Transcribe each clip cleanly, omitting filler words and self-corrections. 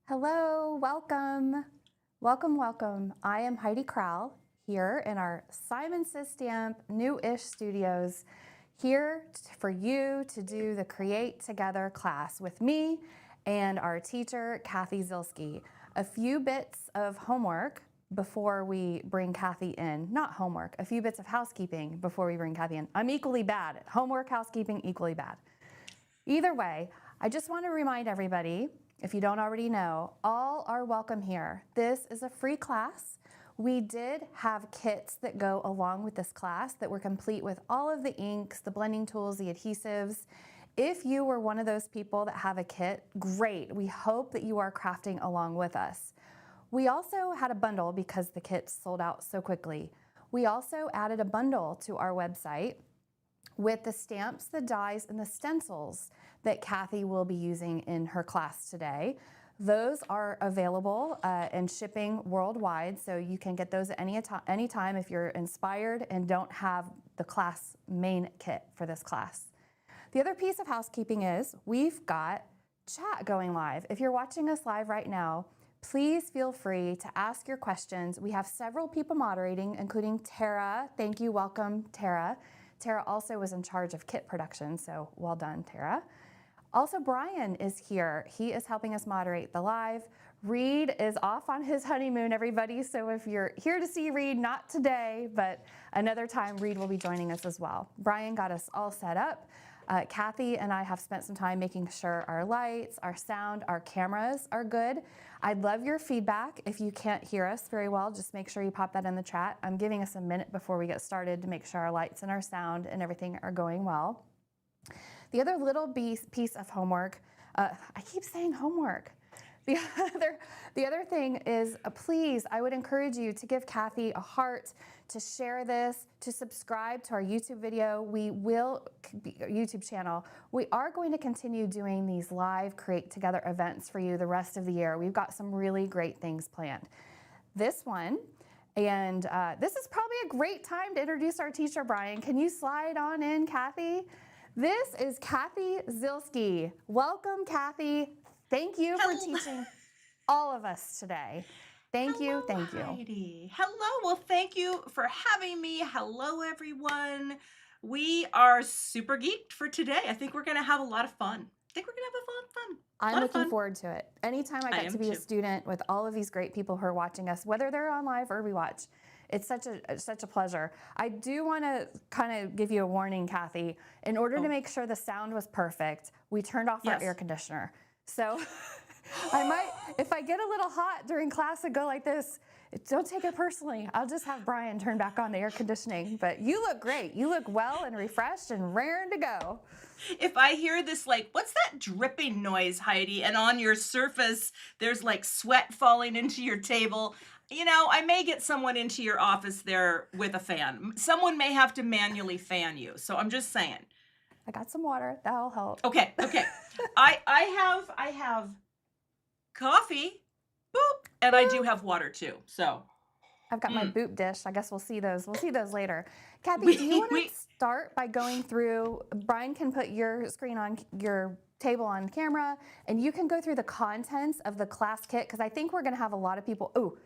Hello, welcome. Welcome, welcome. I am Heidi Crowell here in our Simon Says Stamp new-ish studios, here for you to do the Create Together class with me and our teacher, Cathy Zielske. A few bits of homework before we bring Cathy in. Not homework, a few bits of housekeeping before we bring Cathy in. I'm equally bad at homework, housekeeping, equally bad. Either way, I just want to remind everybody, if you don't already know, all are welcome here. This is a free class. We did have kits that go along with this class that were complete with all of the inks, the blending tools, the adhesives. If you were one of those people that have a kit, great. We hope that you are crafting along with us. We also had a bundle because the kits sold out so quickly. We also added a bundle to our website with the stamps, the dies, and the stencils that Cathy will be using in her class today. Those are available and shipping worldwide, so you can get those at any time if you're inspired and don't have the class main kit for this class. The other piece of housekeeping is we've got chat going live. If you're watching us live right now, please feel free to ask your questions. We have several people moderating, including Tara. Thank you, welcome, Tara. Tara also was in charge of kit production, so well done, Tara. Also, Brian is here. He is helping us moderate the live. Reed is off on his honeymoon, everybody, so if you're here to see Reed, not today, but another time, Reed will be joining us as well. Brian got us all set up. Cathy and I have spent some time making sure our lights, our sound, our cameras are good. I'd love your feedback. If you can't hear us very well, just make sure you pop that in the chat. I'm giving us a minute before we get started to make sure our lights and our sound and everything are going well. The other little piece of homework, I keep saying homework. The other thing is, please, I would encourage you to give Cathy a heart, to share this, to subscribe to our YouTube YouTube channel. We are going to continue doing these live Create Together events for you the rest of the year. We've got some really great things planned. This one, and this is probably a great time to introduce our teacher, Brian. Can you slide on in, Cathy? This is Cathy Zielske. Welcome, Cathy. Thank you for teaching all of us today. Thank you, thank you. Heidi. Hello, well, thank you for having me. Hello, everyone. We are super geeked for today. I think we're going to have a lot of fun. I'm looking forward to it. Anytime I get to be a student with all of these great people who are watching us, whether they're on live or rewatch, it's such a pleasure. I do want to kind of give you a warning, Cathy. In order to make sure the sound was perfect, we turned off our air conditioner. So I might, if I get a little hot during class and go like this, don't take it personally. I'll just have Brian turn back on the air conditioning. But you look great. You look well and refreshed and raring to go. If I hear this, like, what's that dripping noise, Heidi? And on your surface, there's like sweat falling into your table. You know, I may get someone into your office there with a fan. Someone may have to manually fan you. So I'm just saying. I got some water. That'll help. Okay. I have coffee, boop, and I do have water too. So I've got my boop dish. I guess we'll see those. We'll see those later. Cathy, do you want to start by going through? Brian can put your screen on your table on camera, and you can go through the contents of the class kit because I think we're going to have a lot of people. Oh,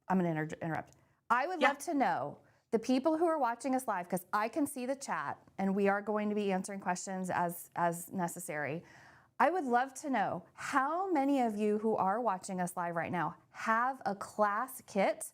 I'm going to interrupt. I would love to know the people who are watching us live, because I can see the chat, and we are going to be answering questions as necessary. I would love to know how many of you who are watching us live right now have a class kit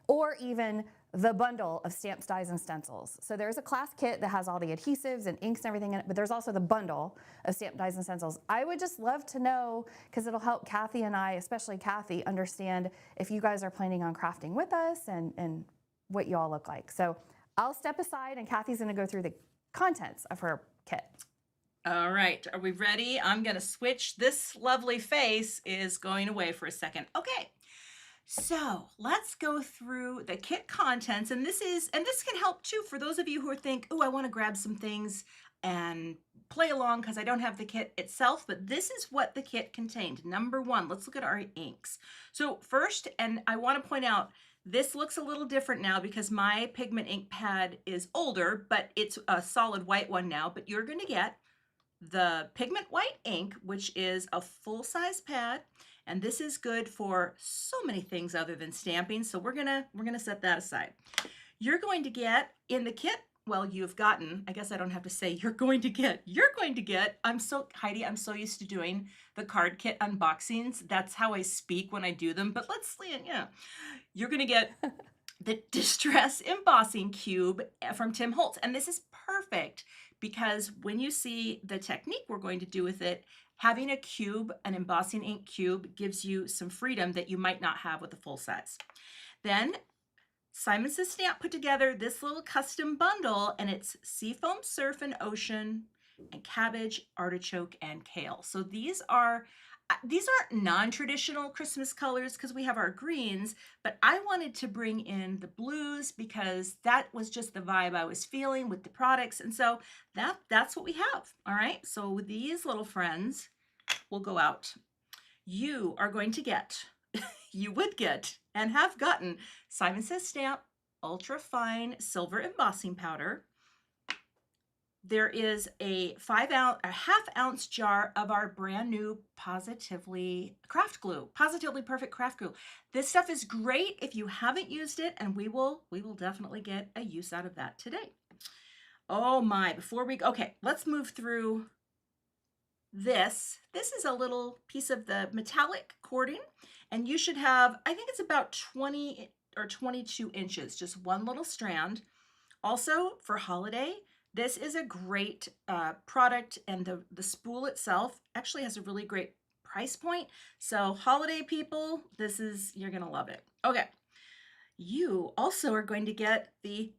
or even the bundle of stamps, dies, and stencils. So there's a class kit that has all the adhesives and inks and everything in it, but there's also the bundle of stamp, dies, and stencils. I would just love to know, because it'll help Cathy and I, especially Cathy, understand if you guys are planning on crafting with us and what you all look like. So I'll step aside and Cathy's gonna go through the contents of her kit. All right, are we ready? I'm gonna switch. This lovely face is going away for a second. Okay, so let's go through the kit contents, and this can help too for those of you who think, oh, I want to grab some things and play along because I don't have the kit itself, but this is what the kit contained. Number one, let's look at our inks. So first, and I want to point out, this looks a little different now because my pigment ink pad is older, but it's a solid white one now, but you're going to get the Pigment White ink, which is a full-size pad, and this is good for so many things other than stamping, so we're gonna set that aside. You're going to get in the kit, well, you've gotten, I guess I don't have to say you're going to get, Heidi, I'm so used to doing the card kit unboxings. That's how I speak when I do them, but let's, yeah. You're gonna get the Distress Embossing Cube from Tim Holtz, and this is perfect because when you see the technique we're going to do with it, having a cube, an embossing ink cube, gives you some freedom that you might not have with the full size. Then Simon Says Stamp put together this little custom bundle, and it's Seafoam, Surf, and Ocean, and Cabbage, Artichoke, and Kale. So these aren't non-traditional Christmas colors because we have our greens, but I wanted to bring in the blues because that was just the vibe I was feeling with the products. And so that's what we have. All right, so these little friends will go out. You are going to get, you would get and have gotten Simon Says Stamp Ultra Fine Silver Embossing Powder. There is a half ounce jar of our brand new Positively Craft Glue, Positively Perfect Craft Glue. This stuff is great if you haven't used it, and we will definitely get a use out of that today. Oh my, okay, let's move through this. This is a little piece of the metallic cording, and you should have, I think it's about 20 or 22 inches, just one little strand. Also for holiday, this is a great product, and the spool itself actually has a really great price point. So holiday people, you're gonna love it. Okay, you also are going to get the,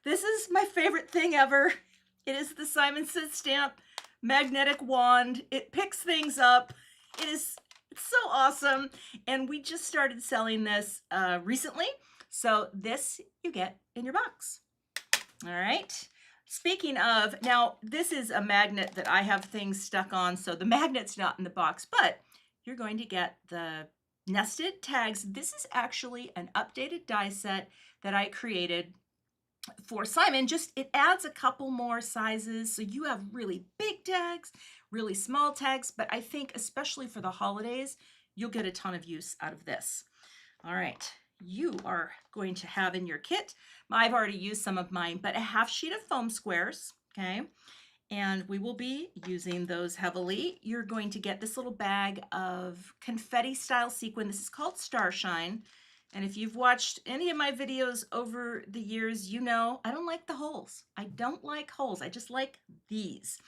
this is my favorite thing ever. It is the Simon Says Stamp magnetic wand. It picks things up. It's so awesome. And we just started selling this recently. So this you get in your box. All right. Speaking of, now this is a magnet that I have things stuck on, so the magnet's not in the box, but you're going to get the nested tags. This is actually an updated die set that I created for Simon. Just it adds a couple more sizes, so you have really big tags, really small tags, but I think especially for the holidays, you'll get a ton of use out of this. All right, you are going to have in your kit, I've already used some of mine, but a half sheet of foam squares, okay? And we will be using those heavily. You're going to get this little bag of confetti style sequin. This is called Starshine. And if you've watched any of my videos over the years, you know I don't like the holes. I don't like holes. I just like these.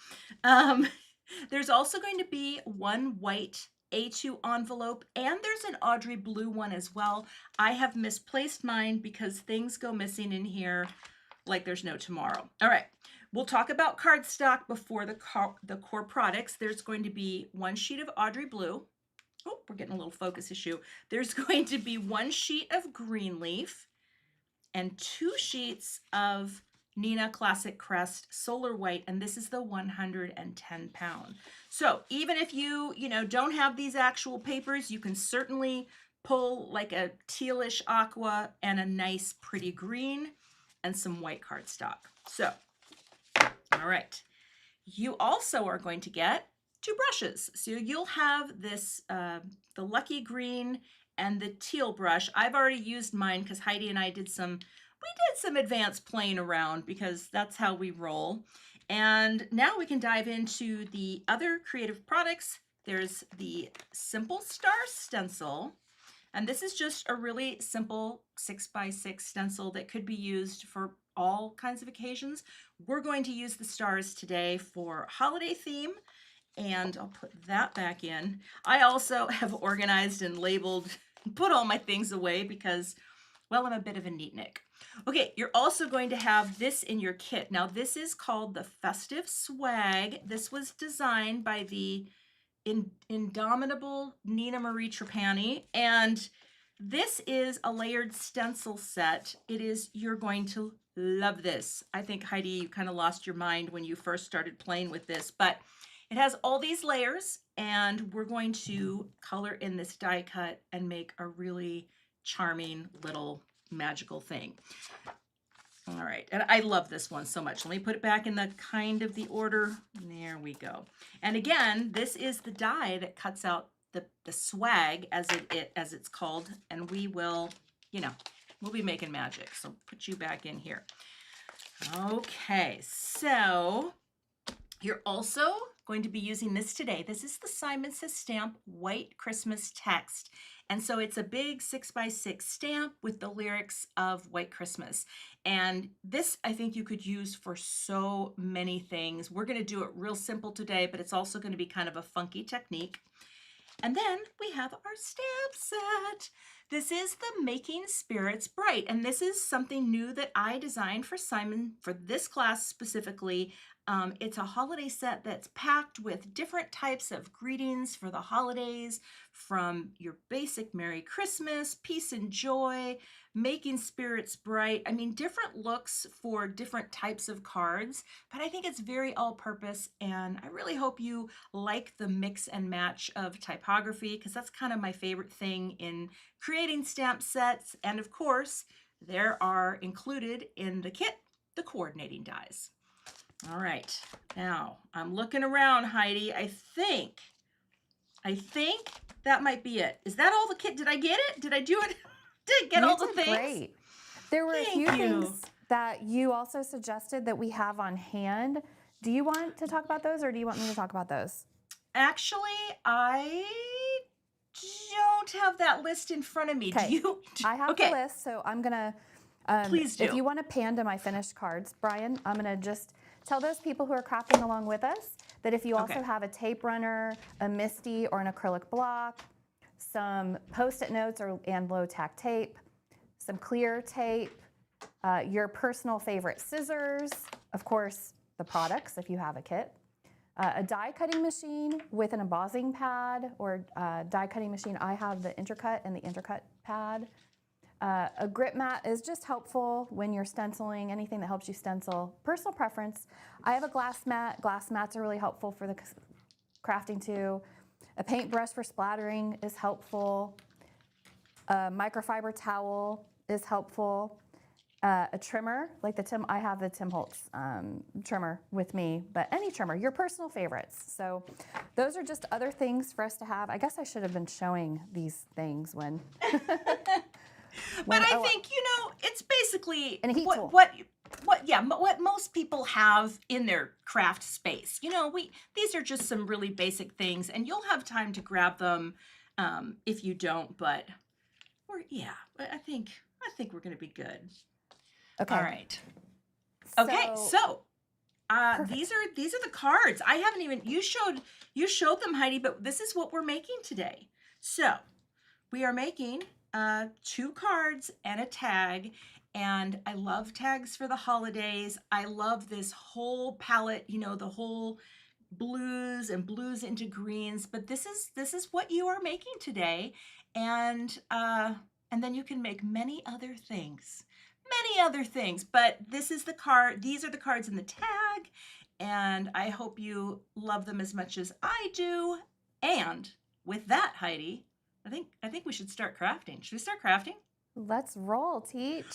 There's also going to be one white A2 envelope, and there's an Audrey blue one as well. I have misplaced mine because things go missing in here like there's no tomorrow. All right, we'll talk about cardstock before the core products. There's going to be one sheet of Audrey blue. Oh, we're getting a little focus issue. There's going to be one sheet of green leaf and 2 sheets of Neenah Classic Crest Solar White, and this is the 110 pound. So even if you don't have these actual papers, you can certainly pull like a tealish aqua and a nice pretty green and some white cardstock. So, all right. You also are going to get 2 brushes. So you'll have this, the Lucky Green and the teal brush. I've already used mine because Heidi and I did some advanced playing around because that's how we roll. And now we can dive into the other creative products. There's the Simple Star Stencil. And this is just a really simple 6x6 stencil that could be used for all kinds of occasions. We're going to use the stars today for holiday theme, and I'll put that back in. I also have organized and labeled, put all my things away because, well, I'm a bit of a neatnik. Okay, you're also going to have this in your kit. Now, this is called the Festive Swag. This was designed by the indomitable Nina Marie Trapani, and this is a layered stencil set. You're going to love this. I think, Heidi, you kind of lost your mind when you first started playing with this, but it has all these layers, and we're going to color in this die cut and make a really charming little magical thing. All right, and I love this one so much. Let me put it back in the kind of the order. There we go. And again, this is the die that cuts out the swag, as it's called, and we will, you know, we'll be making magic. So put you back in here. Okay, so you're also going to be using this today. This is the Simon Says Stamp White Christmas Text. And so it's a big 6x6 stamp with the lyrics of White Christmas. And this, I think you could use for so many things. We're going to do it real simple today, but it's also going to be kind of a funky technique. And then we have our stamp set. This is the Making Spirits Bright, and this is something new that I designed for Simon for this class specifically. It's a holiday set that's packed with different types of greetings for the holidays, from your basic Merry Christmas, peace and joy, making spirits bright. I mean, different looks for different types of cards, but I think it's very all-purpose, and I really hope you like the mix and match of typography, because that's kind of my favorite thing in creating stamp sets. And of course, there are included in the kit the coordinating dies. All right, now I'm looking around, Heidi. I think that might be it. Is that all the kit? Did I get it? Did I do it? Did I get all the things? Great. There were a few Thank you. things that you also suggested that we have on hand. Do you want to talk about those, or do you want me to talk about those? Actually, I don't have that list in front of me. Okay. Do you? I have Okay. the list, so I'm gonna. Please do. If you want to pan to my finished cards, Brian, I'm gonna just tell those people who are crafting along with us that if you also Okay. have a tape runner, a MISTI, or an acrylic block, some Post-it notes and low tack tape, some clear tape, your personal favorite scissors, of course, the products if you have a kit, a die cutting machine with an embossing pad or die cutting machine. I have the Intercut and the Intercut pad. A grip mat is just helpful when you're stenciling, anything that helps you stencil. Personal preference. I have a glass mat. Glass mats are really helpful for the crafting too. A paintbrush for splattering is helpful. A microfiber towel is helpful. A trimmer, like I have the Tim Holtz trimmer with me, but any trimmer, your personal favorites. So those are just other things for us to have. I guess I should have been showing these things when. But I think, it's basically And a heat tool. what most people have in their craft space. These are just some really basic things, and you'll have time to grab them if you don't. But I think we're gonna be good. Okay. All right. Okay, so these are the cards. I haven't even you showed them, Heidi, but this is what we're making today. So we are making 2 cards and a tag, and I love tags for the holidays. I love this whole palette, the whole blues and blues into greens, but this is what you are making today, and then you can make many other things, but this is the card. These are the cards in the tag, and I hope you love them as much as I do. And with that, Heidi, I think we should start crafting. Should we start crafting? Let's roll, Teach.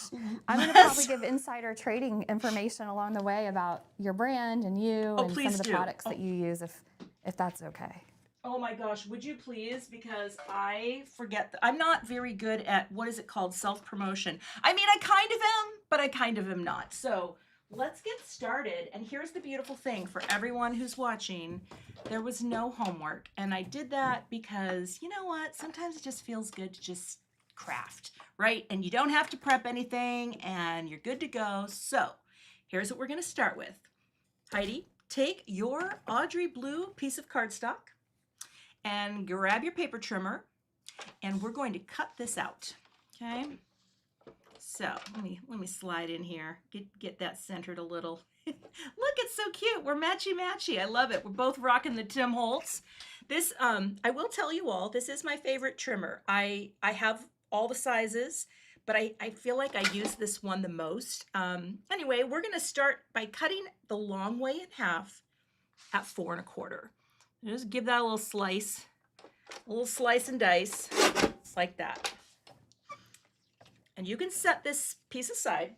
I'm going to probably give insider trading information along the way about your brand and you and some of the products that you use, if that's okay. Oh my gosh, would you please? Because I forget. I'm not very good at, what is it called, self-promotion. I mean, I kind of am, but I kind of am not. So let's get started. And here's the beautiful thing for everyone who's watching. There was no homework, and I did that because, you know what? Sometimes it just feels good to just craft, right? And you don't have to prep anything, and you're good to go. So here's what we're going to start with. Heidi, take your Audrey blue piece of cardstock and grab your paper trimmer, and we're going to cut this out, okay? So let me slide in here, get that centered a little. Look, it's so cute. We're matchy-matchy. I love it. We're both rocking the Tim Holtz. This, I will tell you all, this is my favorite trimmer. I have all the sizes, but I feel like I use this one the most. Anyway, we're going to start by cutting the long way in half at 4 1/4. Just give that a little slice and dice, just like that. And you can set this piece aside.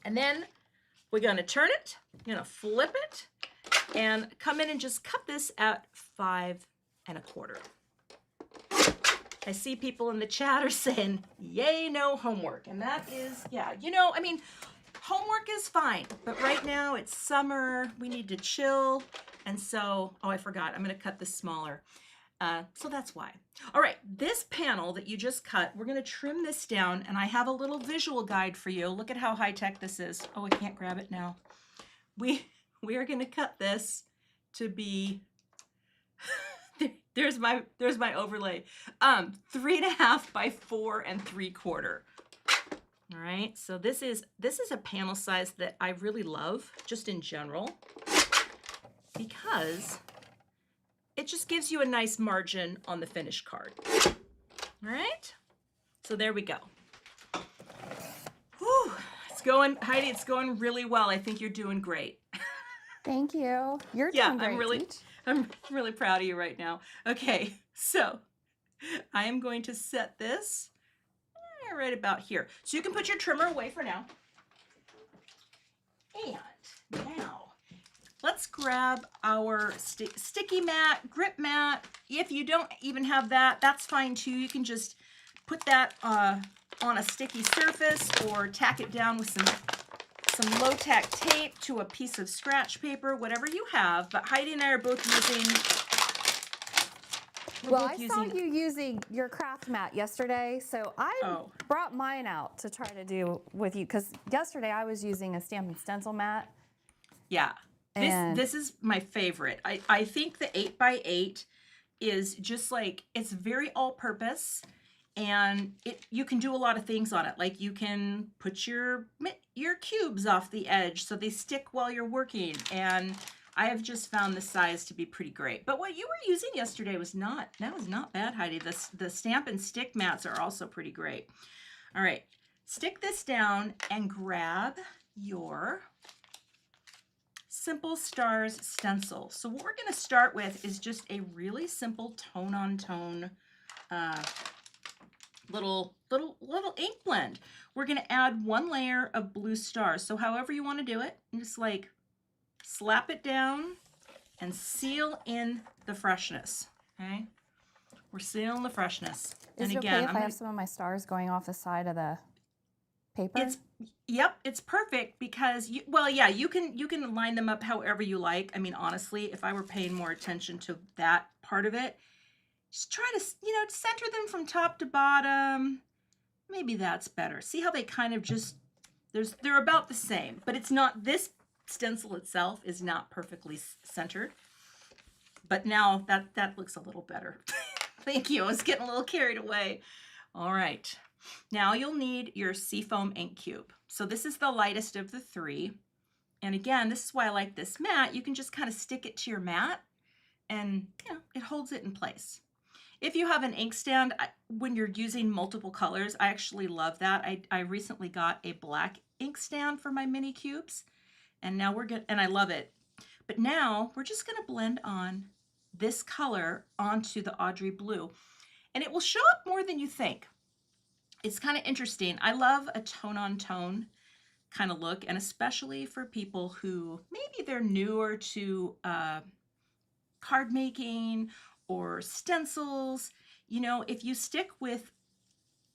And then we're going to turn it, you're going to flip it, and come in and just cut this at 5 1/4. I see people in the chat are saying, yay, no homework. And that is, yeah, you know, I mean, homework is fine, but right now it's summer, we need to chill. And so, oh, I forgot, I'm going to cut this smaller. So that's why. All right, this panel that you just cut, we're going to trim this down, and I have a little visual guide for you. Look at how high tech this is. Oh, I can't grab it now. We are going to cut this to be there's my overlay. 3.5 by 4 3/4. All right, so this is a panel size that I really love just in general, because it just gives you a nice margin on the finished card. All right, so there we go. Whew, it's going, Heidi, it's going really well. I think you're doing great. Thank you. You're doing great. I'm really proud of you right now. Okay, so I am going to set this right about here. So you can put your trimmer away for now. And now let's grab our sticky mat, grip mat. If you don't even have that, that's fine too. You can just put that on a sticky surface or tack it down with some low tack tape to a piece of scratch paper, whatever you have. But Heidi and I are both using. Well, I saw you using your craft mat yesterday, so I brought mine out to try to do with you, because yesterday I was using a stamp and stencil mat. Yeah, this is my favorite. I think the 8x8 is just like, it's very all-purpose, and you can do a lot of things on it. Like you can put your cubes off the edge so they stick while you're working, and I have just found the size to be pretty great. But what you were using yesterday was not bad, Heidi. The stamp and stick mats are also pretty great. All right, stick this down and grab your Simple Stars stencil. So what we're going to start with is just a really simple tone-on-tone little ink blend. We're going to add 1 layer of blue stars. So however you want to do it, just like slap it down and seal in the freshness. Okay, we're sealing the freshness. Is it okay if I have some of my stars going off the side of the paper? It's perfect, because you can line them up however you like. I mean, honestly, if I were paying more attention to that part of it, just try to, center them from top to bottom. Maybe that's better. See how they kind of just, they're about the same, but it's not, this stencil itself is not perfectly centered. But now that looks a little better. Thank you. I was getting a little carried away. All right. Now you'll need your seafoam ink cube. So this is the lightest of the 3. And again, this is why I like this mat. You can just kind of stick it to your mat, and it holds it in place. If you have an ink stand, when you're using multiple colors, I actually love that. I recently got a black ink stand for my mini cubes, and now and I love it. But now we're just gonna blend on this color onto the Audrey blue, and it will show up more than you think. It's kind of interesting. I love a tone-on-tone kind of look, and especially for people who maybe they're newer to card making or stencils. If you stick with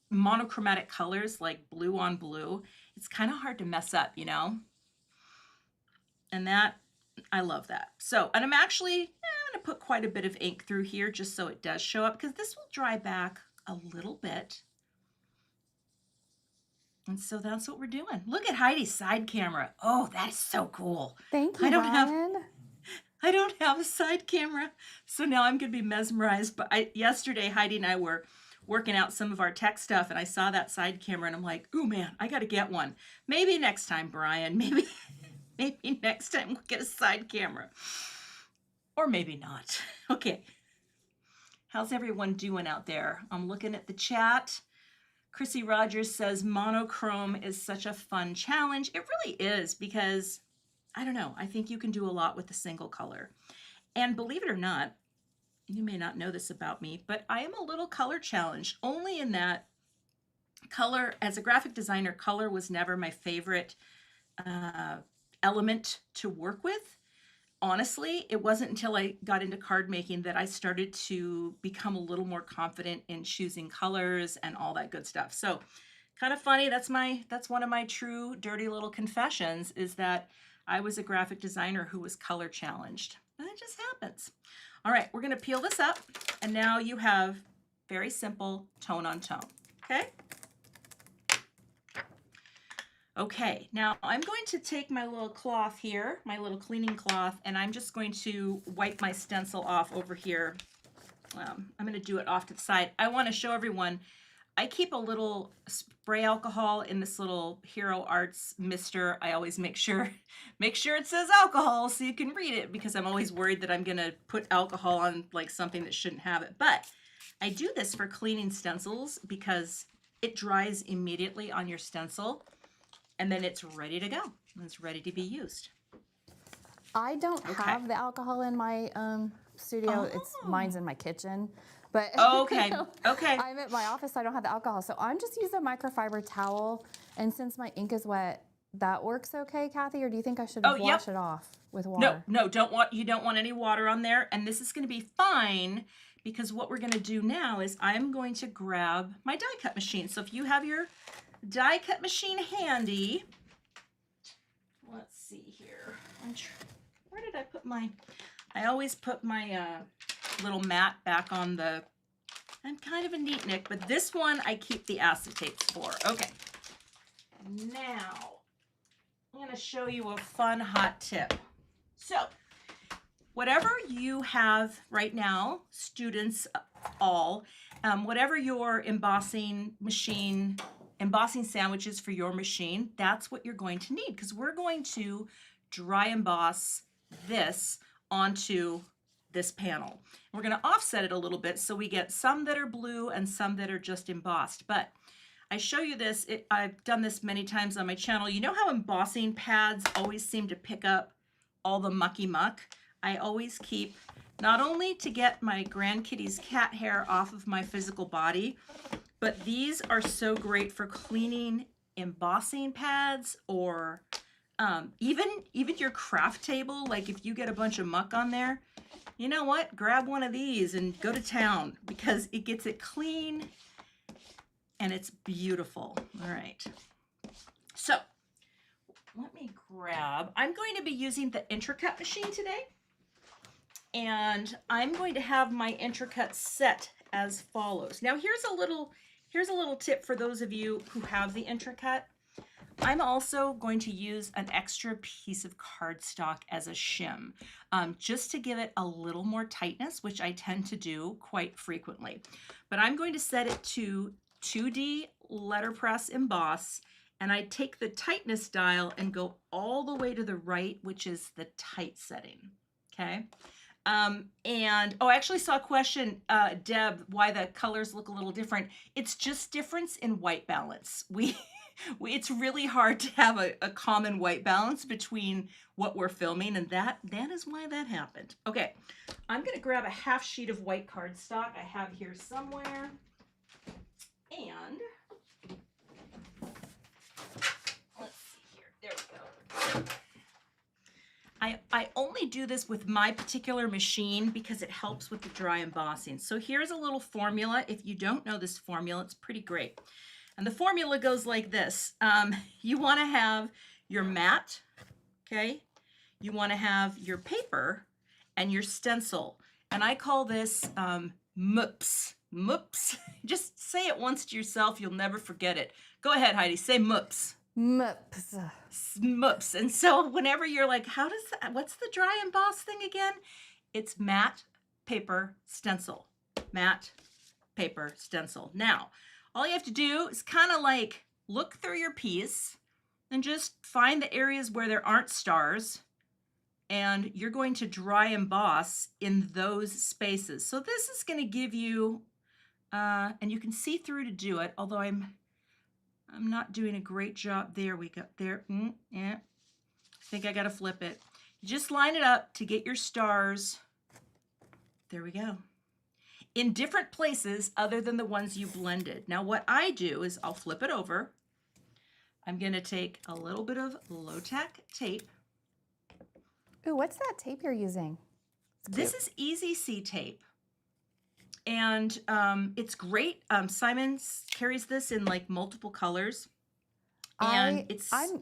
monochromatic colors like blue on blue, it's kind of hard to mess up, and that, I love that. So, and I'm going to put quite a bit of ink through here just so it does show up, because this will dry back a little bit. And so that's what we're doing. Look at Heidi's side camera. Oh, that is so cool. Thank you, Ryan. I don't have a side camera, so now I'm going to be mesmerized. But yesterday, Heidi and I were working out some of our tech stuff, and I saw that side camera, and I'm like, oh man, I got to get one. Maybe next time, Brian. Maybe next time we'll get a side camera. Or maybe not. Okay. How's everyone doing out there? I'm looking at the chat. Chrissy Rogers says monochrome is such a fun challenge. It really is, because I don't know, I think you can do a lot with a single color. And believe it or not, you may not know this about me, but I am a little color challenged, only in that color, as a graphic designer, color was never my favorite element to work with. Honestly, it wasn't until I got into card making that I started to become a little more confident in choosing colors and all that good stuff. So kind of funny, that's one of my true dirty little confessions, is that I was a graphic designer who was color challenged. And it just happens. All right, we're gonna peel this up, and now you have very simple tone on tone, okay? Okay, now I'm going to take my little cloth here, my little cleaning cloth, and I'm just going to wipe my stencil off over here. I'm going to do it off to the side. I want to show everyone, I keep a little spray alcohol in this little Hero Arts mister. I always make sure it says alcohol so you can read it, because I'm always worried that I'm going to put alcohol on like something that shouldn't have it. But I do this for cleaning stencils because it dries immediately on your stencil. And then it's ready to go. It's ready to be used. I don't have the alcohol in my studio. Mine's in my kitchen. But okay. Okay. I'm at my office, so I don't have the alcohol. So I'm just using a microfiber towel. And since my ink is wet, that works okay, Kathy? Or do you think I should wash it off with water? No, you don't want any water on there. And this is going to be fine, because what we're going to do now is I'm going to grab my die cut machine. So if you have your die cut machine handy, let's see here. Where did I put my, I always put my little mat back on the, I'm kind of a neatnik, but this one I keep the acetates for. Okay, now I'm going to show you a fun hot tip. So whatever you have right now, students all, whatever your embossing sandwiches for your machine, that's what you're going to need, because we're going to dry emboss this onto this panel. We're going to offset it a little bit so we get some that are blue and some that are just embossed. But I show you this, I've done this many times on my channel. You know how embossing pads always seem to pick up all the mucky muck? I always keep, not only to get my grandkitty's cat hair off of my physical body, but these are so great for cleaning embossing pads, or even your craft table. Like if you get a bunch of muck on there, you know what? Grab one of these and go to town, because it gets it clean and it's beautiful. All right. So let me grab, I'm going to be using the Intracut machine today. And I'm going to have my Intracut set as follows. Now here's a little tip for those of you who have the Intracut. I'm also going to use an extra piece of cardstock as a shim, just to give it a little more tightness, which I tend to do quite frequently. But I'm going to set it to 2D letterpress emboss, and I take the tightness dial and go all the way to the right, which is the tight setting, okay? And I actually saw a question, Deb, why the colors look a little different. It's just difference in white balance. It's really hard to have a common white balance between what we're filming, and that is why that happened. Okay, I'm gonna grab a half sheet of white cardstock I have here somewhere, and let's see here, there we go. I only do this with my particular machine because it helps with the dry embossing. So here's a little formula. If you don't know this formula, it's pretty great. And the formula goes like this. You want to have your mat, okay? You want to have your paper and your stencil. And I call this MUPS. MUPS. Just say it once to yourself. You'll never forget it. Go ahead, Heidi. Say MUPS. MUPS. MUPS. And so whenever you're like, what's the dry emboss thing again? It's mat, paper, stencil. Mat, paper, stencil. Now, all you have to do is kind of like look through your piece and just find the areas where there aren't stars, and you're going to dry emboss in those spaces. So this is going to give you, and you can see through to do it, although I'm not doing a great job. There we go. There. Yeah. I think I got to flip it. You just line it up to get your stars. There we go. In different places other than the ones you blended. Now what I do is I'll flip it over. I'm going to take a little bit of low-tech tape. Ooh, what's that tape you're using? This is Easy C tape. And it's great. Simon carries this in like multiple colors. And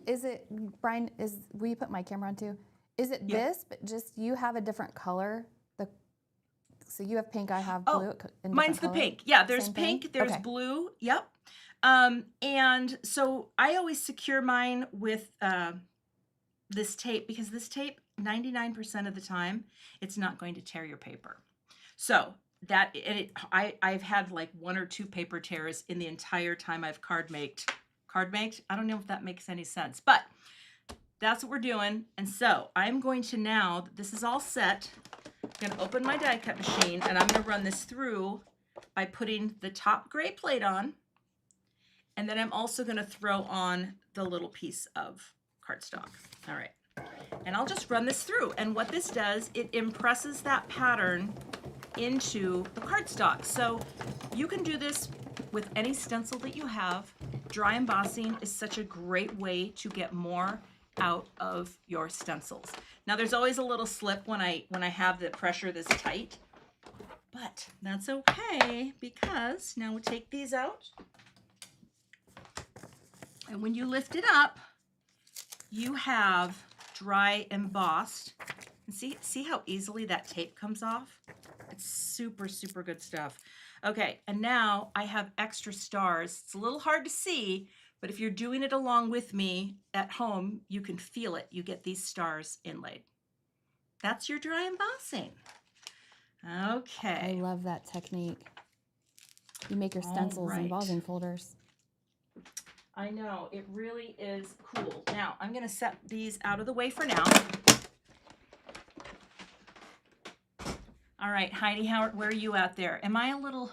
is it, Brian, will you put my camera on too? Is it this, but just you have a different color? So you have pink, I have blue. Mine's the pink. Yeah, there's pink, there's blue. Yep. And so I always secure mine with this tape, because this tape, 99% of the time, it's not going to tear your paper. So I've had like 1 or 2 paper tears in the entire time I've card maked. I don't know if that makes any sense, but that's what we're doing. And so I'm going to, now that this is all set, I'm going to open my die cut machine, and I'm going to run this through by putting the top gray plate on. And then I'm also going to throw on the little piece of cardstock. All right. And I'll just run this through. And what this does, it impresses that pattern into the cardstock. So you can do this with any stencil that you have. Dry embossing is such a great way to get more out of your stencils. Now there's always a little slip when I have the pressure this tight, but that's okay, because now we'll take these out. And when you lift it up, you have dry embossed. And see how easily that tape comes off? It's super, super good stuff. Okay, and now I have extra stars. It's a little hard to see, but if you're doing it along with me at home, you can feel it. You get these stars inlaid. That's your dry embossing. Okay. I love that technique. You make your stencils embossing folders. I know, it really is cool. Now, I'm going to set these out of the way for now. All right, Heidi, where are you out there? Am I a little,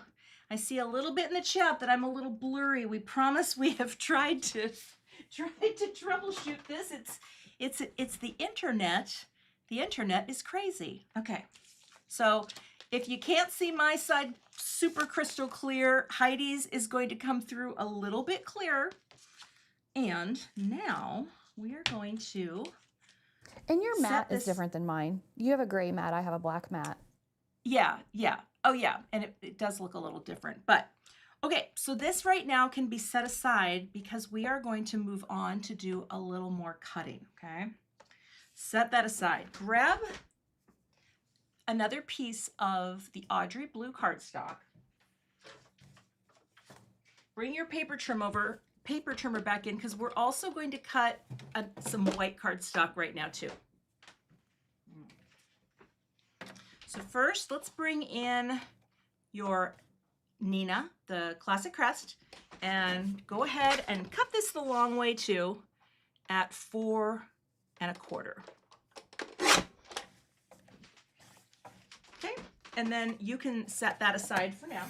I see a little bit in the chat that I'm a little blurry. We promise we have tried to troubleshoot this. It's the internet. The internet is crazy. Okay, so if you can't see my side super crystal clear, Heidi's is going to come through a little bit clearer. And now we are going to. And your mat is different than mine. You have a gray mat, I have a black mat. Yeah. Oh yeah, and it does look a little different. But okay, so this right now can be set aside because we are going to move on to do a little more cutting, okay? Set that aside. Grab another piece of the Audrey blue cardstock. Bring your paper trimmer back in, because we're also going to cut some white cardstock right now too. So first, let's bring in your Nina, the classic crest, and go ahead and cut this the long way too, at 4 1/4. Okay, and then you can set that aside for now.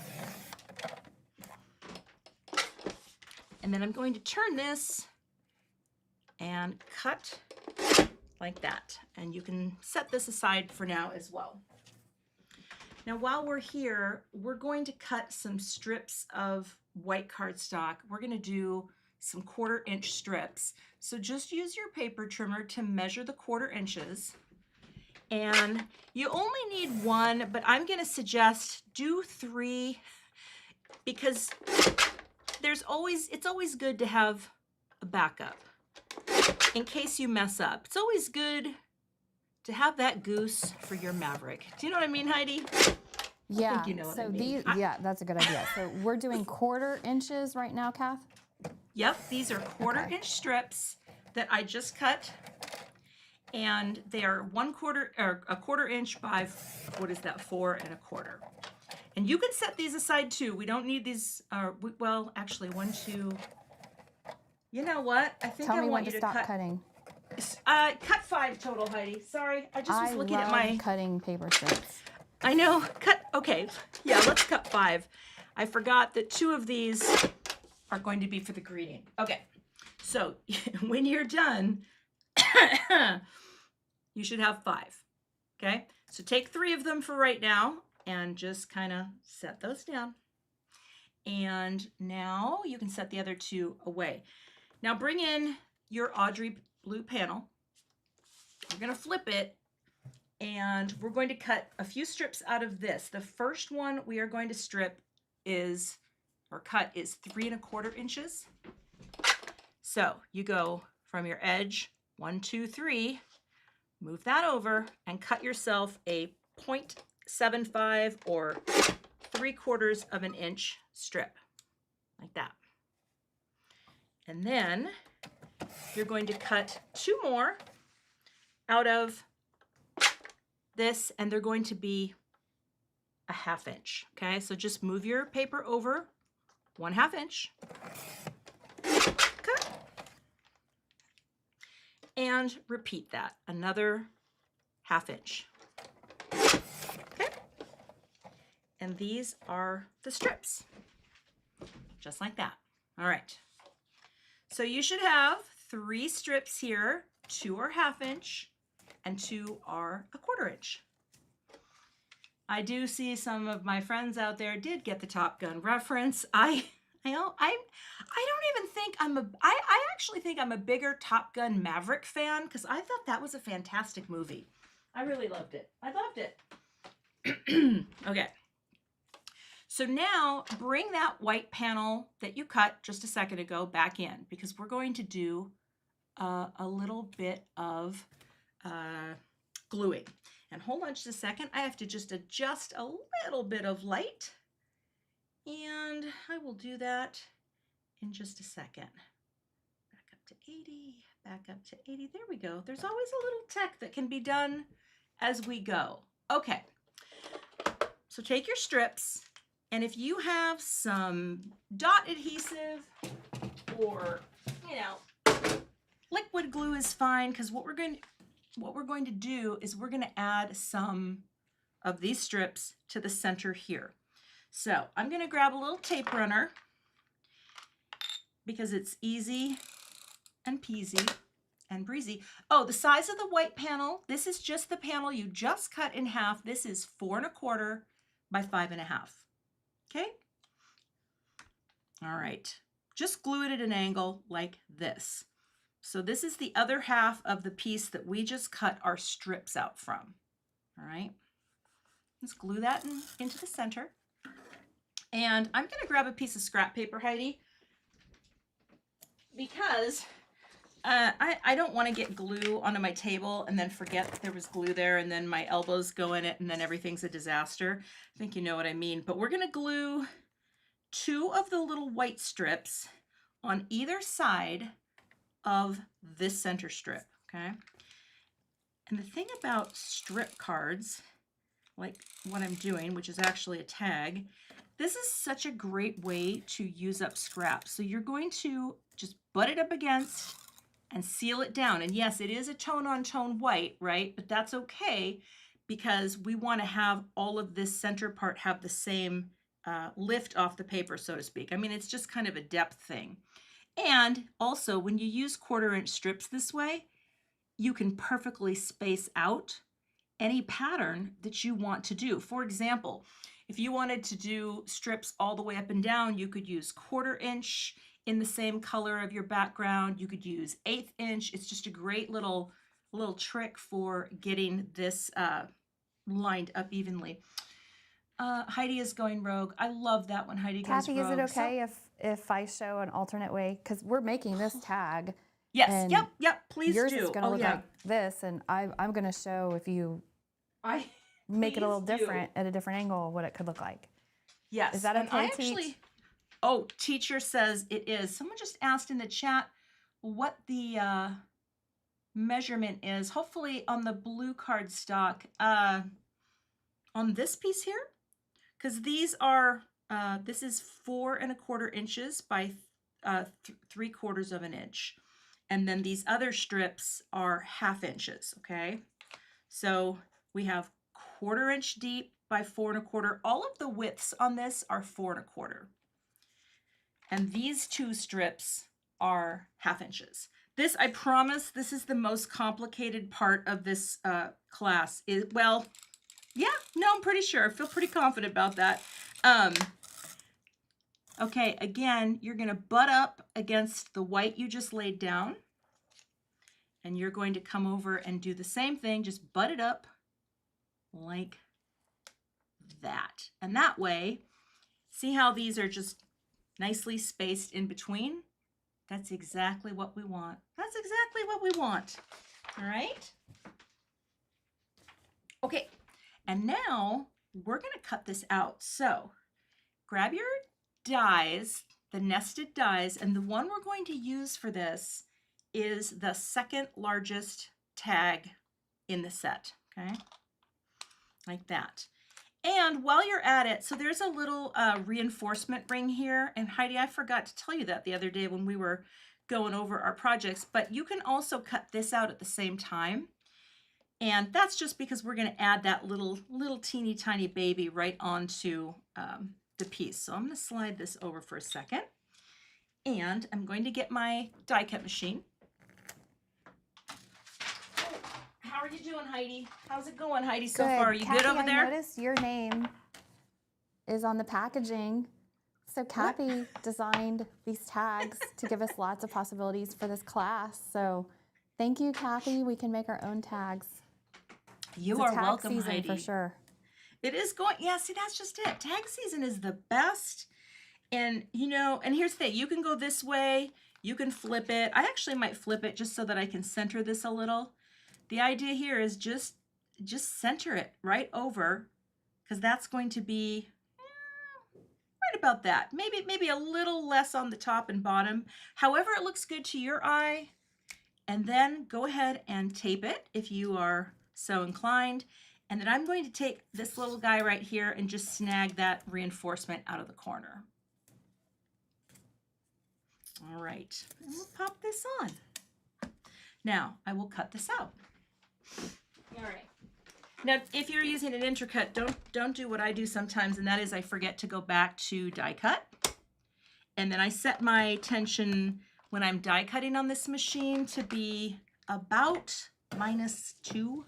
And then I'm going to turn this and cut like that. And you can set this aside for now as well. Now, while we're here, we're going to cut some strips of white cardstock. We're going to do some 1/4 inch strips. So just use your paper trimmer to measure the 1/4 inches. And you only need 1, but I'm going to suggest do 3, because it's always good to have a backup in case you mess up. It's always good to have that goose for your maverick. Do you know what I mean, Heidi? Yeah. I think you know what I mean. Yeah, that's a good idea. So we're doing 1/4 inches right now, Kath? Yep, these are 1/4 inch strips that I just cut, and they are 1/4 or a 1/4 inch by 4 1/4. And you can set these aside too. We don't need these. Well, actually, 1, 2. You know what? I think I want you to stop cutting. Cut 5 total, Heidi. Sorry, I just was looking at my cutting paper strips. I know. Cut. Okay. Yeah, let's cut 5. I forgot that 2 of these are going to be for the greeting. Okay. So when you're done, you should have 5. Okay. So take 3 of them for right now and just kind of set those down. And now you can set the other 2 away. Now bring in your Audrey blue panel. We're going to flip it, and we're going to cut a few strips out of this. The first one we are going to strip is, or cut, is 3 1/4 inches. So you go from your edge, 1, 2, 3, move that over and cut yourself a 0.75 or 3/4 of an inch strip, like that. And then you're going to cut 2 more out of this, and they're going to be a 1/2 inch. Okay, so just move your paper over 1/2 inch. Cut. And repeat that, another 1/2 inch. Okay. And these are the strips, just like that. All right. So you should have 3 strips here. 2 are 1/2 inch and 2 are 1/4 inch. I do see some of my friends out there did get the Top Gun reference. I don't even think I actually think I'm a bigger Top Gun Maverick fan, because I thought that was a fantastic movie. I really loved it. I loved it. Okay. So now bring that white panel that you cut just a second ago back in, because we're going to do a little bit of gluing. And hold on just a second. I have to just adjust a little bit of light. And I will do that in just a second. Back up to 80, back up to 80. There we go. There's always a little tech that can be done as we go. Okay. So take your strips, and if you have some dot adhesive or, liquid glue is fine, because what we're going to do is we're going to add some of these strips to the center here. So I'm going to grab a little tape runner, because it's easy and peasy and breezy. Oh, the size of the white panel, this is just the panel you just cut in half. This is 4 1/4 by 5 1/2. Okay? All right. Just glue it at an angle like this. So this is the other half of the piece that we just cut our strips out from. All right. Let's glue that into the center. And I'm going to grab a piece of scrap paper, Heidi, because I don't want to get glue onto my table and then forget that there was glue there, and then my elbows go in it and then everything's a disaster. I think you know what I mean. But we're going to glue 2 of the little white strips on either side of this center strip, okay? And the thing about strip cards, like what I'm doing, which is actually a tag, this is such a great way to use up scrap. So you're going to just butt it up against and seal it down. And yes, it is a tone-on-tone white, right? But that's okay, because we want to have all of this center part have the same lift off the paper, so to speak. I mean, it's just kind of a depth thing. And also, when you use 1/4 inch strips this way, you can perfectly space out any pattern that you want to do. For example, if you wanted to do strips all the way up and down, you could use 1/4 inch in the same color of your background. You could use 1/8 inch. It's just a great little trick for getting this lined up evenly. Heidi is going rogue. I love that when Heidi goes rogue. Kathy, is it okay if I show an alternate way? Because we're making this tag. Yes. Yep. Please yours do. is going to look like this, and I'm going to show if you make it a little different at a different angle what it could look like. Yes. Is that okay, Teach? Oh, teacher says it is. Someone just asked in the chat what the measurement is. Hopefully on the blue cardstock, on this piece here, because these are, this is 4 1/4 inches by 3/4 of an inch. And then these other strips are 1/2 inches, okay? So we have 1/4 inch deep by 4 1/4. All of the widths on this are 4 1/4. And these 2 strips are 1/2 inches. This, I promise, this is the most complicated part of this class. Well, yeah, no, I'm pretty sure. I feel pretty confident about that. Okay, again, you're going to butt up against the white you just laid down. And you're going to come over and do the same thing, just butt it up like that. And that way, see how these are just nicely spaced in between? That's exactly what we want. That's exactly what we want. All right? Okay, and now we're going to cut this out. So grab your dies, the nested dies, and the one we're going to use for this is the second largest tag in the set, okay? Like that. And while you're at it, so there's a little reinforcement ring here. And Heidi, I forgot to tell you that the other day when we were going over our projects, but you can also cut this out at the same time. And that's just because we're going to add that little teeny tiny baby right onto the piece. So I'm going to slide this over for a second. And I'm going to get my die cut machine. How are you doing, Heidi? How's it going, Heidi, so far? Are you Cathy, good over there? I noticed your name is on the packaging. So Cathy designed these tags to give us lots of possibilities for this class. So thank you, Cathy. We can make our own tags. You are welcome, season Heidi. For sure. It is going, yeah, see, that's just it. Tag season is the best. And, you know, and here's the thing. You can go this way. You can flip it. I actually might flip it just so that I can center this a little. The idea here is just center it right over, because that's going to be right about that. Maybe a little less on the top and bottom. However it looks good to your eye. And then go ahead and tape it if you are so inclined. And then I'm going to take this little guy right here and just snag that reinforcement out of the corner. All right, and we'll pop this on. Now I will cut this out. All right. Now, if you're using an intercut, don't do what I do sometimes, and that is I forget to go back to die cut. And then I set my tension when I'm die cutting on this machine to be about -2,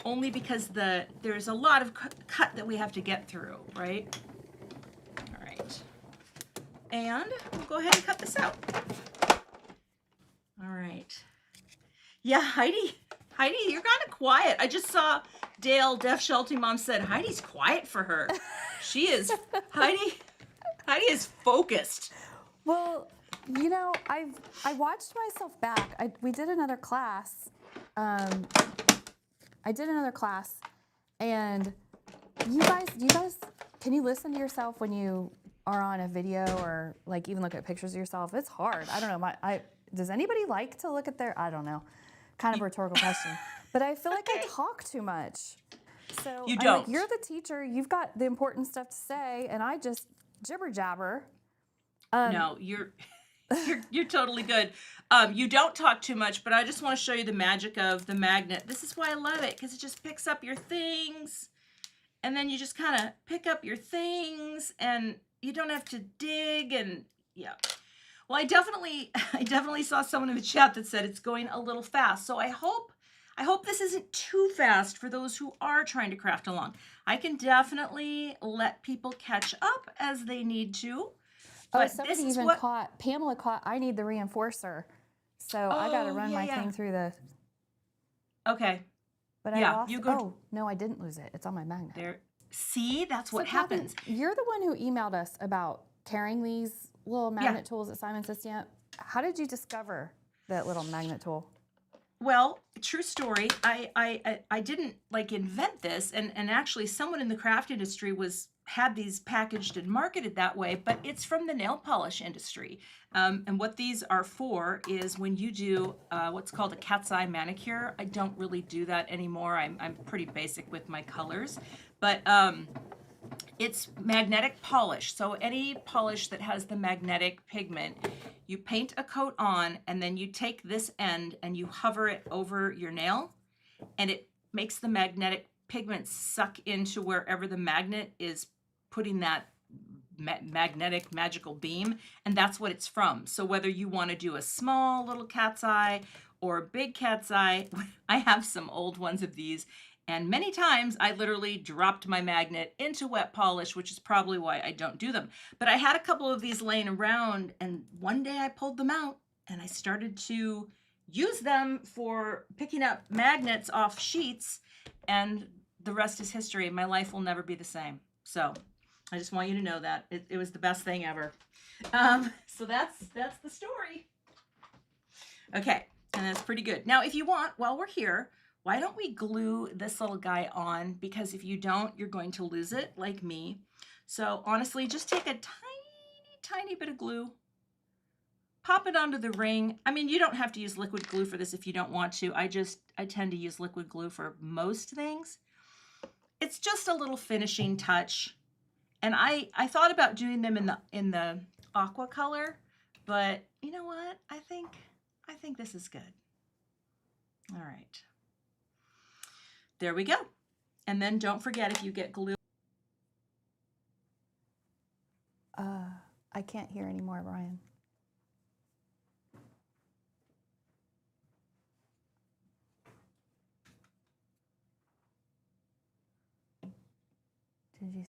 only because there's a lot of cut that we have to get through, right? All right. And we'll go ahead and cut this out. All right. Yeah, Heidi, you're kind of quiet. I just saw Dale, Deaf Sheltie Mom, said Heidi's quiet for her. She is, Heidi is focused. Well, you know, I watched myself back. We did another class. I did another class, and you guys, can you listen to yourself when you are on a video or like even look at pictures of yourself? It's hard. I don't know. Does anybody like to look at their? I don't know. Kind of a rhetorical question, but I feel like I talk too much. So You I'm don't. like, you're the teacher. You've got the important stuff to say, and I just jibber jabber. No, you're totally good. You don't talk too much, but I just want to show you the magic of the magnet. This is why I love it, because it just picks up your things, and then you just kind of pick up your things, and you don't have to dig, and yeah. Well, I definitely saw someone in the chat that said it's going a little fast. So I hope this isn't too fast for those who are trying to craft along. I can definitely let people catch up as they need to. But somebody even caught, Pamela caught, I need the reinforcer. So I got to run my thing through the. Okay. But yeah, I lost, no, I didn't lose it. It's on my magnet. There. See, that's what Cathy, happens. You're the one who emailed us about carrying these little magnet tools at Simon System. How did you discover that little magnet tool? Well, true story. I didn't like invent this, and actually someone in the craft industry had these packaged and marketed that way, but it's from the nail polish industry. And what these are for is when you do what's called a cat's eye manicure. I don't really do that anymore. I'm pretty basic with my colors, but it's magnetic polish. So any polish that has the magnetic pigment, you paint a coat on, and then you take this end and you hover it over your nail, and it makes the magnetic pigment suck into wherever the magnet is putting that magnetic magical beam, and that's what it's from. So whether you want to do a small little cat's eye or a big cat's eye, I have some old ones of these, And many times I literally dropped my magnet into wet polish, which is probably why I don't do them. But I had a couple of these laying around, and one day I pulled them out and I started to use them for picking up magnets off sheets, and the rest is history. My life will never be the same. So I just want you to know that it was the best thing ever. So that's the story. Okay, and that's pretty good. Now, if you want, while we're here, why don't we glue this little guy on? Because if you don't, you're going to lose it like me. So honestly, just take a tiny, tiny bit of glue, pop it onto the ring. I mean, you don't have to use liquid glue for this if you don't want to. I tend to use liquid glue for most things. It's just a little finishing touch. And I thought about doing them in the aqua color, but you know what? I think this is good. All right. There we go. And then don't forget, if you get glue. I can't hear anymore, Brian. Did you?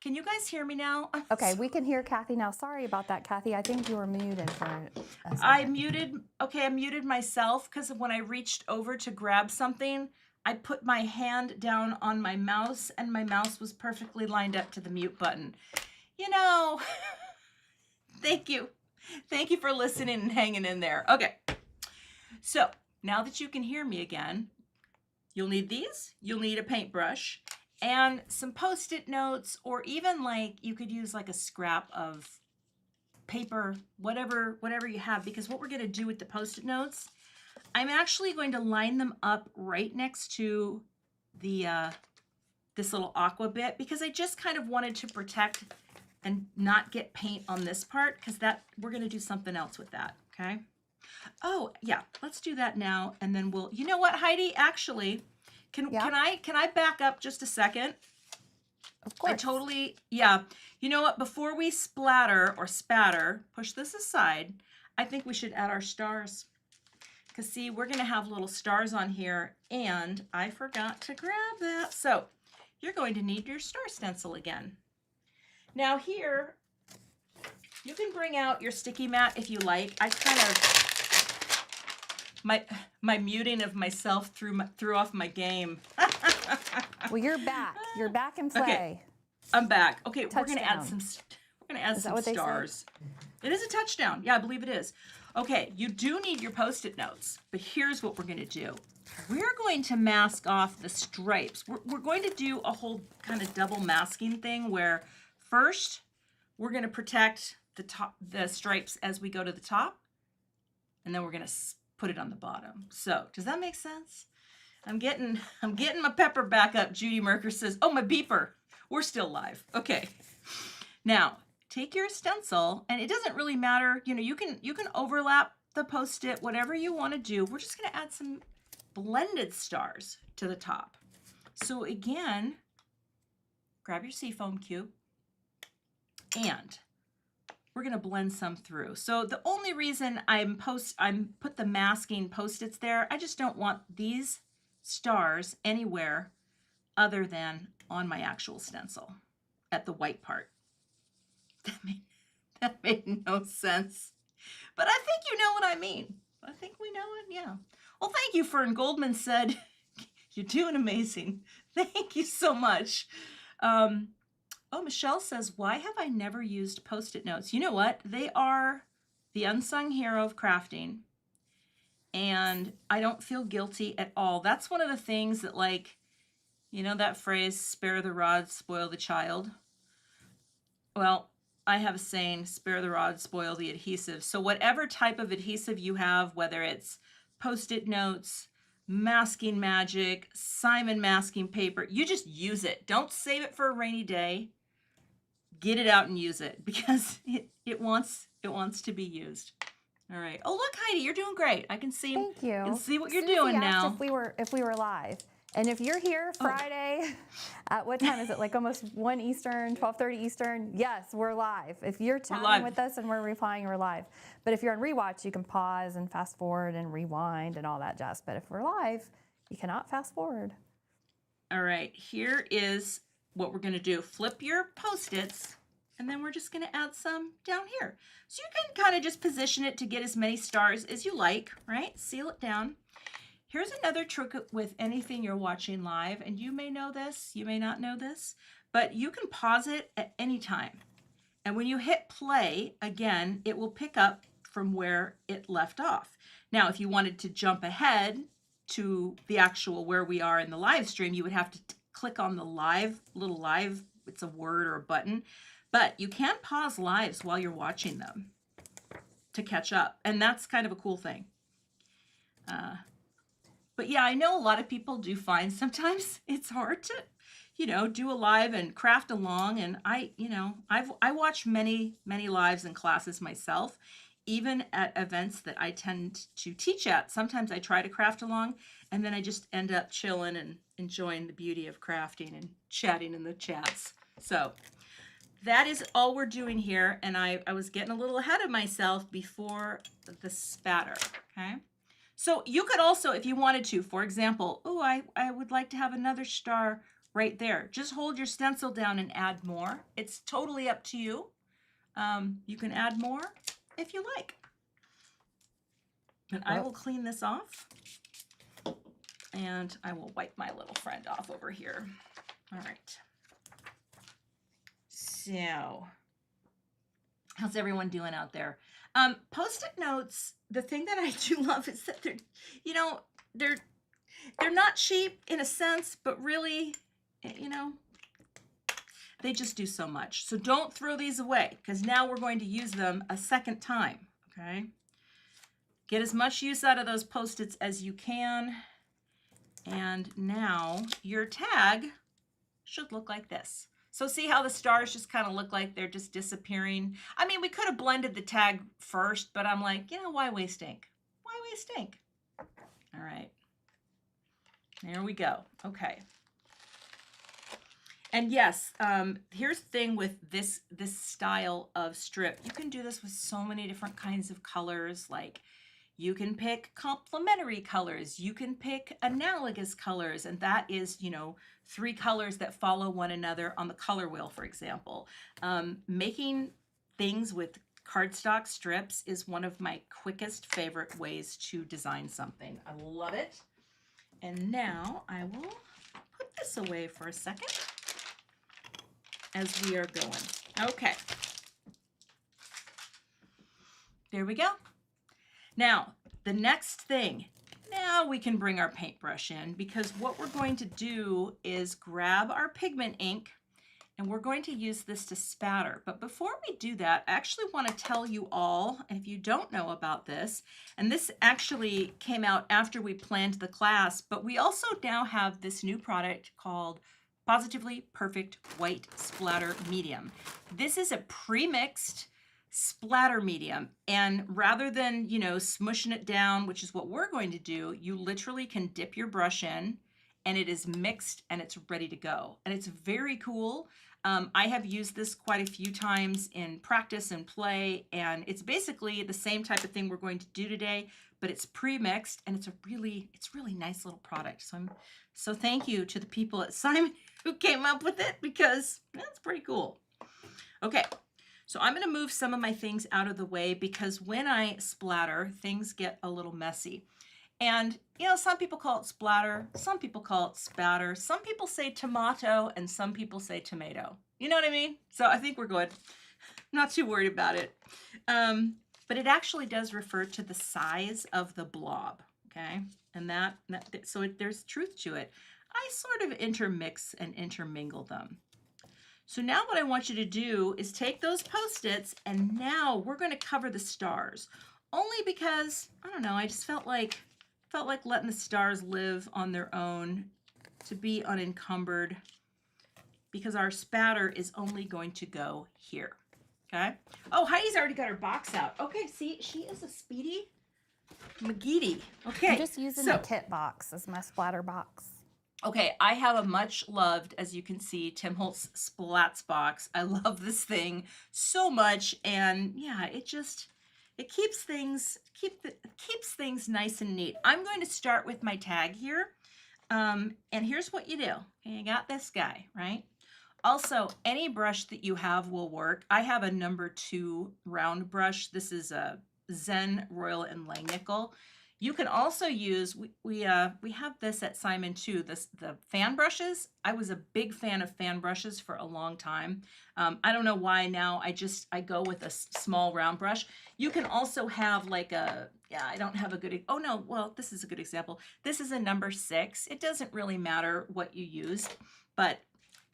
Can you guys hear me now? Okay, we can hear Cathy now. Sorry about that, Cathy. I think you were muted for a second. I muted myself because when I reached over to grab something, I put my hand down on my mouse and my mouse was perfectly lined up to the mute button. You know, thank you. Thank you for listening and hanging in there. Okay, so now that you can hear me again, you'll need these. You'll need a paintbrush and some Post-it notes, or even like you could use like a scrap of paper, whatever you have, because what we're going to do with the Post-it notes, I'm actually going to line them up right next to the this little aqua bit, because I just kind of wanted to protect and not get paint on this part, because that we're going to do something else with that. Okay. Oh yeah, let's do that now, and then we'll. You know what, Heidi? Actually, can I back up just a second? Of course. I totally, yeah. You know what? Before we splatter or spatter, push this aside. I think we should add our stars. Because see, we're going to have little stars on here, and I forgot to grab that. So you're going to need your star stencil again. Now here, you can bring out your sticky mat if you like. I kind of, my muting of myself threw off my game. Well, you're back. You're back in play. Okay. I'm back. Okay, Touchdown. we're gonna add some stars. It is a touchdown. Yeah, I believe it is. Okay, you do need your Post-it notes, but here's what we're gonna do. We're going to mask off the stripes. We're going to do a whole kind of double masking thing where first we're gonna protect the stripes as we go to the top, and then we're gonna put it on the bottom. So does that make sense? I'm getting my pepper back up. Judy Merker says, oh, my beeper. We're still live. Okay. Now, take your stencil, and it doesn't really matter. You know, you can overlap the Post-it, whatever you want to do. We're just going to add some blended stars to the top. So again, grab your seafoam cube, and we're going to blend some through. So the only reason I'm put the masking Post-its there, I just don't want these stars anywhere other than on my actual stencil at the white part. That made no sense, but I think you know what I mean. I think we know it. Yeah. Well, thank you. Fern Goldman said, you're doing amazing. Thank you so much. Oh, Michelle says, why have I never used Post-it notes? You know what? They are the unsung hero of crafting. And I don't feel guilty at all. That's one of the things that, like, you know that phrase, spare the rod, spoil the child? Well, I have a saying, spare the rod, spoil the adhesive. So whatever type of adhesive you have, whether it's Post-it notes, masking magic, Simon masking paper, you just use it. Don't save it for a rainy day. Get it out and use it, because it wants It wants to be used. All right. Oh, look, Heidi, you're doing great. I can see. Thank you. Can see what you're Susie doing asked now. if we were live. And if you're here Friday, at what time is it? Like almost 1 Eastern, 12:30 Eastern? Yes, we're live. If you're chatting with us and we're replying, we're live. But if you're on rewatch, you can pause and fast forward and rewind and all that jazz. But if we're live, you cannot fast forward. All right, here is what we're going to do. Flip your Post-its, and then we're just going to add some down here. So you can kind of just position it to get as many stars as you like, right? Seal it down. Here's another trick with anything you're watching live, and you may know this, you may not know this, but you can pause it at any time. And when you hit play, again, it will pick up from where it left off. Now, if you wanted to jump ahead to the actual where we are in the live stream, you would have to click on the little live, it's a word or a button, but you can pause lives while you're watching them to catch up. And that's kind of a cool thing. But yeah, I know a lot of people do find sometimes it's hard to, do a live and craft along. And I watch many lives and classes myself, even at events that I tend to teach at. Sometimes I try to craft along, and then I just end up chilling and enjoying the beauty of crafting and chatting in the chats. So that is all we're doing here. And I was getting a little ahead of myself before the spatter, okay? So you could also, if you wanted to, for example, I would like to have another star right there. Just hold your stencil down and add more. It's totally up to you. You can add more if you like. And I will clean this off. And I will wipe my little friend off over here. All right. So, how's everyone doing out there? Post-it notes, the thing that I do love is that they're not cheap in a sense, but really, they just do so much. So don't throw these away, because now we're going to use them a second time, okay? Get as much use out of those Post-its as you can. And now your tag should look like this. So see how the stars just kind of look like they're just disappearing? I mean, we could have blended the tag first, but I'm like, why waste ink? Why waste ink? All right. There we go. Okay. And yes, here's the thing with this style of strip. You can do this with so many different kinds of colors. Like you can pick complementary colors. You can pick analogous colors. And that is, 3 colors that follow one another on the color wheel, for example. Making things with cardstock strips is one of my quickest favorite ways to design something. I love it. And now I will put this away for a second as we are going. Okay. There we go. Now, the next thing, now we can bring our paintbrush in, because what we're going to do is grab our pigment ink and we're going to use this to spatter. But before we do that, I actually want to tell you all, and if you don't know about this, and this actually came out after we planned the class, but we also now have this new product called Positively Perfect White Splatter Medium. This is a pre-mixed splatter medium, and rather than smushing it down, which is what we're going to do, you literally can dip your brush in and it is mixed and it's ready to go, and it's very cool. I have used this quite a few times in practice and play, and it's basically the same type of thing we're going to do today, but it's pre-mixed, and it's really nice little product. So thank you to the people at Simon who came up with it, because that's pretty cool. Okay. So I'm going to move some of my things out of the way, because when I splatter, things get a little messy. And, some people call it splatter, some people call it spatter, some people say tomato, and some people say tomato. You know what I mean? So I think we're good. I'm not too worried about it. But it actually does refer to the size of the blob, okay? And there's truth to it. I sort of intermix and intermingle them. So now what I want you to do is take those Post-its, and now we're going to cover the stars. Only because, I don't know, I just felt like letting the stars live on their own, to be unencumbered, because our spatter is only going to go here. Okay. Oh, Heidi's already got her box out. Okay, see, she is a speedy McGeady. Okay. I'm just using the kit box as my splatter box. Okay, I have a much loved, as you can see, Tim Holtz Splats box. I love this thing so much, and yeah, it keeps things things nice and neat. I'm going to start with my tag here, and here's what you do. Okay, you got this guy, right? Also, any brush that you have will work. I have a number 2 round brush. This is a Zen Royal and Langnickel. You can also use, we have this at Simon too, the fan brushes. I was a big fan of fan brushes for a long time. I don't know why now, I go with a small round brush. You can also have like a, yeah, I don't have a good, oh no, well, this is a good example. This is a number 6. It doesn't really matter what you use, but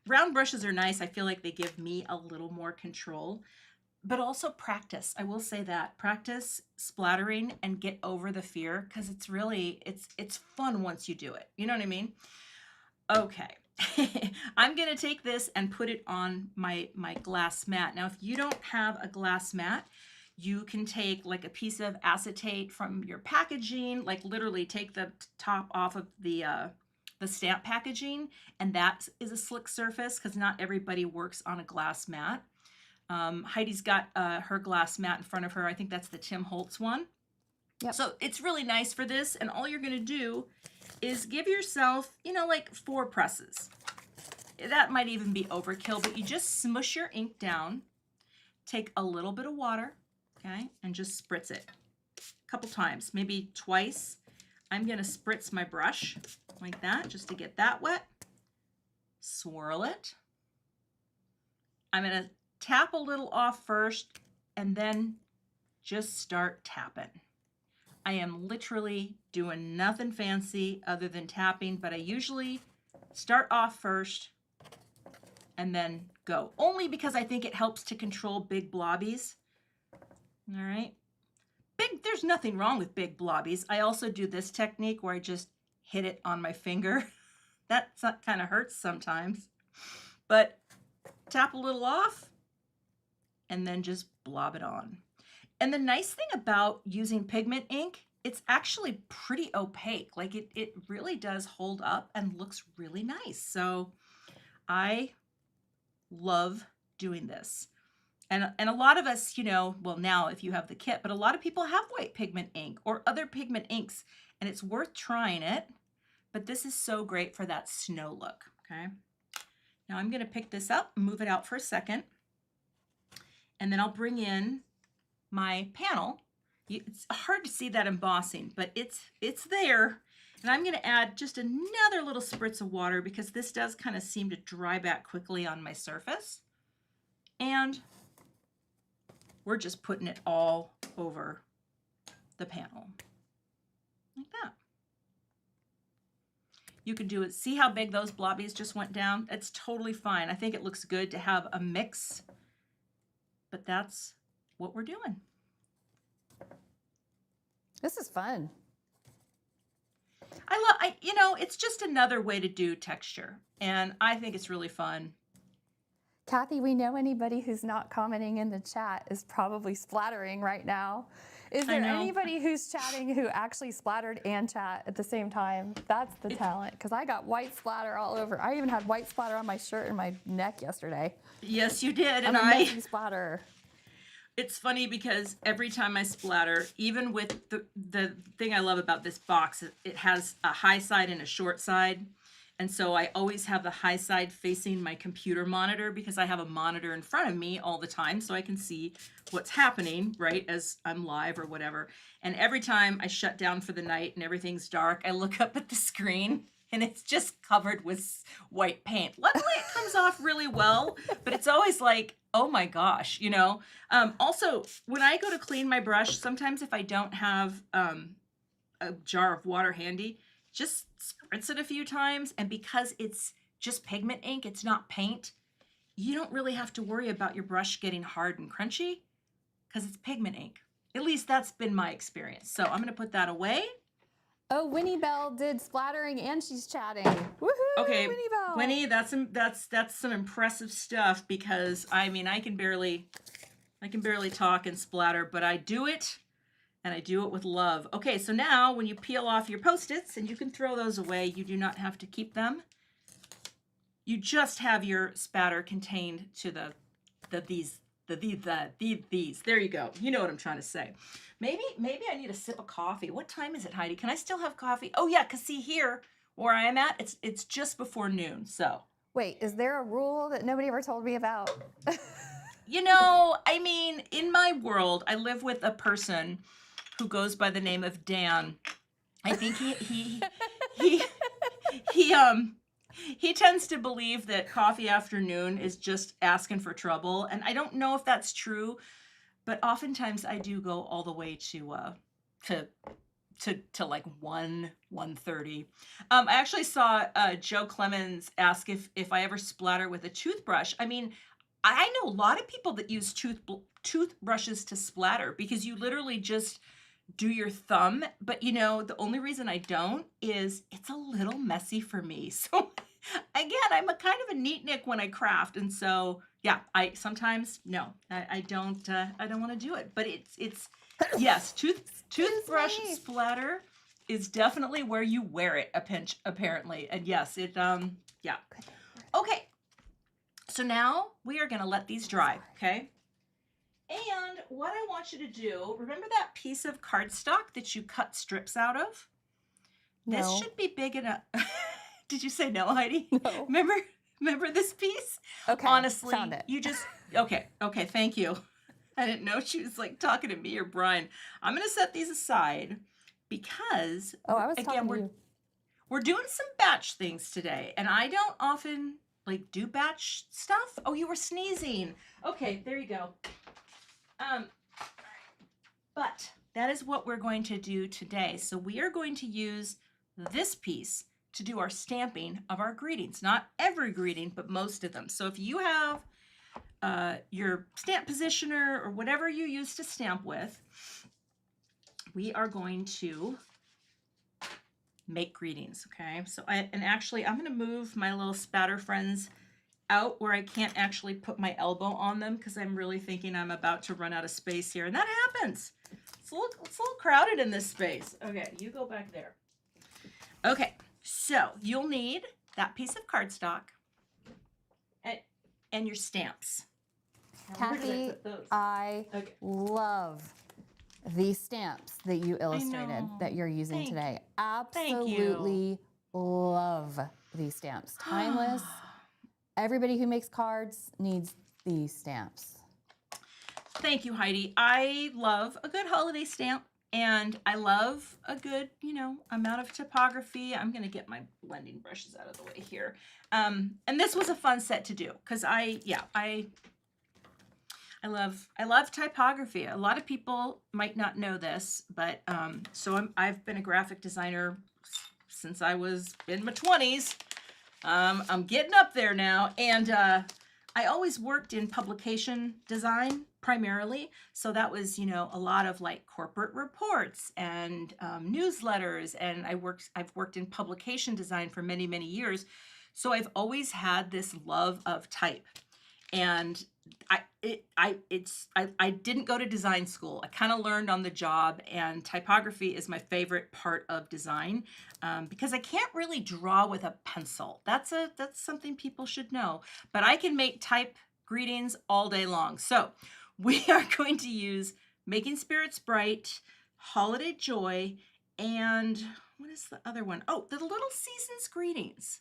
round brushes are nice. I feel like they give me a little more control. But also practice. I will say that. Practice splattering and get over the fear, because it's really, it's fun once you do it. You know what I mean? Okay. I'm going to take this and put it on my glass mat. Now, if you don't have a glass mat, you can take like a piece of acetate from your packaging, like literally take the top off of the stamp packaging, and that is a slick surface because not everybody works on a glass mat. Heidi's got her glass mat in front of her. I think that's the Tim Holtz one. Yep. So it's really nice for this. And all you're going to do is give yourself, you know, like 4 presses. That might even be overkill, but you just smush your ink down, take a little bit of water, okay, and just spritz it a couple times, maybe twice. I'm going to spritz my brush like that just to get that wet. Swirl it. I'm going to tap a little off first and then just start tapping. I am literally doing nothing fancy other than tapping, but I usually start off first and then go. Only because I think it helps to control big blobbies. All right. There's nothing wrong with big blobbies. I also do this technique where I just hit it on my finger. That kind of hurts sometimes. But tap a little off and then just blob it on. And the nice thing about using pigment ink, it's actually pretty opaque. Like it really does hold up and looks really nice. So I love doing this. And a lot of us, you know, well now if you have the kit, but a lot of people have white pigment ink or other pigment inks, and it's worth trying it. But this is so great for that snow look, okay? Now I'm gonna pick this up, move it out for a second, and then I'll bring in my panel. It's hard to see that embossing, but it's there. And I'm gonna add just another little spritz of water because this does kind of seem to dry back quickly on my surface. And we're just putting it all over the panel, like that. You can do it. See how big those blobbies just went down? It's totally fine. I think it looks good to have a mix, but that's what we're doing. This is fun. You know, it's just another way to do texture, and I think it's really fun. Cathy, we know anybody who's not commenting in the chat is probably splattering right now. Is there anybody who's chatting who actually splattered and chat at the same time? That's the talent, because I got white splatter all over. I even had white splatter on my shirt and my neck yesterday. Yes, you did. I'm a messy splatter. It's funny because every time I splatter, even with the thing I love about this box, it has a high side and a short side. And so I always have the high side facing my computer monitor because I have a monitor in front of me all the time so I can see what's happening, right, as I'm live or whatever. And every time I shut down for the night and everything's dark, I look up at the screen and it's just covered with white paint. Luckily, it comes off really well, but it's always like, oh my gosh, you know. Also, when I go to clean my brush, sometimes if I don't have a jar of water handy, just spritz it a few times, and because it's just pigment ink, it's not paint, you don't really have to worry about your brush getting hard and crunchy because it's pigment ink. At least that's been my experience. So I'm going to put that away. Oh, Winnie Bell did splattering and she's chatting. Woohoo! Okay, Winnie Bell. Winnie, that's some impressive stuff because I mean I can barely I can barely talk and splatter, but I do it, and I do it with love. Okay, so now when you peel off your Post-its, and you can throw those away, you do not have to keep them. You just have your spatter contained to these. There you go. You know what I'm trying to say. Maybe I need a sip of coffee. What time is it, Heidi? Can I still have coffee? Oh yeah, because see here where I am at, it's just before noon. So Wait, is there a rule that nobody ever told me about? you know, I mean, in my world, I live with a person who goes by the name of Dan. I think he he tends to believe that coffee afternoon is just asking for trouble, and I don't know if that's true, but oftentimes I do go all the way to like 1:30. I actually saw Joe Clemens ask if I ever splatter with a toothbrush. I mean, I know a lot of people that use toothbrushes to splatter because you literally just do your thumb. But you know, the only reason I don't is it's a little messy for me. So again, I'm a kind of a neatnik when I craft, and so yeah, I sometimes no, I don't want to do it. But it's yes, toothbrush me. splatter is definitely where you wear it apparently, and yes, it yeah. Okay, so now we are going to let these dry, okay? And what I want you to do, remember that piece of cardstock that you cut strips out of? This No. should be big enough. Did you say no, Heidi? No. Remember this piece? Okay, Honestly, found it. you just, okay, thank you. I didn't know she was like talking to me or Brian. I'm going to set these aside because, Oh, I was again, talking to you. we're doing some batch things today, and I don't often like do batch stuff. Oh, you were sneezing. Okay, there you go. But that is what we're going to do today. So we are going to use this piece to do our stamping of our greetings. Not every greeting, but most of them. So if you have your stamp positioner or whatever you use to stamp with, we are going to make greetings, okay? So actually I'm gonna move my little spatter friends out where I can't actually put my elbow on them because I'm really thinking I'm about to run out of space here, and that happens. It's a little crowded in this space. Okay, you go back there. Okay, so you'll need that piece of cardstock and your stamps. Kathy, I love these stamps that you illustrated that you're using today. Absolutely love these stamps. Timeless. Everybody who makes cards needs these stamps. Thank you, Heidi. I love a good holiday stamp, and I love a good, you know, amount of typography. I'm going to get my blending brushes out of the way here. And this was a fun set to do because I love typography. A lot of people might not know this, but I've been a graphic designer since I was in my 20s. I'm getting up there now, and I always worked in publication design primarily. So that was, you know, a lot of like corporate reports and newsletters, and I've worked in publication design for many, many years. So I've always had this love of type. And I didn't go to design school. I kind of learned on the job, and typography is my favorite part of design because I can't really draw with a pencil. That's something people should know. But I can make type greetings all day long. So we are going to use Making Spirits Bright, Holiday Joy, and what is the other one? Oh, the Little Seasons Greetings.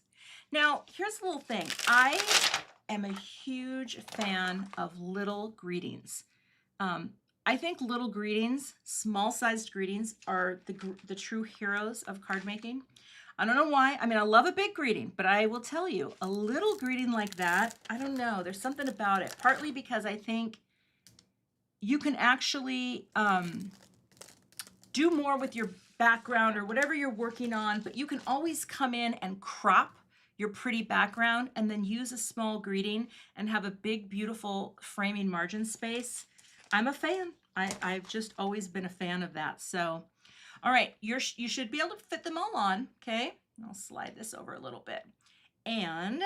Now, here's the little thing. I am a huge fan of little greetings. I think little greetings, small-sized greetings, are the true heroes of card making. I don't know why. I mean, I love a big greeting, but I will tell you, a little greeting like that, I don't know. There's something about it. Partly because I think you can actually do more with your background or whatever you're working on, but you can always come in and crop your pretty background and then use a small greeting and have a big, beautiful framing margin space. I'm a fan. I've just always been a fan of that. So, all right, you should be able to fit them all on, okay? I'll slide this over a little bit. And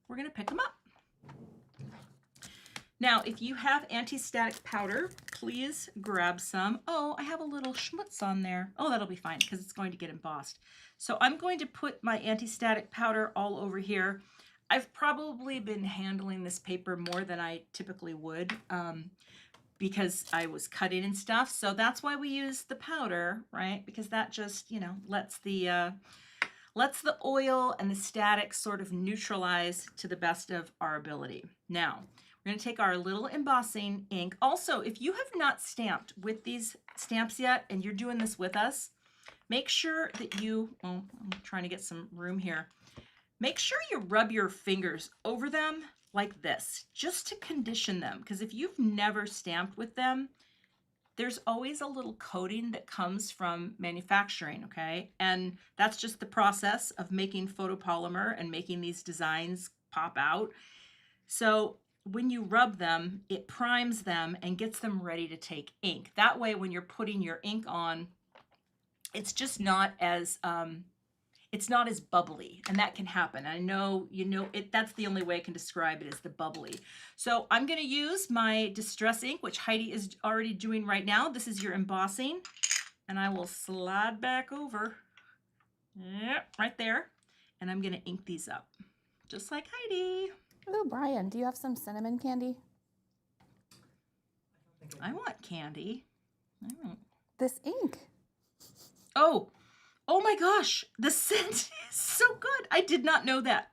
we're gonna pick them up. Now, if you have anti-static powder, please grab some. Oh, I have a little schmutz on there. Oh, that'll be fine because it's going to get embossed. So I'm going to put my anti-static powder all over here. I've probably been handling this paper more than I typically would because I was cutting and stuff. So that's why we use the powder, right? Because that just, lets the oil and the static sort of neutralize to the best of our ability. Now, we're going to take our little embossing ink. Also, if you have not stamped with these stamps yet and you're doing this with us, make sure that I'm trying to get some room here. Make sure you rub your fingers over them like this, just to condition them. Because if you've never stamped with them, there's always a little coating that comes from manufacturing, okay? And that's just the process of making photopolymer and making these designs pop out. So when you rub them, it primes them and gets them ready to take ink. That way, when you're putting your ink on, it's just not as bubbly, and that can happen. I know that's the only way I can describe it, is the bubbly. So I'm going to use my Distress ink, which Heidi is already doing right now. This is your embossing, and I will slide back over, yep, right there, and I'm going to ink these up, just like Heidi. Oh, Brian, do you have some cinnamon candy? I want candy. This ink. Oh my gosh, the scent is so good. I did not know that.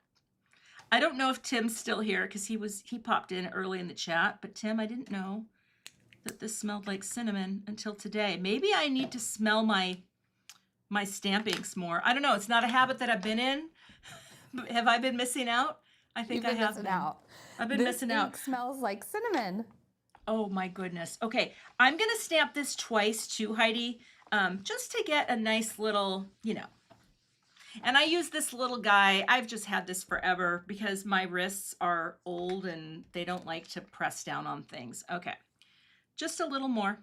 I don't know if Tim's still here because he popped in early in the chat, but Tim, I didn't know that this smelled like cinnamon until today. Maybe I need to smell my stamp inks more. I don't know. It's not a habit that I've been in. Have I been missing out? I think I have been. I've been missing out. This ink smells like cinnamon. Oh my goodness. Okay, I'm going to stamp this twice too, Heidi, just to get a nice little, And I use this little guy. I've just had this forever because my wrists are old and they don't like to press down on things. Okay, just a little more.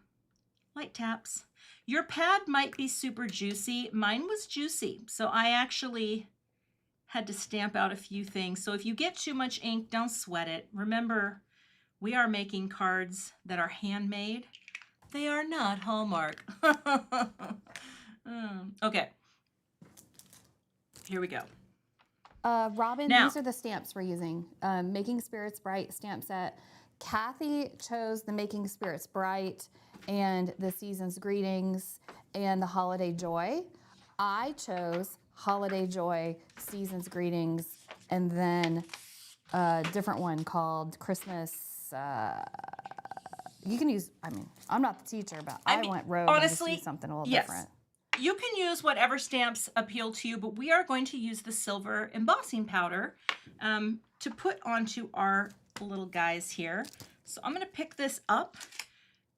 Light taps. Your pad might be super juicy. Mine was juicy, so I actually had to stamp out a few things. So if you get too much ink, don't sweat it. Remember, we are making cards that are handmade. They are not Hallmark. Okay. Here we go. Robin, now, these are the stamps we're using. Making Spirits Bright stamp set. Cathy chose the Making Spirits Bright and the Season's Greetings and the Holiday Joy. I chose Holiday Joy, Season's Greetings, and then a different one called Christmas. You can use, I'm not the teacher, but I went rogue honestly, and just used something a little yes. different. You can use whatever stamps appeal to you, but we are going to use the silver embossing powder to put onto our little guys here. So I'm going to pick this up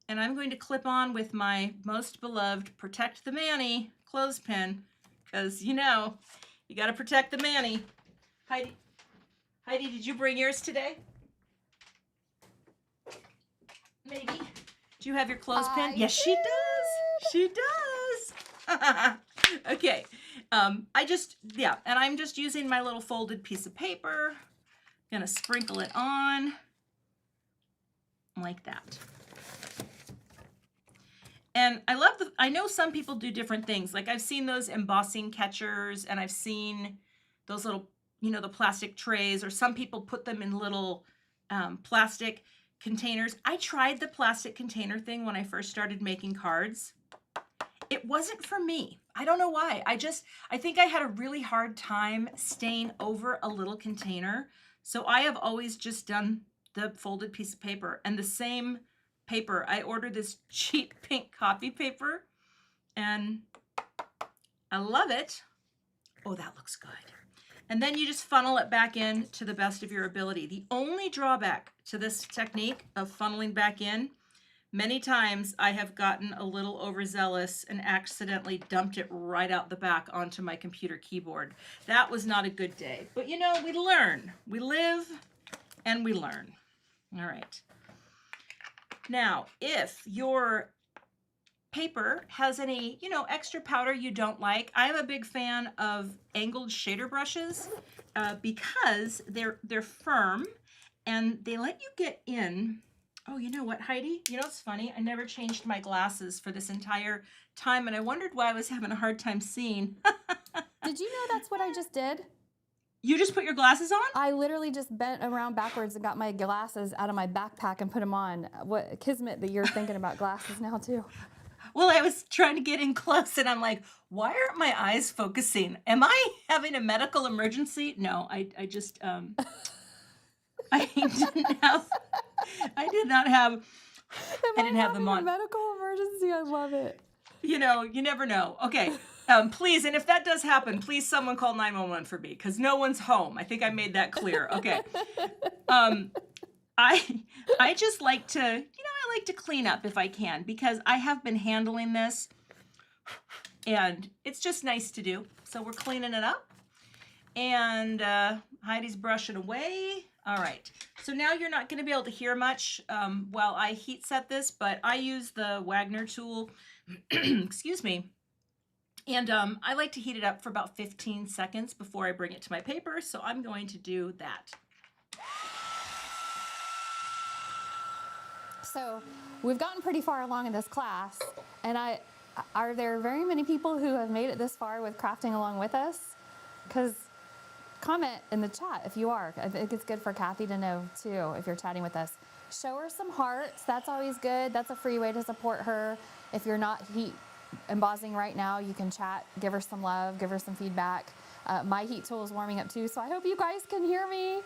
and I'm going to clip on with my most beloved Protect the Manny clothespin, because you got to protect the Manny. Heidi, did you bring yours today? Maybe. Do you have your clothespin? Yes, she does. She does. Okay. And I'm just using my little folded piece of paper. Gonna sprinkle it on like that. And I know some people do different things. Like I've seen those embossing catchers and I've seen those little, the plastic trays, or some people put them in little plastic containers. I tried the plastic container thing when I first started making cards. It wasn't for me. I don't know why. I think I had a really hard time staying over a little container. So I have always just done the folded piece of paper, and the same paper. I ordered this cheap pink copy paper and I love it. Oh, that looks good. And then you just funnel it back in to the best of your ability. The only drawback to this technique of funneling back in, many times I have gotten a little overzealous and accidentally dumped it right out the back onto my computer keyboard. That was not a good day. But we learn. We live and we learn. All right. Now, if your paper has any, extra powder you don't like, I am a big fan of angled shader brushes because they're firm and they let you get in. Oh, you know what, Heidi? You know what's funny? I never changed my glasses for this entire time, and I wondered why I was having a hard time seeing. Did you know that's what I just did? You just put your glasses on? I literally just bent around backwards and got my glasses out of my backpack and put them on. What kismet that you're thinking about glasses now too. Well, I was trying to get in close, and I'm like, why aren't my eyes focusing? Am I having a medical emergency? No, I just I didn't have. I did not have. I didn't have them on. A medical emergency. I love it. You know, you never know. Okay. Please, and if that does happen, please someone call 911 for me, because no one's home. I think I made that clear. Okay. I just like to, I like to clean up if I can, because I have been handling this and it's just nice to do. So we're cleaning it up, and Heidi's brushing away. All right. So now you're not going to be able to hear much while I heat set this, but I use the Wagner tool, excuse me. And I like to heat it up for about 15 seconds before I bring it to my paper. So I'm going to do that. So we've gotten pretty far along in this class, and are there very many people who have made it this far with crafting along with us? Because comment in the chat if you are. I think it's good for Cathy to know too if you're chatting with us. Show her some hearts. That's always good. That's a free way to support her. If you're not heat embossing right now, you can chat, give her some love, give her some feedback. My heat tool is warming up too, so I hope you guys can hear me.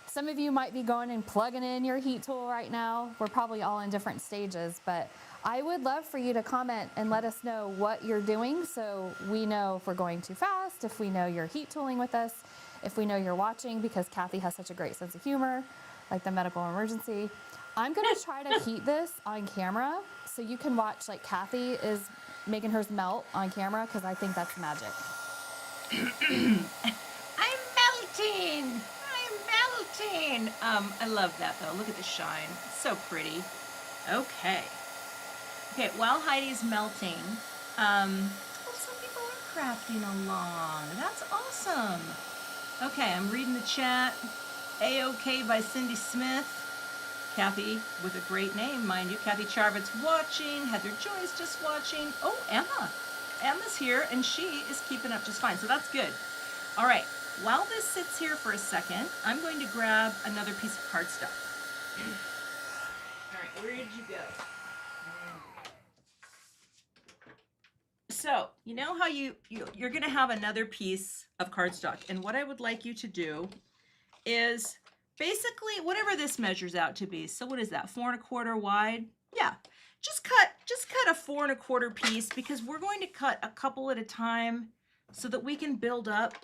Some of you might be going and plugging in your heat tool right now. We're probably all in different stages, but I would love for you to comment and let us know what you're doing, so we know if we're going too fast, if we know you're heat tooling with us, if we know you're watching, because Cathy has such a great sense of humor, like the medical emergency. I'm gonna try to heat this on camera so you can watch like Cathy is making hers melt on camera, because I think that's magic. I'm melting. I love that though. Look at the shine. It's so pretty. Okay. Okay, while Heidi's melting, some people are crafting along. That's awesome. Okay, I'm reading the chat. A-OK by Cindy Smith. Kathy with a great name, mind you. Kathy Charvett's watching. Heather Joy's just watching. Oh, Emma. Emma's here, and she is keeping up just fine, so that's good. All right. While this sits here for a second, I'm going to grab another piece of cardstock. All right, where did you go? So, you know how you're going to have another piece of cardstock, and what I would like you to do is basically whatever this measures out to be. So what is that, 4 1/4 wide? Yeah, just cut a 4 1/4 piece, because we're going to cut a couple at a time so that we can build up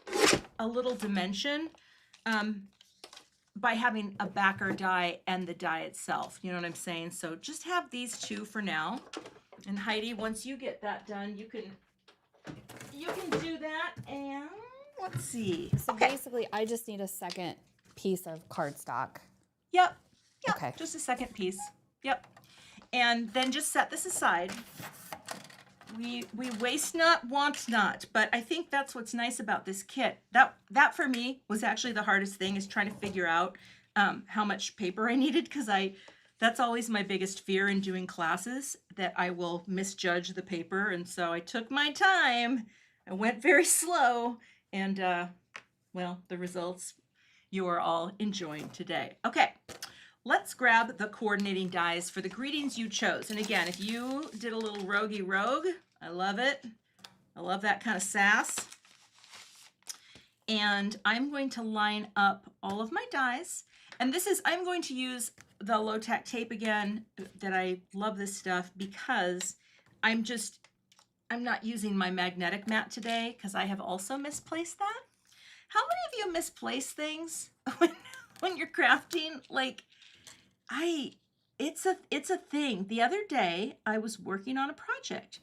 a little dimension by having a backer die and the die itself. You know what I'm saying? So just have these two for now. And Heidi, once you get that done, you can do that. And let's see. So basically, I just need a second piece of cardstock. Yep. Okay. Just a second piece. Yep. And then just set this aside. We waste not, want not, but I think that's what's nice about this kit. That for me was actually the hardest thing, is trying to figure out how much paper I needed, because that's always my biggest fear in doing classes, that I will misjudge the paper. And so I took my time. I went very slow, and well, the results you are all enjoying today. Okay. Let's grab the coordinating dies for the greetings you chose. And again, if you did a little roguey rogue, I love it. I love that kind of sass. And I'm going to line up all of my dies. And I'm going to use the low-tack tape again, that I love this stuff, because I'm not using my magnetic mat today, because I have also misplaced that. How many of you misplace things when you're crafting? Like, it's a thing. The other day I was working on a project,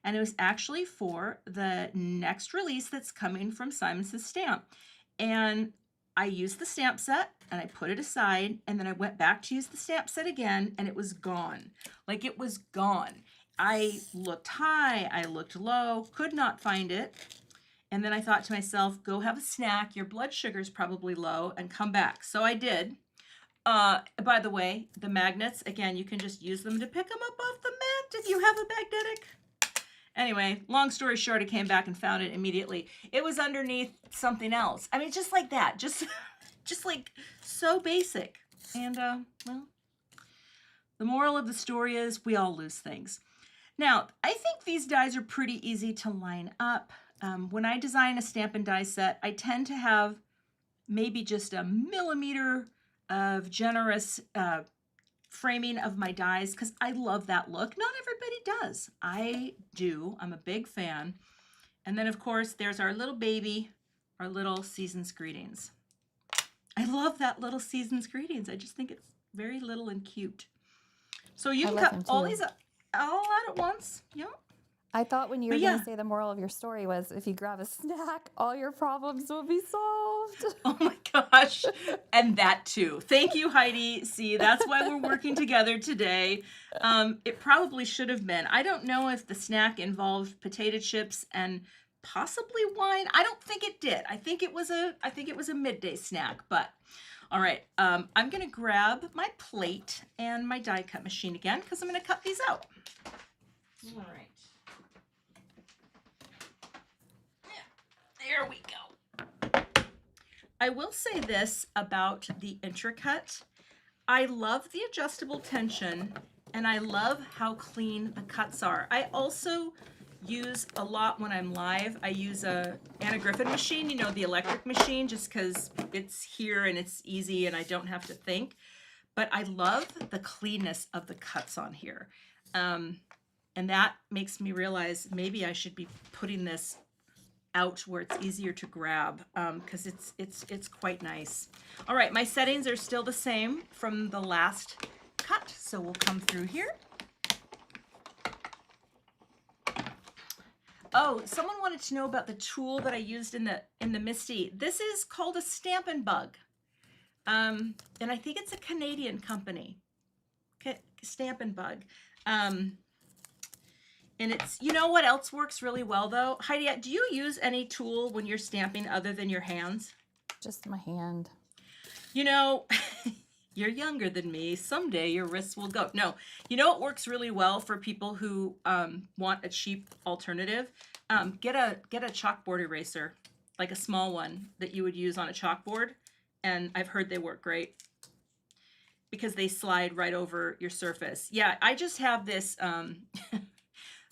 and it was actually for the next release that's coming from Simon Says Stamp. And I used the stamp set and I put it aside, and then I went back to use the stamp set again, and it was gone. Like, it was gone. I looked high, I looked low, could not find it. And then I thought to myself, go have a snack, your blood sugar's probably low, and come back. So I did. By the way, the magnets, again, you can just use them to pick them up off the mat if you have a magnetic. Anyway, long story short, I came back and found it immediately. It was underneath something else. I mean, just like that, just like so basic. And well, the moral of the story is we all lose things. Now, I think these dies are pretty easy to line up. When I design a stamp and die set, I tend to have maybe just a millimeter of generous framing of my dies because I love that look. Not everybody does. I do. I'm a big fan. And then, of course, there's our little baby, our little Season's Greetings. I love that little Season's Greetings. I just think it's very little and cute. So you can cut all these all out at once. Yeah. I thought when you were going to say the moral of your story was if you grab a snack, all your problems will be solved. Oh my gosh. And that too. Thank you, Heidi. See, that's why we're working together today. It probably should have been. I don't know if the snack involved potato chips and possibly wine. I don't think it did. I think it was a midday snack, but all right. I'm going to grab my plate and my die cut machine again because I'm going to cut these out. All right. There we go. I will say this about the intercut. I love the adjustable tension and I love how clean the cuts are. I also use a lot when I'm live. I use a Anna Griffin machine, you know, the electric machine, just because it's here and it's easy and I don't have to think. But I love the cleanness of the cuts on here. And that makes me realize maybe I should be putting this out where it's easier to grab because it's quite nice. All right, my settings are still the same from the last cut, so we'll come through here. Oh, someone wanted to know about the tool that I used in the Misty. This is called a Stampin' Bug, and I think it's a Canadian company. Stampin' Bug. And it's, you know what else works really well though? Heidi, do you use any tool when you're stamping other than your hands? Just my hand. You know, you're younger than me. Someday your wrists will go. No, you know what works really well for people who want a cheap alternative? Get a chalkboard eraser, like a small one that you would use on a chalkboard. And I've heard they work great because they slide right over your surface. Yeah, I just have this...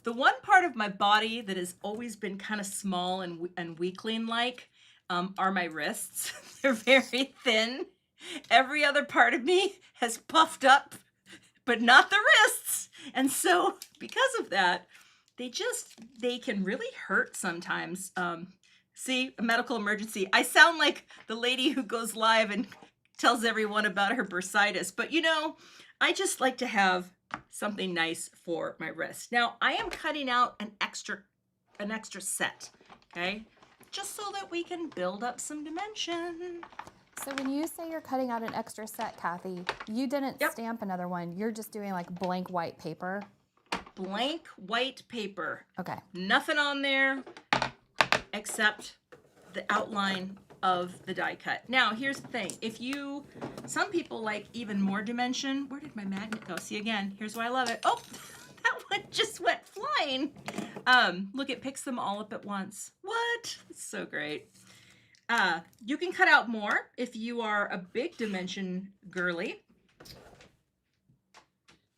The one part of my body that has always been kind of small and weakling-like are my wrists. They're very thin. Every other part of me has puffed up, but not the wrists. And so because of that, they can really hurt sometimes. See, a medical emergency. I sound like the lady who goes live and tells everyone about her bursitis. But you know, I just like to have something nice for my wrist. Now I am cutting out an extra set, okay? Just so that we can build up some dimension. So when you say you're cutting out an extra set, Cathy, you didn't stamp another one. You're just doing like blank white paper. Blank white paper. Okay. Nothing on there except the outline of the die cut. Now, here's the thing. Some people like even more dimension. Where did my magnet go? See, again, here's why I love it. Oh, that one just went flying. Look, it picks them all up at once. What? It's so great. You can cut out more if you are a big dimension girly.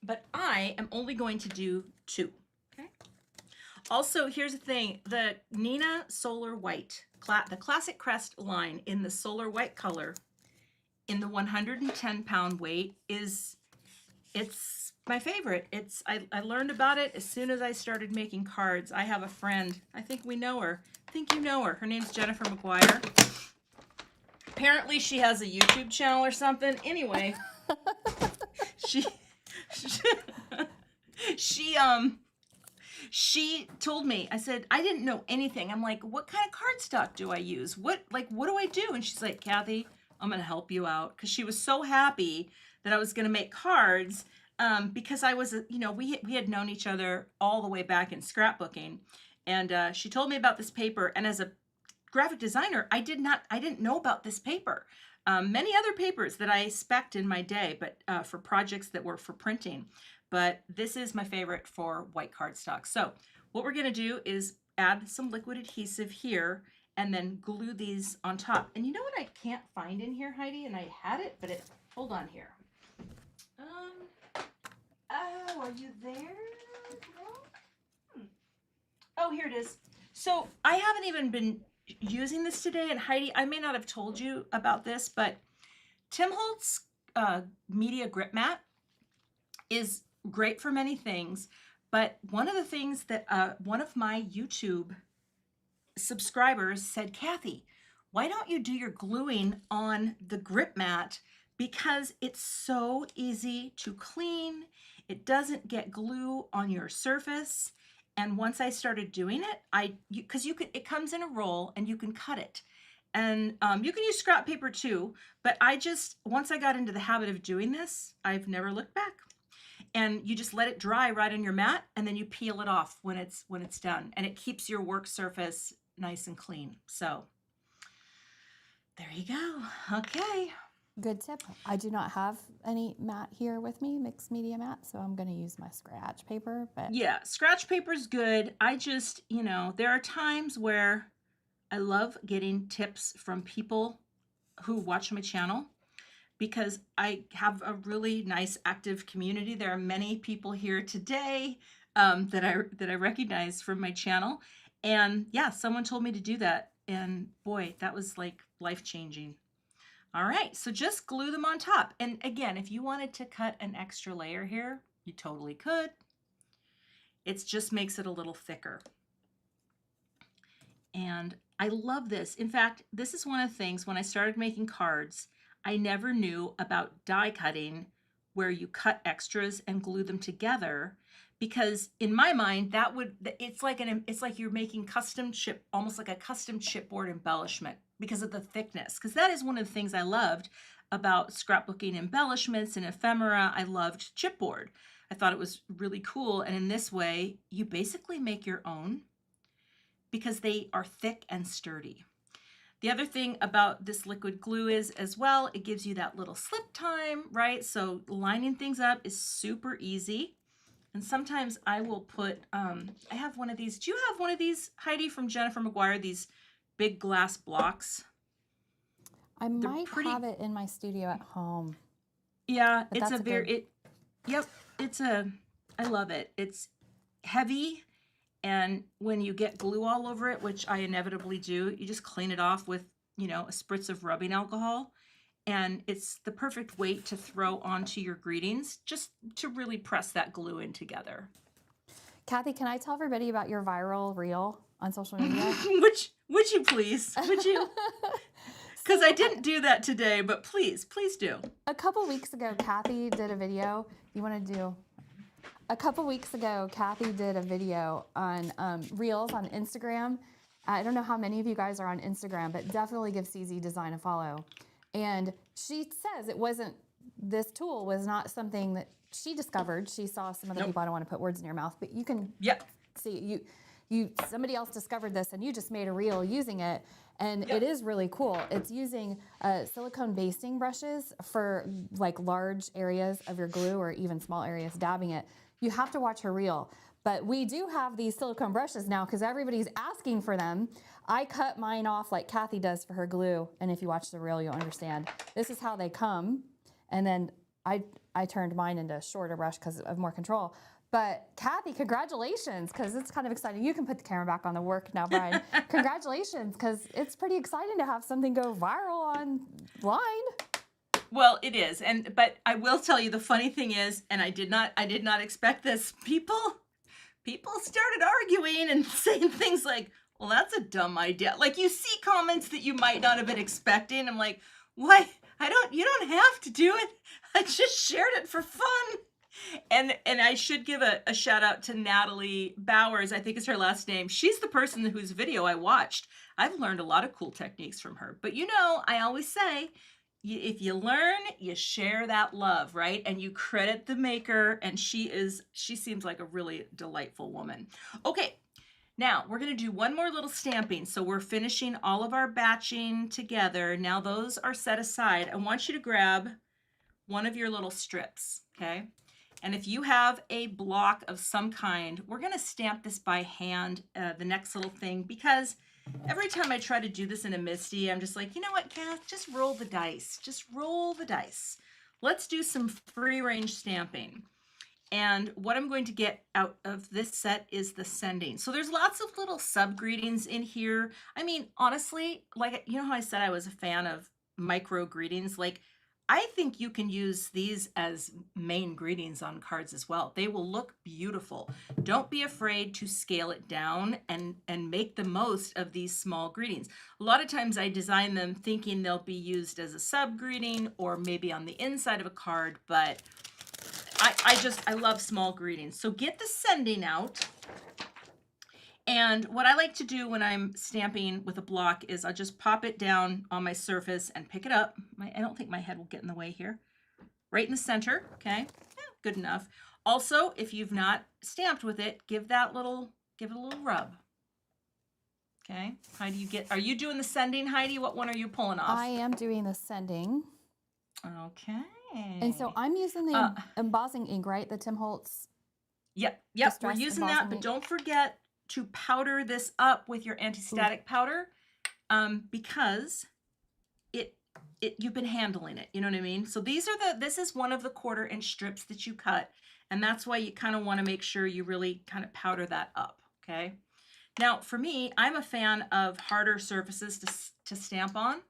But I am only going to do 2. Okay. Also, here's the thing. The Nina Solar White, the Classic Crest line in the Solar White color in the 110-pound weight it's my favorite. I learned about it as soon as I started making cards. I have a friend. I think we know her. I think you know her. Her name's Jennifer McGuire. Apparently she has a YouTube channel or something. Anyway, she told me, I said, I didn't know anything. I'm like, what kind of cardstock do I use? What do I do? And she's like, Cathy, I'm going to help you out. Because she was so happy that I was going to make cards because I was, you know, we had known each other all the way back in scrapbooking. And she told me about this paper. And as a graphic designer, I didn't know about this paper. Many other papers that I spec'd in my day, but for projects that were for printing. But this is my favorite for white cardstock. So what we're gonna do is add some liquid adhesive here and then glue these on top. And you know what I can't find in here, Heidi? And I had it, but hold on here. Oh, are you there? No? Oh, here it is. So I haven't even been using this today, and Heidi, I may not have told you about this, but Tim Holtz Media Grip Mat is great for many things, but one of the things that one of my YouTube subscribers said, Cathy, why don't you do your gluing on the grip mat? Because it's so easy to clean. It doesn't get glue on your surface. And once I started doing it, it comes in a roll and you can cut it. And you can use scrap paper too, but once I got into the habit of doing this, I've never looked back. And you just let it dry right on your mat, and then you peel it off when it's done, and it keeps your work surface nice and clean. So there you go. Okay. Good tip. I do not have any mat here with me, mixed media mat, so I'm going to use my scratch paper. But yeah, scratch paper is good. I just, there are times where I love getting tips from people who watch my channel because I have a really nice active community. There are many people here today that I recognize from my channel. And yeah, someone told me to do that. And boy, that was like life-changing. All right, so just glue them on top. And again, if you wanted to cut an extra layer here, you totally could. It just makes it a little thicker. And I love this. In fact, this is one of the things when I started making cards, I never knew about die cutting where you cut extras and glue them together, because in my mind it's like you're making almost like a custom chipboard embellishment because of the thickness, because that is one of the things I loved about scrapbooking embellishments and ephemera. I loved chipboard. I thought it was really cool, and in this way you basically make your own because they are thick and sturdy. The other thing about this liquid glue is as well, it gives you that little slip time, right? So lining things up is super easy. And sometimes I will put, I have one of these. Do you have one of these, Heidi, from Jennifer McGuire, these big glass blocks? I might have it in my studio at home. Yeah, I love it. It's heavy. And when you get glue all over it, which I inevitably do, you just clean it off with, a spritz of rubbing alcohol. And it's the perfect weight to throw onto your greetings, just to really press that glue in together. Cathy, can I tell everybody about your viral reel on social media? Would you please? Would you? Because I didn't do that today, but please do. A couple weeks ago, Cathy did a video. A couple weeks ago, Cathy did a video on Reels on Instagram. I don't know how many of you guys are on Instagram, but definitely give CZ Design a follow. And she says this tool was not something that she discovered. She saw some other people, I don't want to put words in your mouth, but you can see, somebody else discovered this and you just made a reel using it. And it is really cool. It's using silicone basting brushes for like large areas of your glue or even small areas, dabbing it. You have to watch her reel. But we do have these silicone brushes now because everybody's asking for them. I cut mine off like Cathy does for her glue. And if you watch the reel, you'll understand. This is how they come. And then I turned mine into a shorter brush because of more control. But Cathy, congratulations, because it's kind of exciting. You can put the camera back on the work now, Brian. Congratulations, because it's pretty exciting to have something go viral online. Well, it is, but I will tell you the funny thing is, and I did not expect this. People started arguing and saying things like, "Well, that's a dumb idea." Like you see comments that you might not have been expecting. I'm like, "Why? You don't have to do it. I just shared it for fun." And I should give a shout out to Natalie Bowers, I think is her last name. She's the person whose video I watched. I've learned a lot of cool techniques from her. But I always say, if you learn, you share that love, right? And you credit the maker, and she seems like a really delightful woman. Okay, Now we're going to do one more little stamping. So we're finishing all of our batching together. Now those are set aside. I want you to grab one of your little strips, okay? And if you have a block of some kind, we're going to stamp this by hand, the next little thing, because every time I try to do this in a MISTI, I'm just like, you know what, Kath, just roll the dice. Just roll the dice. Let's do some free range stamping. And what I'm going to get out of this set is the sending. So there's lots of little sub greetings in here. I mean, honestly, like, you know how I said I was a fan of micro greetings? Like, I think you can use these as main greetings on cards as well. They will look beautiful. Don't be afraid to scale it down and make the most of these small greetings. A lot of times I design them thinking they'll be used as a sub greeting or maybe on the inside of a card, but I love small greetings. So get the sending out. And what I like to do when I'm stamping with a block is I'll just pop it down on my surface and pick it up. I don't think my head will get in the way here. Right in the center, okay? Yeah, good enough. Also, if you've not stamped with it, give it a little rub. Okay, Heidi, are you doing the sending, Heidi? What one are you pulling off? I am doing the sending. Okay. And so I'm using the embossing ink, right? The Tim Holtz. Yep, we're using that, but don't forget to powder this up with your anti-static powder, because you've been handling it, you know what I mean? So this is one of the 1/4 inch strips that you cut, and that's why you kind of want to make sure you really kind of powder that up, okay? Now for me, I'm a fan of harder surfaces to stamp on.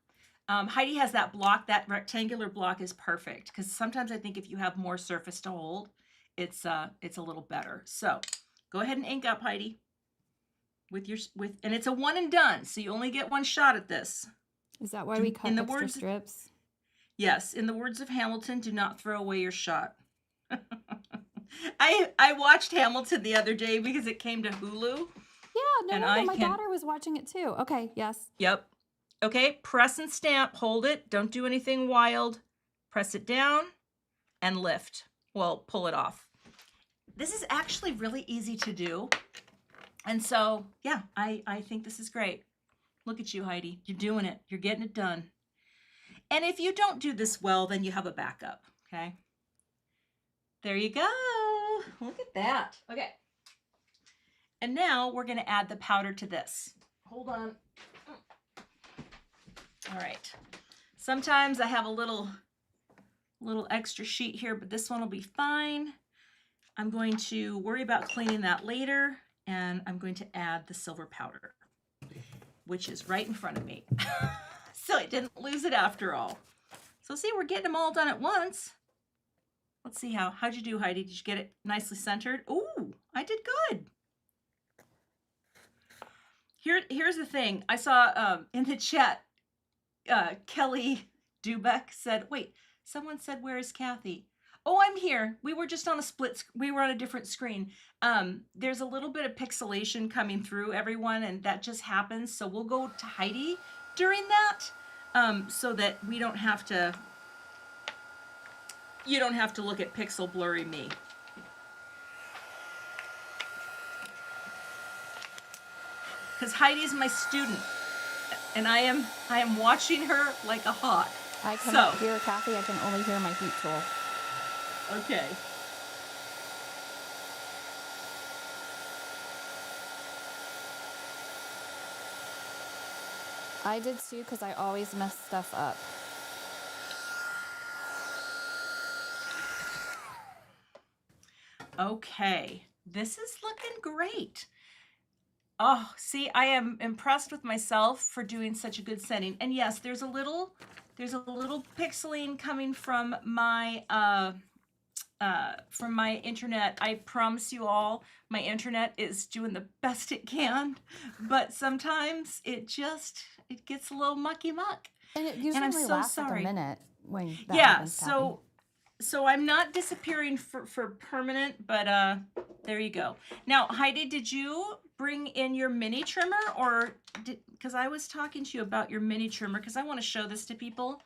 Heidi has that block, that rectangular block is perfect, because sometimes I think if you have more surface to hold, it's a little better. So go ahead and ink up, Heidi. And it's a one and done, so you only get one shot at this. Is that why we cut extra strips? Yes, in the words of Hamilton, do not throw away your shot. I watched Hamilton the other day because it came to Hulu. Yeah, no, my daughter was watching it too. Okay, yes. Yep. Okay, press and stamp, hold it, don't do anything wild. Press it down and lift. Well, pull it off. This is actually really easy to do. And so, yeah, I think this is great. Look at you, Heidi. You're doing it. You're getting it done. And if you don't do this well, then you have a backup, okay? There you go. Look at that. Okay. And now we're going to add the powder to this. Hold on. All right. Sometimes I have a little extra sheet here, but this one will be fine. I'm going to worry about cleaning that later, and I'm going to add the silver powder, which is right in front of me. So I didn't lose it after all. So see, we're getting them all done at once. Let's see how'd you do, Heidi? Did you get it nicely centered? Ooh, I did good. Here's the thing. I saw in the chat, Kelly Dubeck said, wait, someone said, where is Cathy? Oh, I'm here. We were just on we were on a different screen. There's a little bit of pixelation coming through, everyone, and that just happens. So we'll go to Heidi during that, so that you don't have to look at pixel blurry me. Because Heidi's my student, and I am watching her like a hawk. I cannot hear Cathy. I can only hear my heat tool. Okay. I did too, because I always mess stuff up. Okay, this is looking great. Oh, see, I am impressed with myself for doing such a good setting. And yes, there's a little pixeling coming from my internet. I promise you all, my internet is doing the best it can, but sometimes it gets a little mucky muck. And it usually I'm so lasts sorry. like a minute when that Yeah, happens, Cathy. so I'm not disappearing for permanent, but there you go. Now, Heidi, did you bring in your mini trimmer, or because I was talking to you about your mini trimmer, because I want to show this to people,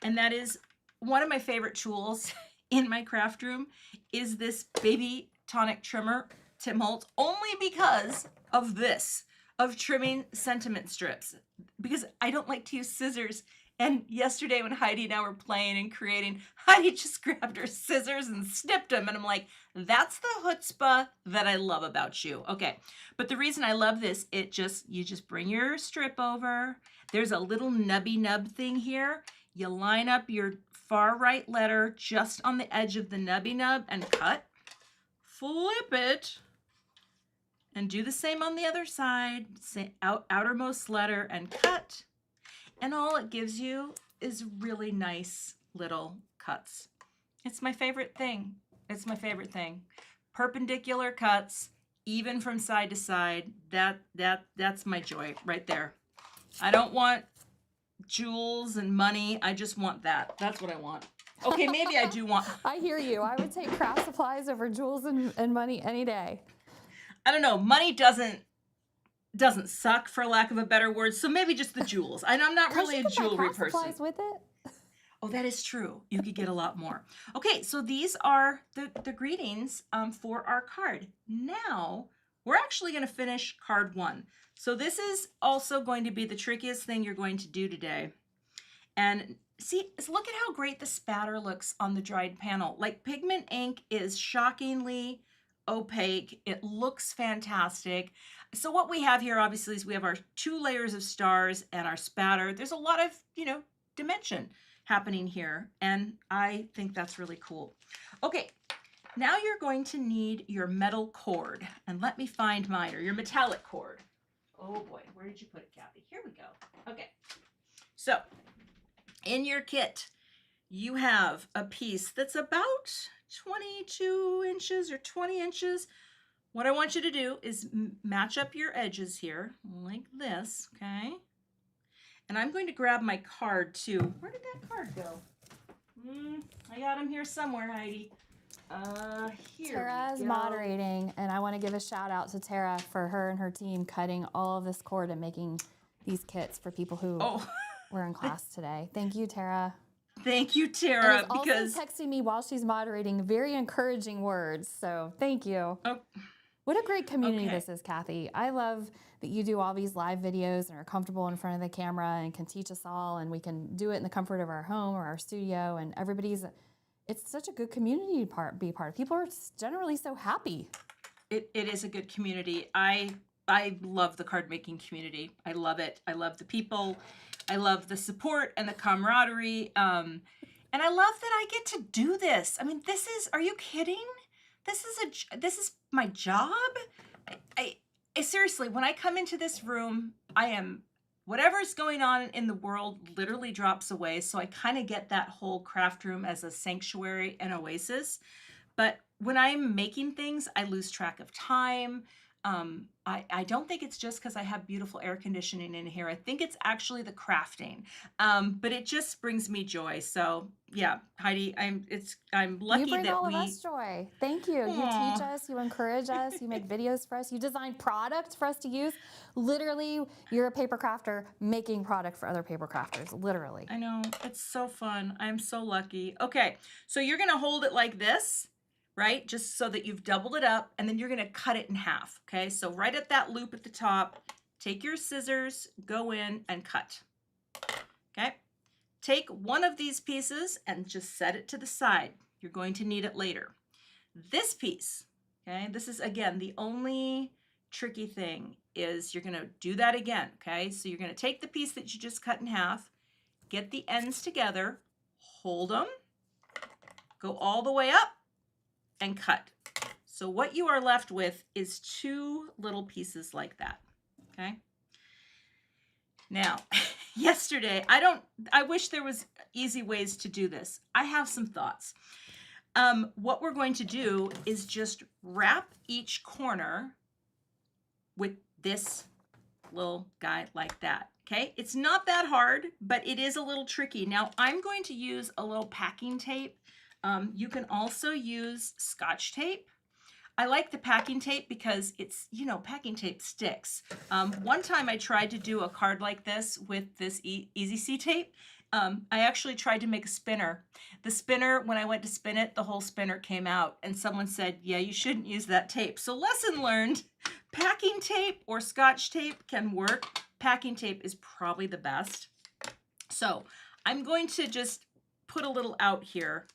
and that is one of my favorite tools in my craft room is this baby tonic trimmer, Tim Holtz, only because of trimming sentiment strips, because I don't like to use scissors. And yesterday when Heidi and I were playing and creating, Heidi just grabbed her scissors and snipped them. And I'm like, that's the chutzpah that I love about you. Okay, but the reason I love this, you just bring your strip over. There's a little nubby nub thing here. You line up your far right letter just on the edge of the nubby nub and cut. Flip it. And do the same on the other side. Outermost letter and cut. And all it gives you is really nice little cuts. It's my favorite thing. It's my favorite thing. Perpendicular cuts, even from side to side. That's my joy right there. I don't want jewels and money. I just want that. That's what I want. Okay, maybe I do want. I hear you. I would take craft supplies over jewels and money any day. I don't know. Money doesn't suck, for lack of a better word. So maybe just the jewels. I'm not really a jewelry person. Supplies with it. Oh, that is true. You could get a lot more. Okay, so these are the greetings for our card. Now we're actually going to finish card 1. So this is also going to be the trickiest thing you're going to do today. And see, look at how great the spatter looks on the dried panel. Like, pigment ink is shockingly opaque. It looks fantastic. So what we have here, obviously, is we have our 2 layers of stars and our spatter. There's a lot of, dimension happening here, and I think that's really cool. Okay, now you're going to need your metal cord, and let me find mine, or your metallic cord. Oh boy, where did you put it, Cathy? Here we go. Okay, so in your kit, you have a piece that's about 22 inches or 20 inches. What I want you to do is match up your edges here like this, okay? And I'm going to grab my card too. Where did that card go? I got him here somewhere, Heidi. Here Tara's moderating, and I want to give a shout out to Tara for her and her team cutting all of this cord and making these kits for people who were in class today. Thank you, Tara. Thank you, Tara. And also texting me while she's moderating very encouraging words. So thank you. Oh. What a great community this is, Cathy. I love that you do all these live videos and are comfortable in front of the camera and can teach us all, and we can do it in the comfort of our home or our studio, and it's such a good community to be part of. People are generally so happy. It is a good community. I love the card making community. I love it. I love the people. I love the support and the camaraderie. And I love that I get to do this. I mean, are you kidding? This is my job. I seriously, when I come into this room, whatever's going on in the world literally drops away. So I kind of get that whole craft room as a sanctuary and oasis. But when I'm making things, I lose track of time. I don't think it's just because I have beautiful air conditioning in here. I think it's actually the crafting. But it just brings me joy. So yeah, Heidi, I'm lucky that you bring all of us joy. Thank you. You teach us, you encourage us, you make videos for us, you design products for us to use. Literally, you're a paper crafter making product for other paper crafters, literally. I know, it's so fun. I'm so lucky. Okay, so you're gonna hold it like this, right? Just so that you've doubled it up, and then you're gonna cut it in half, okay? So right at that loop at the top, take your scissors, go in and cut, okay? Take one of these pieces and just set it to the side. You're going to need it later. This piece, okay? This is, again, the only tricky thing is you're gonna do that again, okay? So you're gonna take the piece that you just cut in half, get the ends together, hold them, go all the way up, and cut. So what you are left with is 2 little pieces like that, okay? Now, yesterday, I wish there was easy ways to do this. I have some thoughts. What we're going to do is just wrap each corner with this little guy like that, okay? It's not that hard, but it is a little tricky. Now, I'm going to use a little packing tape. You can also use Scotch tape. I like the packing tape because it's, packing tape sticks. One time I tried to do a card like this with this Easy C tape. I actually tried to make a spinner. The spinner, when I went to spin it, the whole spinner came out, and someone said, yeah, you shouldn't use that tape. So lesson learned, Packing tape or Scotch tape can work. Packing tape is probably the best. So I'm going to just put a little out here.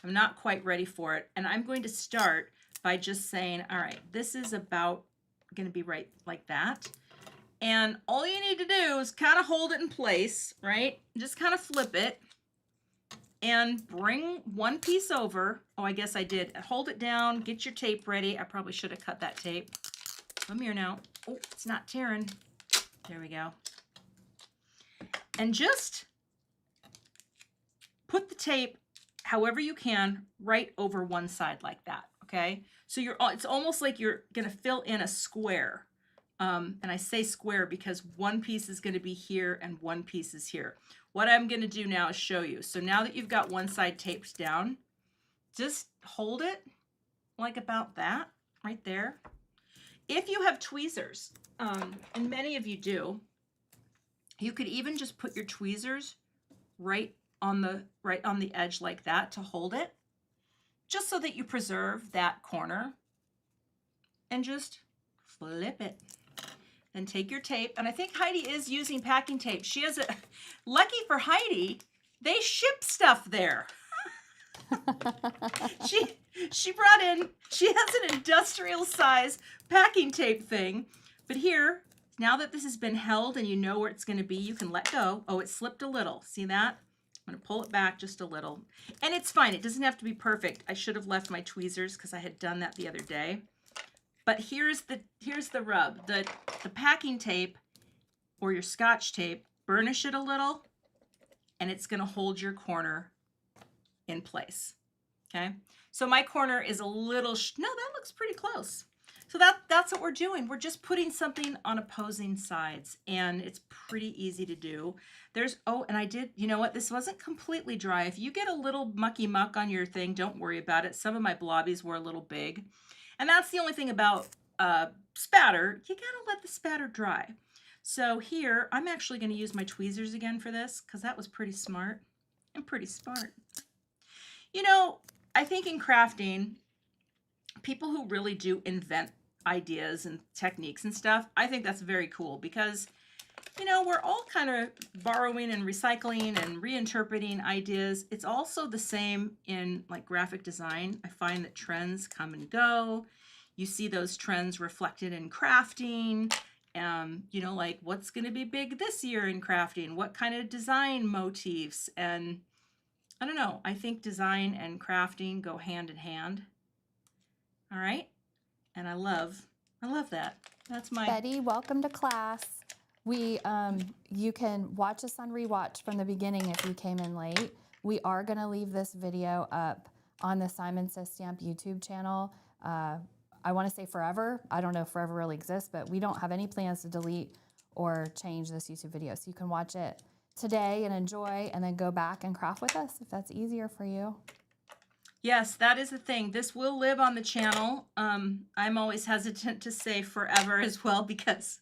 I'm not quite ready for it. And I'm going to start by just saying, all right, this is about going to be right like that. And all you need to do is kind of hold it in place, right? Just kind of flip it and bring one piece over. Oh, I guess I did. Hold it down, get your tape ready. I probably should have cut that tape. Come here now. Oh, it's not tearing. There we go. And just put the tape however you can right over one side like that, okay? So it's almost like you're gonna fill in a square. And I say square because one piece is gonna be here and one piece is here. What I'm gonna do now is show you. So now that you've got one side taped down, just hold it like about that, right there. If you have tweezers, and many of you do, you could even just put your tweezers right on the edge like that to hold it, just so that you preserve that corner, and just flip it. Then take your tape, and I think Heidi is using packing tape. She has lucky for Heidi, they ship stuff there. She brought in, she has an industrial size packing tape thing, but here, now that this has been held and you know where it's going to be, you can let go. Oh, it slipped a little. See that? I'm going to pull it back just a little. And it's fine. It doesn't have to be perfect. I should have left my tweezers because I had done that the other day. But here's the rub. The packing tape or your Scotch tape, burnish it a little, and it's going to hold your corner in place. Okay? So my corner is a little, no, that looks pretty close. So that's what we're doing. We're just putting something on opposing sides, and it's pretty easy to do. Oh, and I did, you know what? This wasn't completely dry. If you get a little mucky muck on your thing, don't worry about it. Some of my blobbies were a little big. And that's the only thing about spatter. You gotta let the spatter dry. So here, I'm actually gonna use my tweezers again for this because that was pretty smart and pretty smart. You know, I think in crafting, people who really do invent ideas and techniques and stuff, I think that's very cool because, you know, we're all kind of borrowing and recycling and reinterpreting ideas. It's also the same in like graphic design. I find that trends come and go. You see those trends reflected in crafting. You know, like what's going to be big this year in crafting? What kind of design motifs? And I don't know. I think design and crafting go hand in hand. All right. And I love that. That's my Betty, welcome to class. You can watch us on rewatch from the beginning if you came in late. We are going to leave this video up on the Simon Says Stamp YouTube channel. I want to say forever. I don't know if forever really exists, but we don't have any plans to delete or change this YouTube video. So you can watch it today and enjoy, and then go back and craft with us if that's easier for you. Yes, that is the thing. This will live on the channel. I'm always hesitant to say forever as well because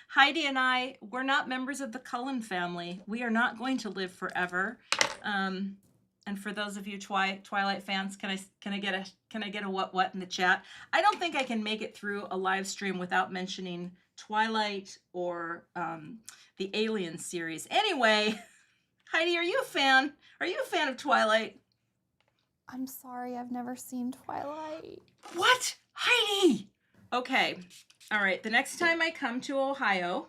Heidi and we're not members of the Cullen family. We are not going to live forever. And for those of you Twilight fans, can I get a what in the chat? I don't think I can make it through a live stream without mentioning Twilight or the Alien series. Anyway, Heidi, are you a fan? Are you a fan of Twilight? I'm sorry, I've never seen Twilight. What? Heidi! Okay. All right. The next time I come to Ohio,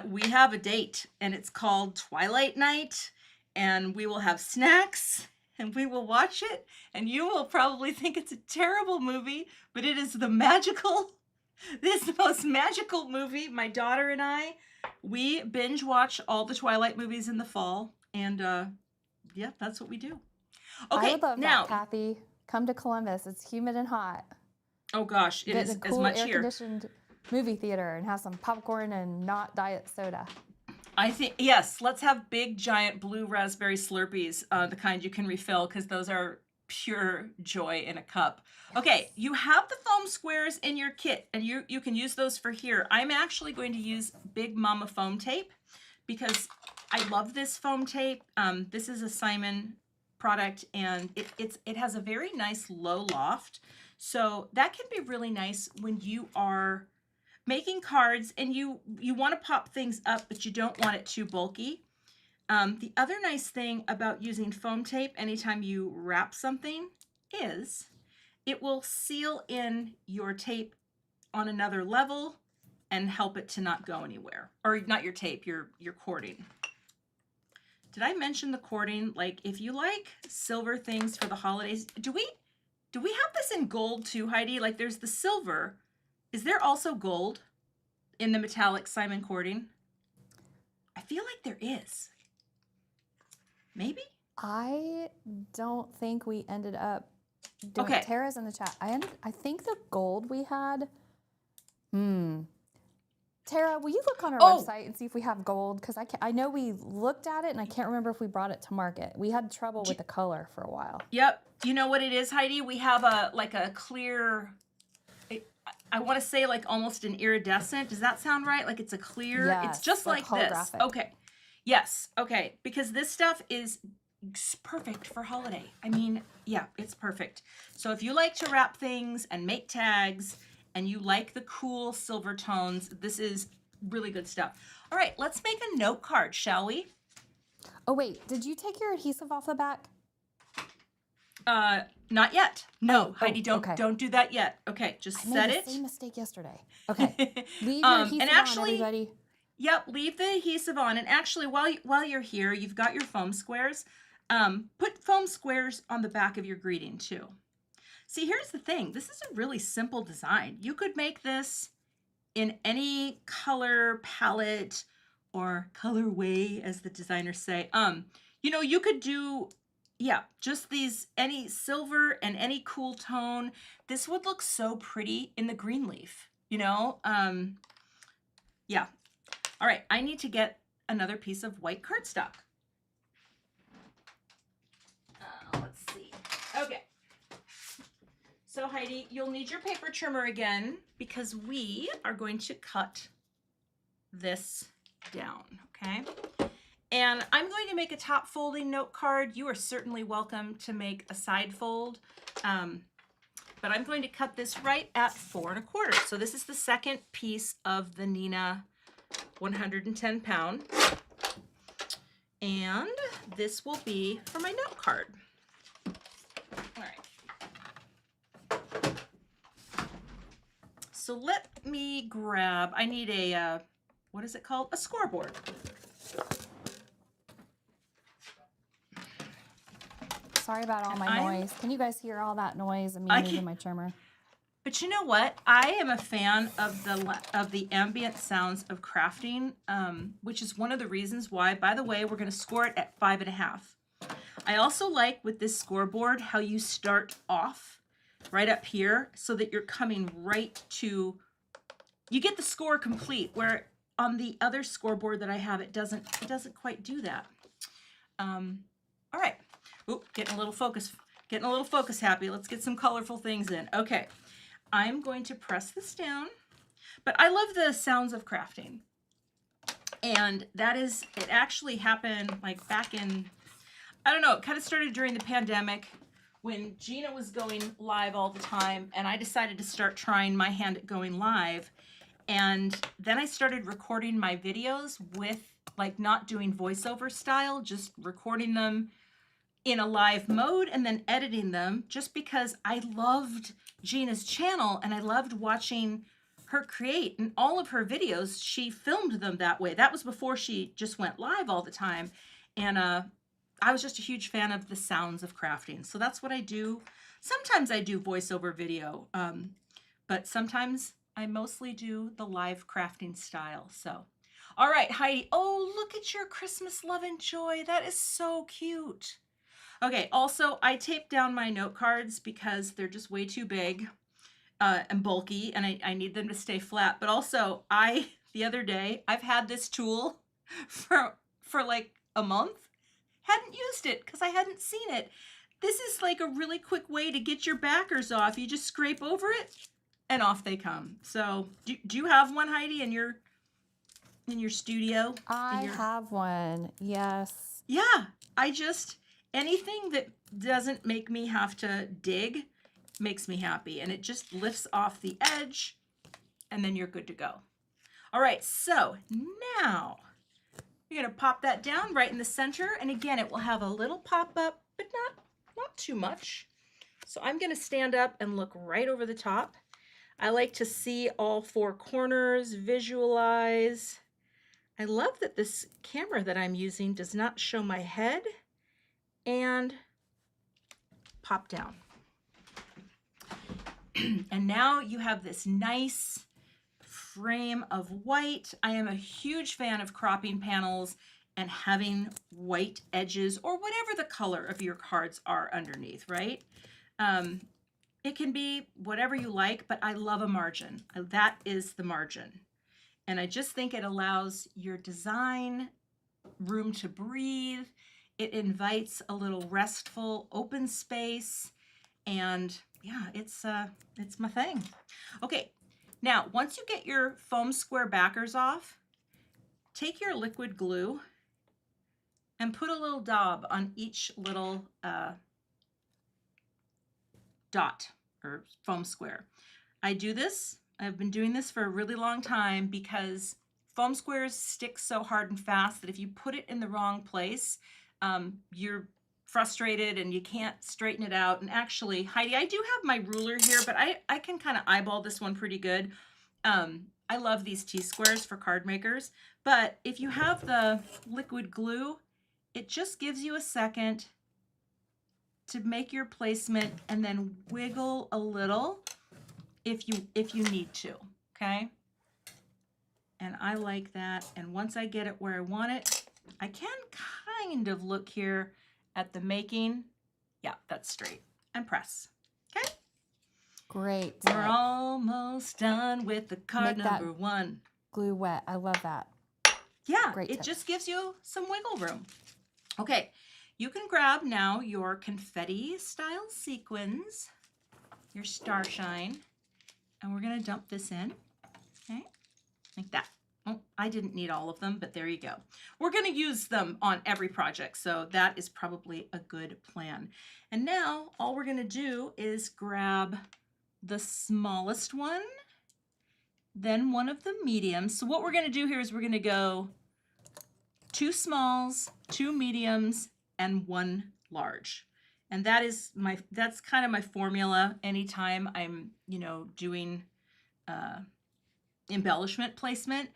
we have a date, and it's called Twilight Night, and we will have snacks, and we will watch it, and you will probably think it's a terrible movie, but it is the most magical movie. My daughter and we binge watch all the Twilight movies in the fall, and yeah, that's what we do. Okay, I would love now, that, Cathy. Come to Columbus. It's humid and hot. Oh gosh, it Get is in a as cool, much here. air-conditioned movie theater and have some popcorn and not diet soda. I think, yes, let's have big, giant blue raspberry Slurpees, the kind you can refill, because those are pure joy in a cup. Okay, you have the foam squares in your kit, and you can use those for here. I'm actually going to use Big Mama foam tape because I love this foam tape. This is a Simon product, and it has a very nice low loft. So that can be really nice when you are making cards and you want to pop things up, but you don't want it too bulky. The other nice thing about using foam tape anytime you wrap something is it will seal in your tape on another level and help it to not go anywhere. Or not your tape, your cording. Did I mention the cording? Like, if you like silver things for the holidays, do we have this in gold too, Heidi? Like, there's the silver. Is there also gold in the metallic Simon cording? I feel like there is. Maybe? I don't think we ended up doing Okay. Tara's in the chat. I think the gold we had. Tara, will you look on our website and see if we have gold? Because I know we looked at it and I can't remember if we brought it to market. We had trouble with the color for a while. Yep. You know what it is, Heidi? We have a clear, I want to say like almost an iridescent. Does that sound right? Like it's a clear, Yes, it's just like this. holographic. Okay. Yes. Okay. Because this stuff is perfect for holiday. I mean, yeah, it's perfect. So if you like to wrap things and make tags and you like the cool silver tones, this is really good stuff. All right, let's make a note card, shall we? Oh, wait, did you take your adhesive off the back? Not yet. No, Heidi, okay. don't do that yet. Okay, just set I made it. the same mistake yesterday. Okay, leave your adhesive on, everybody. Yep, leave the adhesive on. And actually, while you're here, you've got your foam squares. Put foam squares on the back of your greeting too. See, here's the thing. This is a really simple design. You could make this in any color palette or colorway, as the designers say. You know, you could do, yeah, just these, any silver and any cool tone. This would look so pretty in the green leaf, you know? Yeah. All right, I need to get another piece of white cardstock. Let's see. Okay. So Heidi, you'll need your paper trimmer again because we are going to cut this down, okay? And I'm going to make a top folding note card. You are certainly welcome to make a side fold, but I'm going to cut this right at 4 1/4. So this is the second piece of the Nina 110 pound. And this will be for my note card. All right. So let me grab, I need a, what is it called? A scoreboard. Sorry about all my noise. Can you guys hear all that noise and me moving my trimmer? But you know what? I am a fan of the ambient sounds of crafting, which is one of the reasons why, by the way, we're going to score it at 5.5. I also like with this scoreboard how you start off right up here so that you're coming right to, you get the score complete, where on the other scoreboard that I have, it doesn't quite do that. All right. Oop, getting a little focus happy. Let's get some colorful things in. Okay. I'm going to press this down, but I love the sounds of crafting. And that is, it actually happened like back in, I don't know, it kind of started during the pandemic when Gina was going live all the time, and I decided to start trying my hand at going live. And then I started recording my videos with, like, not doing voiceover style, just recording them in a live mode and then editing them, just because I loved Gina's channel and I loved watching her create. And all of her videos, she filmed them that way. That was before she just went live all the time. And I was just a huge fan of the sounds of crafting. So that's what I do. Sometimes I do voiceover video, but sometimes I mostly do the live crafting style. So, all right, Heidi. Oh, look at your Christmas love and joy. That is so cute. Okay, also, I taped down my note cards because they're just way too big and bulky, and I need them to stay flat. But also, the other day, I've had this tool for like a month. Hadn't used it because I hadn't seen it. This is like a really quick way to get your backers off. You just scrape over it, and off they come. So, do you have one, Heidi, in your studio? I have one, yes. Yeah, anything that doesn't make me have to dig makes me happy, and it just lifts off the edge, and then you're good to go. All right, so now you're gonna pop that down right in the center, and again, it will have a little pop-up, but not too much. So I'm gonna stand up and look right over the top. I like to see all four corners, visualize. I love that this camera that I'm using does not show my head, and pop down. And now you have this nice frame of white. I am a huge fan of cropping panels and having white edges or whatever the color of your cards are underneath, right? It can be whatever you like, but I love a margin. That is the margin. And I just think it allows your design room to breathe. It invites a little restful open space. And yeah, it's my thing. Okay, now once you get your foam square backers off, take your liquid glue and put a little daub on each little dot or foam square. I do this, I've been doing this for a really long time because foam squares stick so hard and fast that if you put it in the wrong place, you're frustrated and you can't straighten it out. And actually, Heidi, I do have my ruler here, but I can kind of eyeball this one pretty good. I love these T-squares for card makers, but if you have the liquid glue, it just gives you a second to make your placement and then wiggle a little if you need to, okay? And I like that. And once I get it where I want it, I can kind of look here at the making. Yeah, that's straight. And press, okay? Great. We're almost done with the card number one. Glue wet. I love that. Yeah, Great it tip. just gives you some wiggle room. Okay, you can grab now your confetti style sequins, your starshine, and we're gonna dump this in, okay, like that. Oh, I didn't need all of them, but there you go. We're gonna use them on every project, so that is probably a good plan. And now all we're gonna do is grab the smallest one, then one of the mediums. So what we're gonna do here is we're gonna go 2 smalls, 2 mediums, and 1 large. And that's kind of my formula anytime I'm, doing embellishment placement.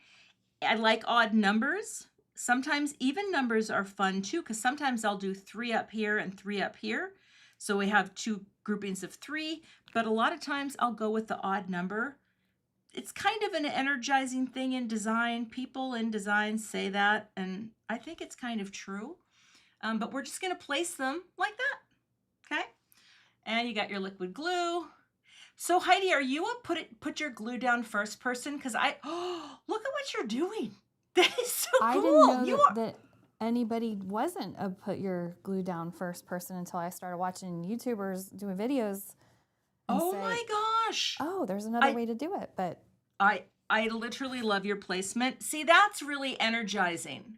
I like odd numbers. Sometimes even numbers are fun too, because sometimes I'll do 3 up here and 3 up here. So we have 2 groupings of 3, but a lot of times I'll go with the odd number. It's kind of an energizing thing in design. People in design say that, and I think it's kind of true. But we're just gonna place them like that, okay? And you got your liquid glue. So Heidi, are you a put your glue down first person? Because look at what you're doing. That is so cool. I didn't know that anybody wasn't a put your glue down first person until I started watching YouTubers doing videos. Oh my gosh. Oh, there's another way to do it, but I literally love your placement. See, that's really energizing.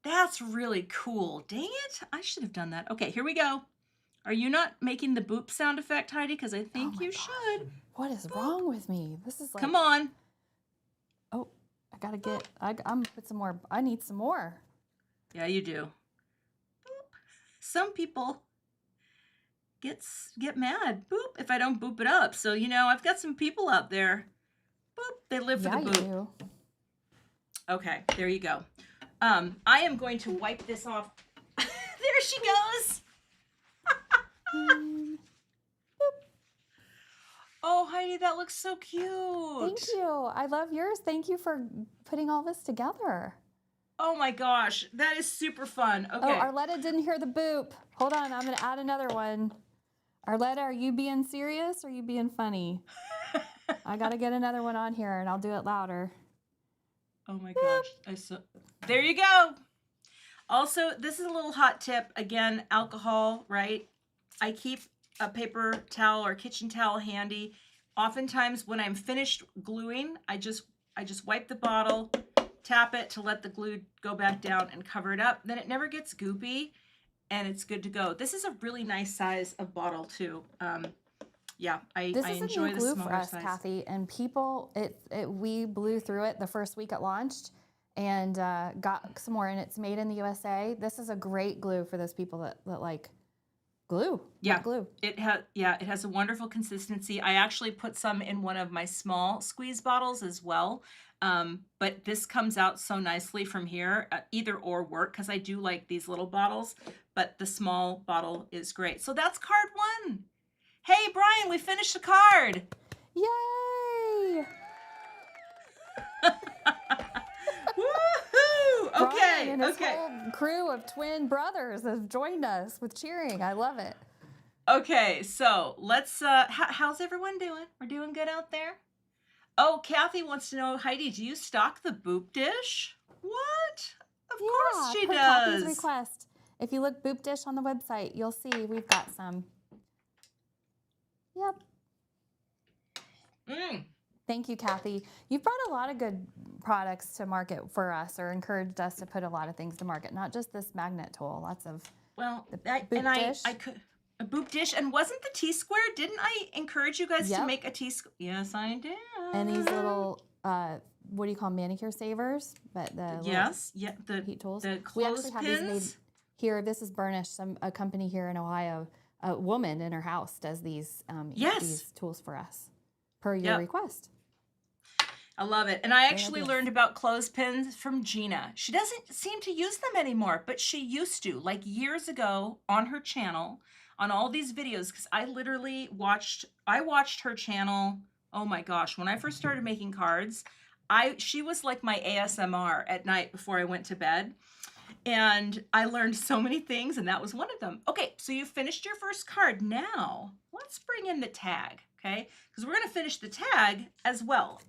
That's really cool. Dang it. I should have done that. Okay, here we go. Are you not making the boop sound effect, Heidi? Because I think you should. What is wrong with me? This is like... Come on. Oh, I gotta get... I'm gonna put some more... I need some more. Yeah, you do. Boop. Some people get mad. Boop, if I don't boop it up. So, I've got some people out there. Boop, they live for the boop. You do. Okay, there you go. I am going to wipe this off. There she goes. Oh, Heidi, that looks so cute. Thank you. I love yours. Thank you for putting all this together. Oh my gosh, that is super fun. Okay. Oh, Arletta didn't hear the boop. Hold on, I'm going to add another one. Arletta, are you being serious or are you being funny? I got to get another one on here and I'll do it louder. Oh my gosh. There you go. Also, this is a little hot tip. Again, alcohol, right? I keep a paper towel or kitchen towel handy. Oftentimes when I'm finished gluing, I just wipe the bottle, tap it to let the glue go back down and cover it up. Then it never gets goopy and it's good to go. This is a really nice size of bottle too. Yeah, I This is a enjoy new the glue for smaller us, size. Kathy, and people, we blew through it the first week it launched and got some more, and it's made in the USA. This is a great glue for those people that like glue, Yeah, wet glue. it has a wonderful consistency. I actually put some in one of my small squeeze bottles as well. But this comes out so nicely from here. Either or work because I do like these little bottles, but the small bottle is great. So that's card 1. Hey, Brian, we finished the card. Yay! Woohoo! Brian Okay, and his okay. whole crew of twin brothers have joined us with cheering. I love it. Okay, so let's how's everyone doing? We're doing good out there? Oh, Kathy wants to know, Heidi, do you stock the boop dish? What? Of course she per does. Kathy's request. If you look boop dish on the website, you'll see we've got some. Yep. Thank you, Kathy. You've brought a lot of good products to market for us, or encouraged us to put a lot of things to market, not just this magnet tool. Lots of I could a boop dish, and wasn't the T-square? Didn't I encourage you guys to make a T-square? Yes, I did. And these little what do you call them? Manicure savers? But the the heat tools. The We actually have clothespins. these made here. This is Burnish, a company here in Ohio. A woman in her house does these tools for us per your request. I love it. And I actually learned about clothespins from Gina. She doesn't seem to use them anymore, but she used to, like years ago on her channel, on all these videos, because I literally watched her channel. Oh my gosh, when I first started making cards, she was like my ASMR at night before I went to bed. And I learned so many things, and that was one of them. Okay, so you finished your first card. Now, let's bring in the tag, okay? Because we're going to finish the tag as well.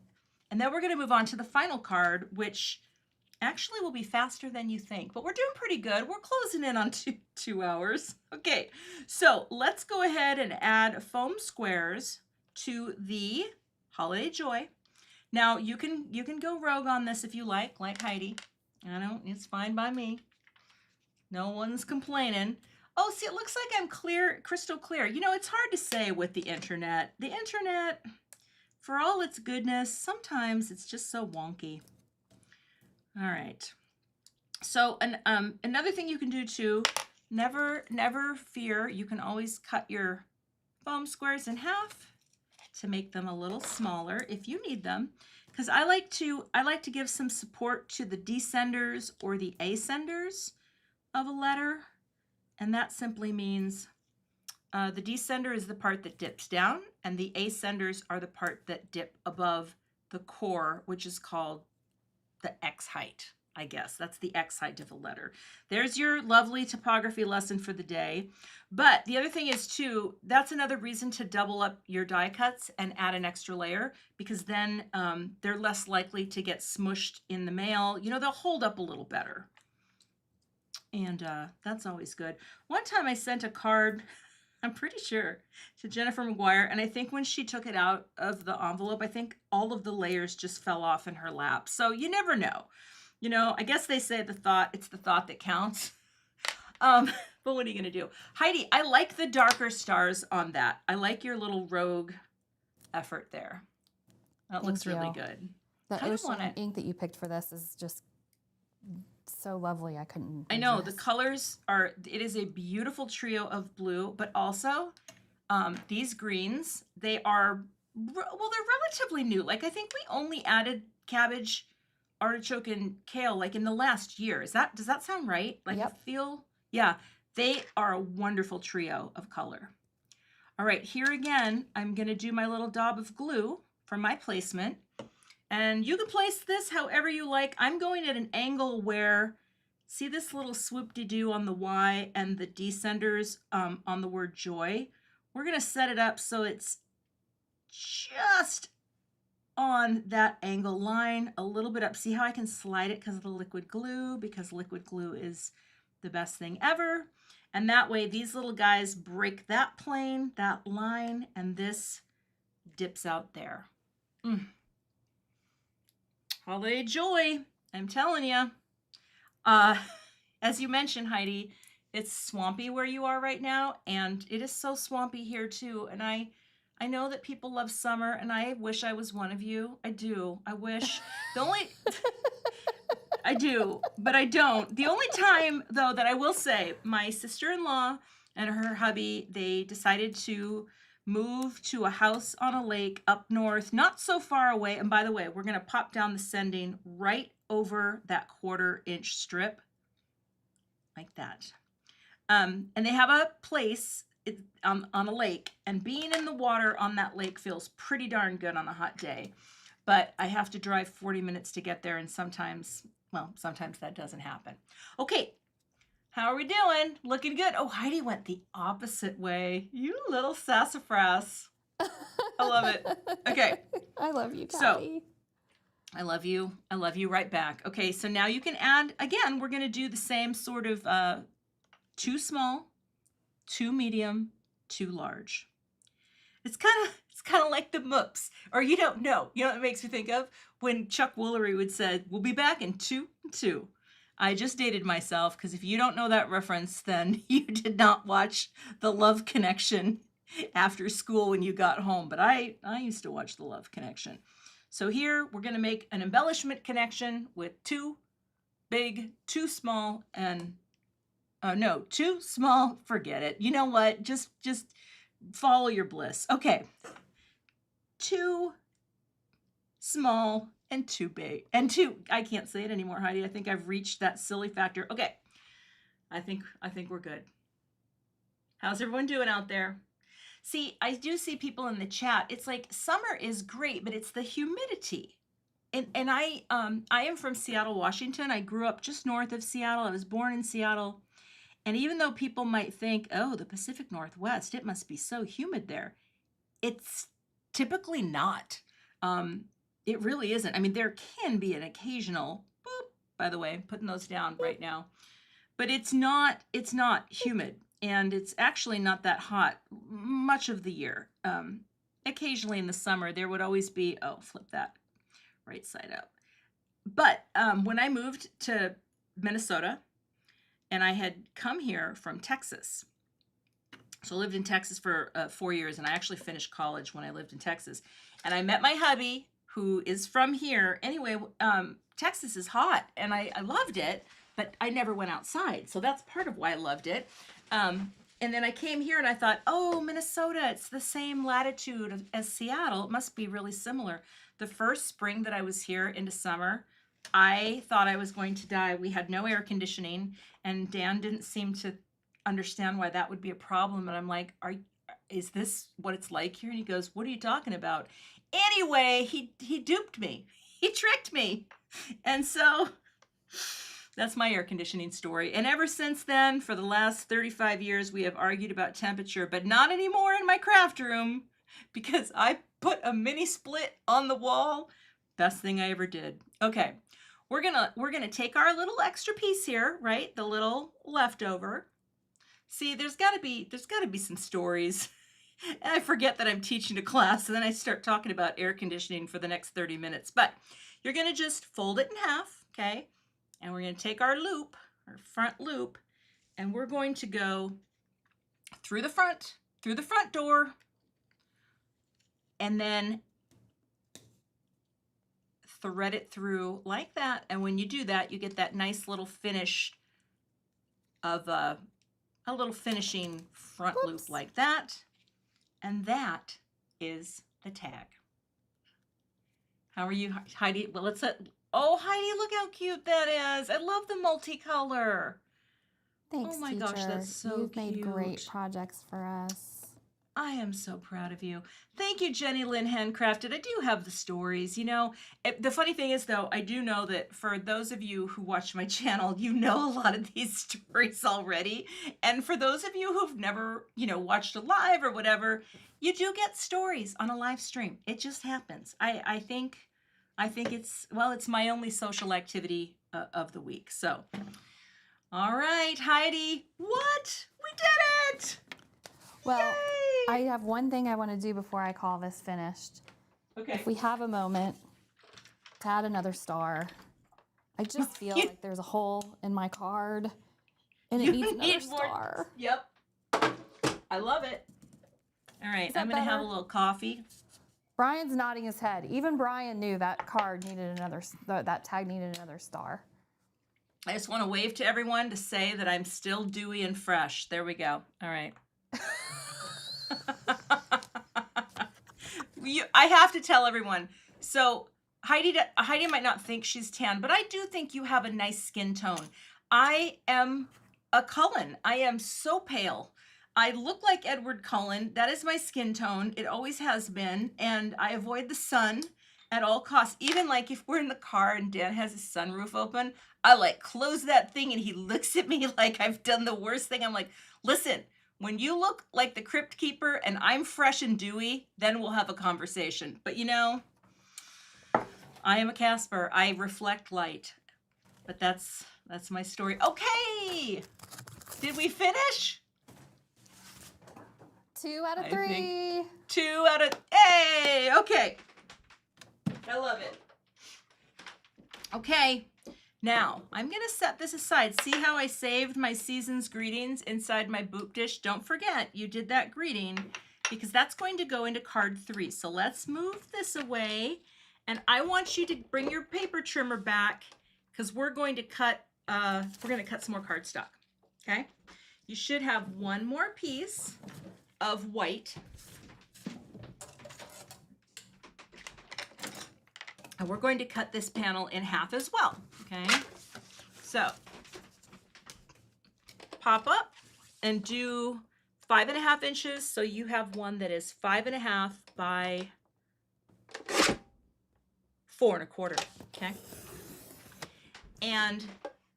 And then we're going to move on to the final card, which actually will be faster than you think. But we're doing pretty good. We're closing in on two hours. Okay, so let's go ahead and add foam squares to the Holiday Joy. Now, you can go rogue on this if you like Heidi. I don't, it's fine by me. No one's complaining. Oh, see, it looks like I'm clear, crystal clear. You know, it's hard to say with the internet. The internet, for all its goodness, sometimes it's just so wonky. All right. So another thing you can do too, never fear, you can always cut your foam squares in half to make them a little smaller if you need them. Because I like to give some support to the descenders or the ascenders of a letter. And that simply means the descender is the part that dips down, and the ascenders are the part that dip above the core, which is called the X height, I guess. That's the X height of a letter. There's your lovely typography lesson for the day. But the other thing is too, that's another reason to double up your die cuts and add an extra layer, because then they're less likely to get smushed in the mail. You know, they'll hold up a little better. And that's always good. One time I sent a card, I'm pretty sure, to Jennifer McGuire, and I think when she took it out of the envelope, I think all of the layers just fell off in her lap. So you never know. You know, I guess they say it's the thought that counts. But what are you going to do? Heidi, I like the darker stars on that. I like your little rogue effort there. That looks really good. The ocean ink that you picked for this is just so lovely. I couldn't resist. I know, the colors it is a beautiful trio of blue, but also these greens, they're relatively new. Like I think we only added cabbage, artichoke, and kale like in the last year. Does that sound right? Like yep. Yeah, they are a wonderful trio of color. All right, here again, I'm gonna do my little daub of glue for my placement. And you can place this however you like. I'm going at an angle where, see this little swoop-de-doo on the Y and the descenders on the word joy? We're going to set it up so it's just on that angle line, a little bit up. See how I can slide it because of the liquid glue, because liquid glue is the best thing ever. And that way, these little guys break that plane, that line, and this dips out there. Holiday Joy, I'm telling you. As you mentioned, Heidi, it's swampy where you are right now, and it is so swampy here too. And I I know that people love summer, and I wish I was one of you. I do. I wish. The only I do, but I don't. The only time, though, that I will say, my sister-in-law and her hubby, they decided to move to a house on a lake up north, not so far away. And by the way, we're going to pop down the sending right over that 1/4-inch strip, like that. And they have a place on a lake, and being in the water on that lake feels pretty darn good on a hot day. But I have to drive 40 minutes to get there, and sometimes that doesn't happen. Okay, how are we doing? Looking good. Oh, Heidi went the opposite way. You little sassafras. I love it. Okay. I love you, So, Cathy. I love you. I love you right back. Okay, so now you can add, again, we're going to do the same sort of 2 small, 2 medium, 2 large. It's kind of like the Moops, or you don't know. You know what it makes me think of? When Chuck Woolery would say, "We'll be back in 2 and 2." I just dated myself, because if you don't know that reference, then you did not watch The Love Connection after school when you got home. But I used to watch The Love Connection. So here we're going to make an embellishment connection with 2 big, 2 small, and no, 2 small, forget it. You know what? Just follow your bliss. Okay. 2 small and 2 big. And 2, I can't say it anymore, Heidi. I think I've reached that silly factor. Okay. I think we're good. How's everyone doing out there? See, I do see people in the chat. It's like summer is great, but it's the humidity. And I am from Seattle, Washington. I grew up just north of Seattle. I was born in Seattle. And even though people might think, oh, the Pacific Northwest, it must be so humid there, it's typically not. It really isn't. I mean, there can be an occasional, boop, by the way, I'm putting those down right now, but it's not humid, and it's actually not that hot much of the year. Occasionally in the summer, there would always be, oh, flip that right side up. But when I moved to Minnesota, and I had come here from Texas. So I lived in Texas for 4 years, and I actually finished college when I lived in Texas. And I met my hubby, who is from here. Anyway, Texas is hot, and I loved it, but I never went outside. So that's part of why I loved it. And then I came here, and I thought, oh, Minnesota, it's the same latitude as Seattle. It must be really similar. The first spring that I was here into summer, I thought I was going to die. We had no air conditioning, and Dan didn't seem to understand why that would be a problem. And I'm like, is this what it's like here? And he goes, what are you talking about? Anyway, he duped me. He tricked me. And so that's my air conditioning story. And ever since then, for the last 35 years, we have argued about temperature, but not anymore in my craft room, because I put a mini split on the wall. Best thing I ever did. Okay. We're gonna take our little extra piece here, right? The little leftover. See, there's gotta be some stories. And I forget that I'm teaching a class, and then I start talking about air conditioning for the next 30 minutes. But you're gonna just fold it in half, okay? And we're gonna take our loop, our front loop, and we're going to go through the front door, and then thread it through like that. And when you do that, you get that nice little finish of a little finishing front loop like that. And that is the tag. How are you, Heidi? Well, oh, Heidi, look how cute that is. I love the multicolor. Thanks, oh my teacher. gosh, that's so You've cute. made great projects for us. I am so proud of you. Thank you, Jenny Lynn Handcrafted. I do have the stories. You know, the funny thing is, though, I do know that for those of you who watch my channel, you know a lot of these stories already. And for those of you who've never, watched a live or whatever, you do get stories on a live stream. It just happens. I think it's my only social activity of the week. So, all right, Heidi, what? We did it! Well, Yay! I have one thing I want to do before I call this finished. Okay. If we have a moment to add another star. I just feel like there's a hole in my card and it needs another star. Yep. I love it. All right, Is that I'm going to have a better? little coffee. Brian's nodding his head. Even Brian knew that card needed another, that tag needed another star. I just want to wave to everyone to say that I'm still dewy and fresh. There we go. All right. I have to tell everyone. So Heidi might not think she's tan, but I do think you have a nice skin tone. I am a Cullen. I am so pale. I look like Edward Cullen. That is my skin tone. It always has been. And I avoid the sun at all costs. Even like if we're in the car and Dan has his sunroof open, I like close that thing and he looks at me like I've done the worst thing. I'm like, listen, when you look like the Crypt Keeper and I'm fresh and dewy, then we'll have a conversation. But you know, I am a Casper. I reflect light. But that's my story. Okay. Did we finish? 2 out of I 3. think 2 out of, hey, okay. I love it. Okay, now I'm gonna set this aside. See how I saved my season's greetings inside my boop dish? Don't forget, you did that greeting because that's going to go into card 3. So let's move this away. And I want you to bring your paper trimmer back because we're going to cut some more cardstock, okay? You should have one more piece of white. And we're going to cut this panel in half as well, okay? So pop up and do 5.5 inches. So you have one that is 5.5 by 4.25, okay? And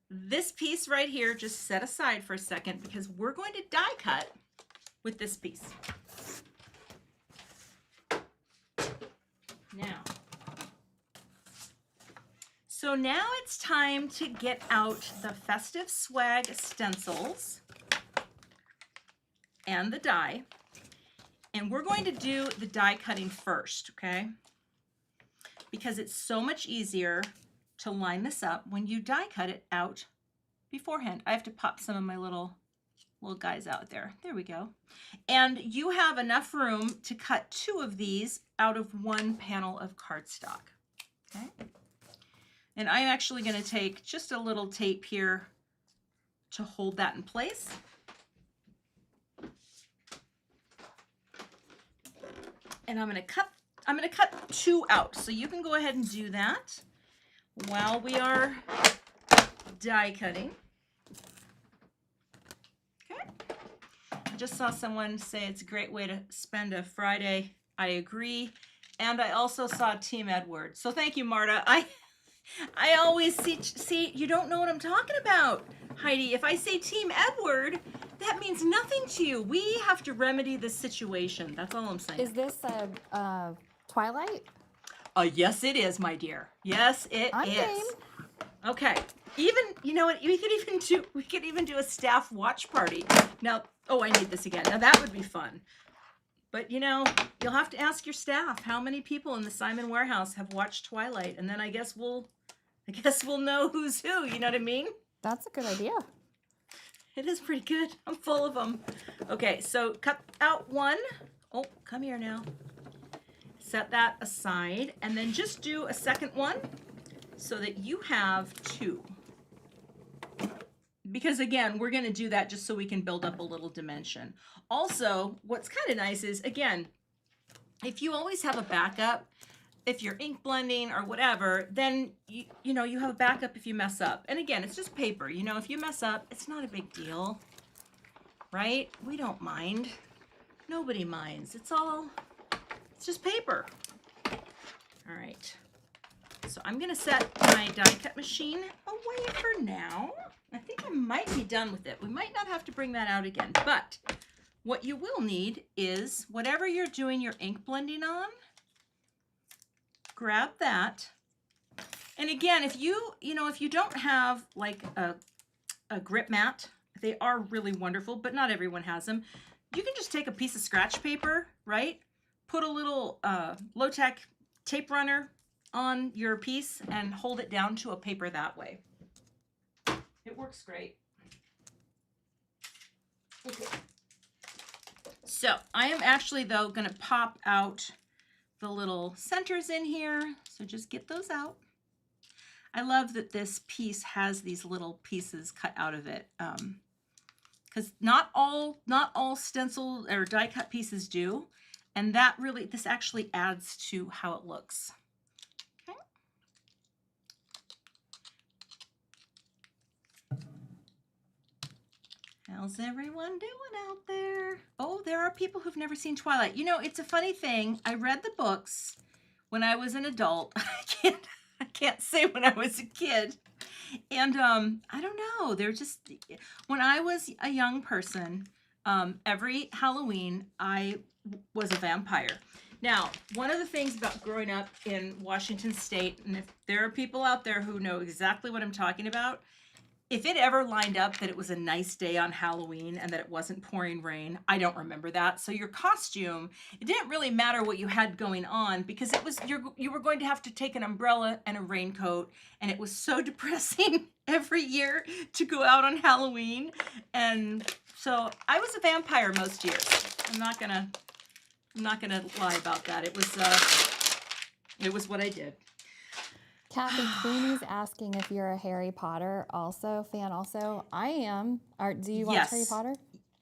this piece right here, just set aside for a second because we're going to die cut with this piece. Now it's time to get out the Festive Swag stencils and the die. And we're going to do the die cutting first, okay? Because it's so much easier to line this up when you die cut it out beforehand. I have to pop some of my little guys out there. There we go. And you have enough room to cut 2 of these out of 1 panel of cardstock, okay? And I'm actually going to take just a little tape here to hold that in place. And I'm going to cut 2 out. So you can go ahead and do that while we are die cutting. Okay. I just saw someone say it's a great way to spend a Friday. I agree. And I also saw Team Edward. So thank you, Marta. I always see, you don't know what I'm talking about, Heidi. If I say Team Edward, that means nothing to you. We have to remedy this situation. That's all I'm saying. Is this a Twilight? Yes, it is, my dear. Yes, it I'm is. game. Okay. Even, you know what? We could even do a staff watch party. Now, oh, I need this again. Now that would be fun. But you know, you'll have to ask your staff how many people in the Simon warehouse have watched Twilight, and then I guess we'll know who's who. You know what I mean? That's a good idea. It is pretty good. I'm full of them. Okay, so cut out 1. Oh, come here now. Set that aside, and then just do a second one so that you have 2. Because again, we're going to do that just so we can build up a little dimension. Also, what's kind of nice is, again, if you always have a backup, if you're ink blending or whatever, then you know, you have a backup if you mess up. And again, it's just paper. You know, if you mess up, it's not a big deal, right? We don't mind. Nobody minds. It's just paper. All right. So I'm going to set my die cut machine away for now. I think I might be done with it. We might not have to bring that out again, but what you will need is whatever you're doing your ink blending on, grab that. And again, if you don't have like a grip mat, they are really wonderful, but not everyone has them. You can just take a piece of scratch paper, right? Put a little low-tech tape runner on your piece and hold it down to a paper that way. It works great. Okay. So I am actually, though, going to pop out the little centers in here. So just get those out. I love that this piece has these little pieces cut out of it. Because not all stencil or die cut pieces do. And this actually adds to how it looks. Okay. How's everyone doing out there? Oh, there are people who've never seen Twilight. You know, it's a funny thing. I read the books when I was an adult. I can't say when I was a kid. And I don't know. They're just, when I was a young person, every Halloween I was a vampire. Now, one of the things about growing up in Washington State, and if there are people out there who know exactly what I'm talking about, if it ever lined up that it was a nice day on Halloween and that it wasn't pouring rain, I don't remember that. So your costume, it didn't really matter what you had going on because it was you were going to have to take an umbrella and a raincoat, and it was so depressing every year to go out on Halloween. And so I was a vampire most years. I'm not gonna lie about that. It was what I did. Kathy Clooney's asking if you're a Harry Potter fan. Also, I am. Do you watch Harry Potter?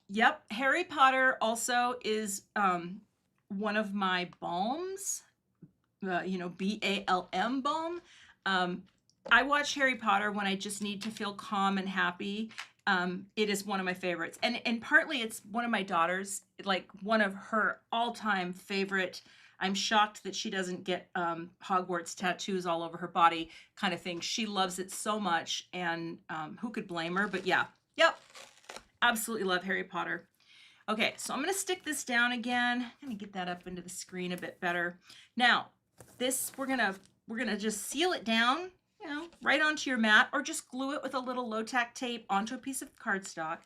Yep, Harry Potter also is one of my balms. BALM balm. I watch Harry Potter when I just need to feel calm and happy. It is one of my favorites, and partly it's one of my daughters, like one of her all-time favorite. I'm shocked that she doesn't get Hogwarts tattoos all over her body kind of thing. She loves it so much, and who could blame her? But yeah, yep, absolutely love Harry Potter. Okay, so I'm going to stick this down again. I'm going to get that up into the screen a bit better. Now, this we're gonna just seal it down, right onto your mat, or just glue it with a little low-tack tape onto a piece of cardstock.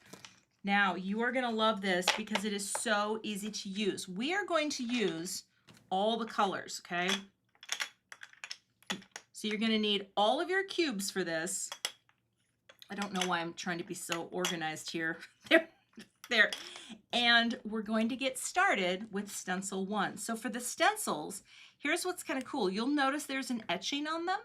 Now, you are going to love this because it is so easy to use. We are going to use all the colors, okay? So you're going to need all of your cubes for this. I don't know why I'm trying to be so organized here. There. And we're going to get started with stencil 1. So for the stencils, here's what's kind of cool. You'll notice there's an etching on them.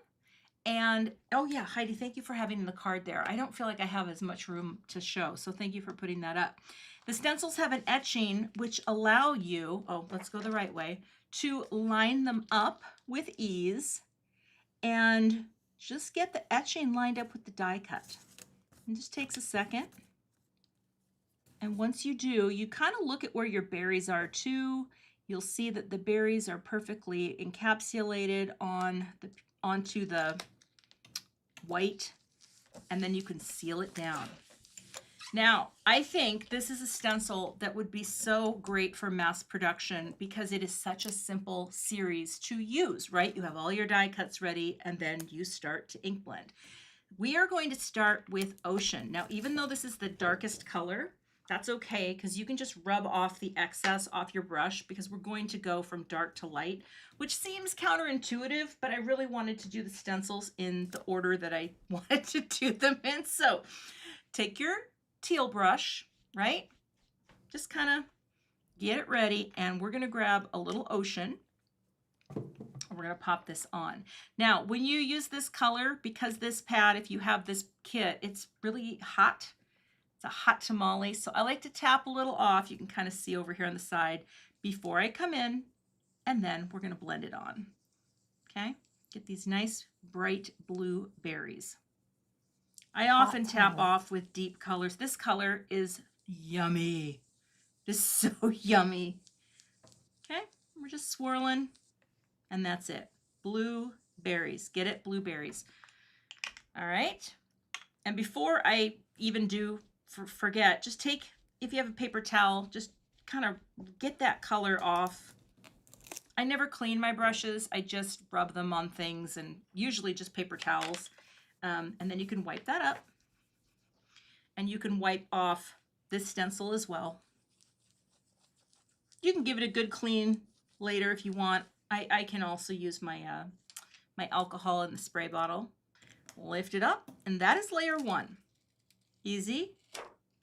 And, oh yeah, Heidi, thank you for having the card there. I don't feel like I have as much room to show, so thank you for putting that up. The stencils have an etching which allow you, let's go the right way, to line them up with ease and just get the etching lined up with the die cut. It just takes a second. And once you do, you kind of look at where your berries are too. You'll see that the berries are perfectly encapsulated onto the white, and then you can seal it down. Now, I think this is a stencil that would be so great for mass production because it is such a simple series to use, right? You have all your die cuts ready, and then you start to ink blend. We are going to start with Ocean. Now, even though this is the darkest color, that's okay because you can just rub off the excess off your brush because we're going to go from dark to light, which seems counterintuitive, but I really wanted to do the stencils in the order that I wanted to do them in. So take your teal brush, right? Just kind of get it ready, and we're going to grab a little Ocean. We're going to pop this on. Now, when you use this color, because this pad, if you have this kit, it's really hot. It's a hot tamale, so I like to tap a little off. You can kind of see over here on the side before I come in, and then we're going to blend it on. Okay, get these nice bright blue berries. I often tap off with deep colors. This color is yummy. It is so yummy. Okay, we're just swirling, and that's it. Blue berries. Get it? Blueberries. All right, and before I even forget, just take, if you have a paper towel, just kind of get that color off. I never clean my brushes. I just rub them on things, and usually just paper towels. And then you can wipe that up, and you can wipe off this stencil as well. You can give it a good clean later if you want. I can also use my my alcohol in the spray bottle. Lift it up, and that is layer 1. Easy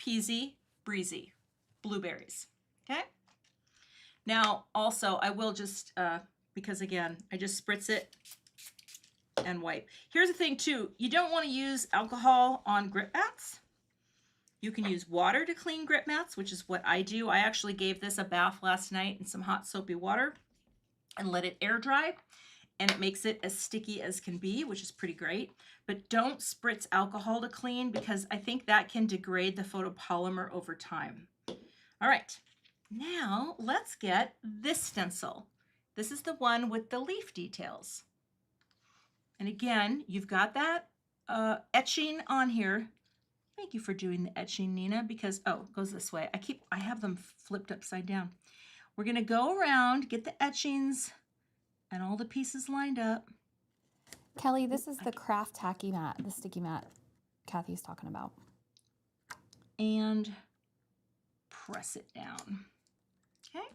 peasy breezy. Blueberries. Okay, Now, also, I will just, because again, I just spritz it and wipe. Here's the thing too, you don't want to use alcohol on grip mats. You can use water to clean grip mats, which is what I do. I actually gave this a bath last night in some hot soapy water and let it air dry, and it makes it as sticky as can be, which is pretty great. But don't spritz alcohol to clean, because I think that can degrade the photopolymer over time. All right, now let's get this stencil. This is the one with the leaf details. And again, you've got that etching on here. Thank you for doing the etching, Nina, because, oh, it goes this way. I have them flipped upside down. We're gonna go around, get the etchings and all the pieces lined up. Kelly, this is the craft tacky mat, the sticky mat Kathy's talking about. And press it down. Okay.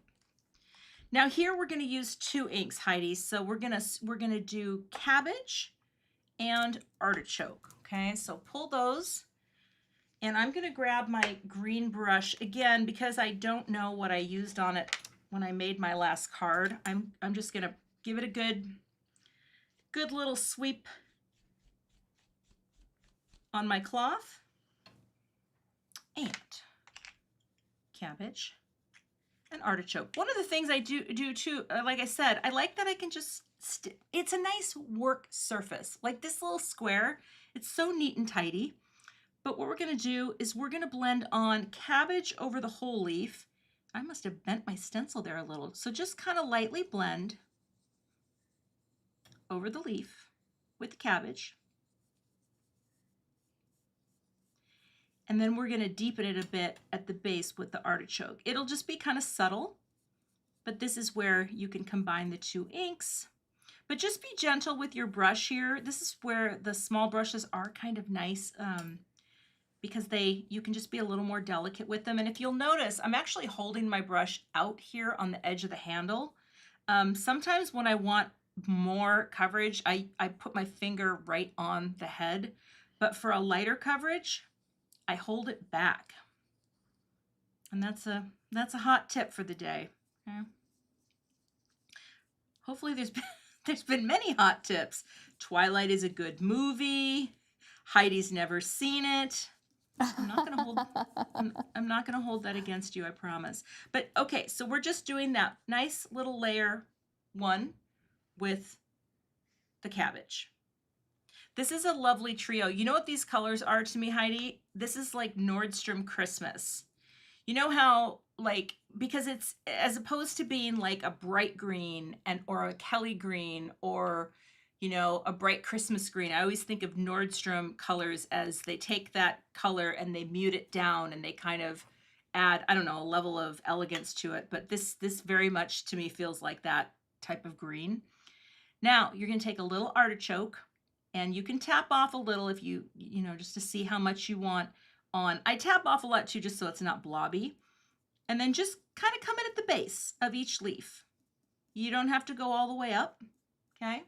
Now here we're going to use 2 inks, Heidi. So we're gonna do cabbage and artichoke. Okay, so pull those, and I'm going to grab my green brush again, because I don't know what I used on it when I made my last card. I'm just going to give it a good little sweep on my cloth. And cabbage and artichoke. One of the things I do too, like I said, I like that I can just, it's a nice work surface. Like this little square, it's so neat and tidy. But what we're gonna do is we're gonna blend on cabbage over the whole leaf. I must have bent my stencil there a little. So just kind of lightly blend over the leaf with the cabbage. And then we're going to deepen it a bit at the base with the artichoke. It'll just be kind of subtle, but this is where you can combine the 2 inks. But just be gentle with your brush here. This is where the small brushes are kind of nice, because you can just be a little more delicate with them. And if you'll notice, I'm actually holding my brush out here on the edge of the handle. Sometimes when I want more coverage, I put my finger right on the head, but for a lighter coverage, I hold it back. And that's a hot tip for the day. Okay? Hopefully there's been many hot tips. Twilight is a good movie. Heidi's never seen it. I'm not gonna hold that against you, I promise. But okay, so we're just doing that nice little layer 1 with the cabbage. This is a lovely trio. You know what these colors are to me, Heidi? This is like Nordstrom Christmas. You know how, like, because it's, as opposed to being like a bright green or a Kelly green or, you know, a bright Christmas green, I always think of Nordstrom colors as they take that color and they mute it down and they kind of add, I don't know, a level of elegance to it. But this very much to me feels like that type of green. Now you're going to take a little artichoke, and you can tap off a little if you know, just to see how much you want on. I tap off a lot too, just so it's not blobby. And then just kind of come in at the base of each leaf. You don't have to go all the way up, okay?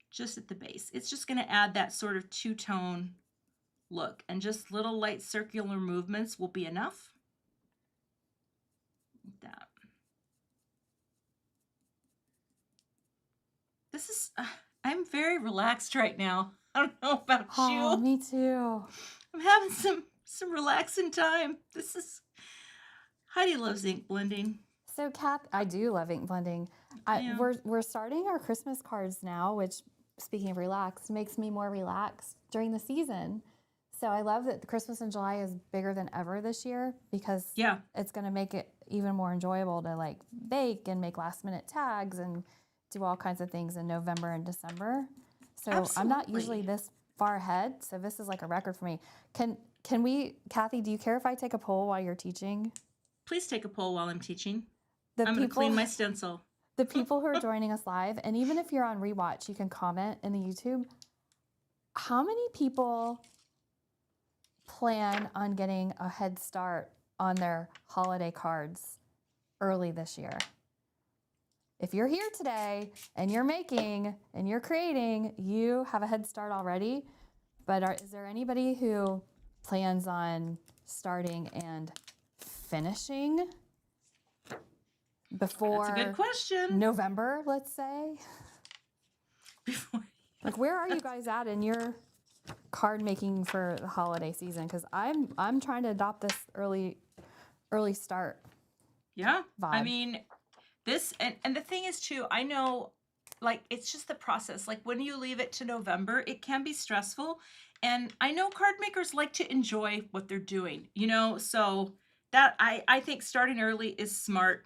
Just at the base. It's just going to add that sort of two-tone look, and just little light circular movements will be enough. Like that. This is, I'm very relaxed right now. I don't know about you. Oh, me too. I'm having some relaxing time. This is, Heidi loves ink blending. So Kath, I do love ink blending. Yeah. We're starting our Christmas cards now, which, speaking of relaxed, makes me more relaxed during the season. So I love that Christmas in July is bigger than ever this year, because it's going to make it even more enjoyable to like bake and make last minute tags and do all kinds of things in November and December. So Absolutely. I'm not usually this far ahead. So this is like a record for me. Can we, Kathy, do you care if I take a poll while you're teaching? Please take a poll while I'm teaching. I'm going to clean my stencil. The people who are joining us live, and even if you're on rewatch, you can comment in the YouTube. How many people plan on getting a head start on their holiday cards early this year? If you're here today and you're making and you're creating, you have a head start already. But is there anybody who plans on starting and finishing before That's a good question. November, let's say? Before. Like, where are you guys at in your card making for the holiday season? Because I'm trying to adopt this early start Yeah. I vibe. mean, this, and the thing is too, I know, like, it's just the process. Like when you leave it to November, it can be stressful. And I know card makers like to enjoy what they're doing, you know, so that I think starting early is smart.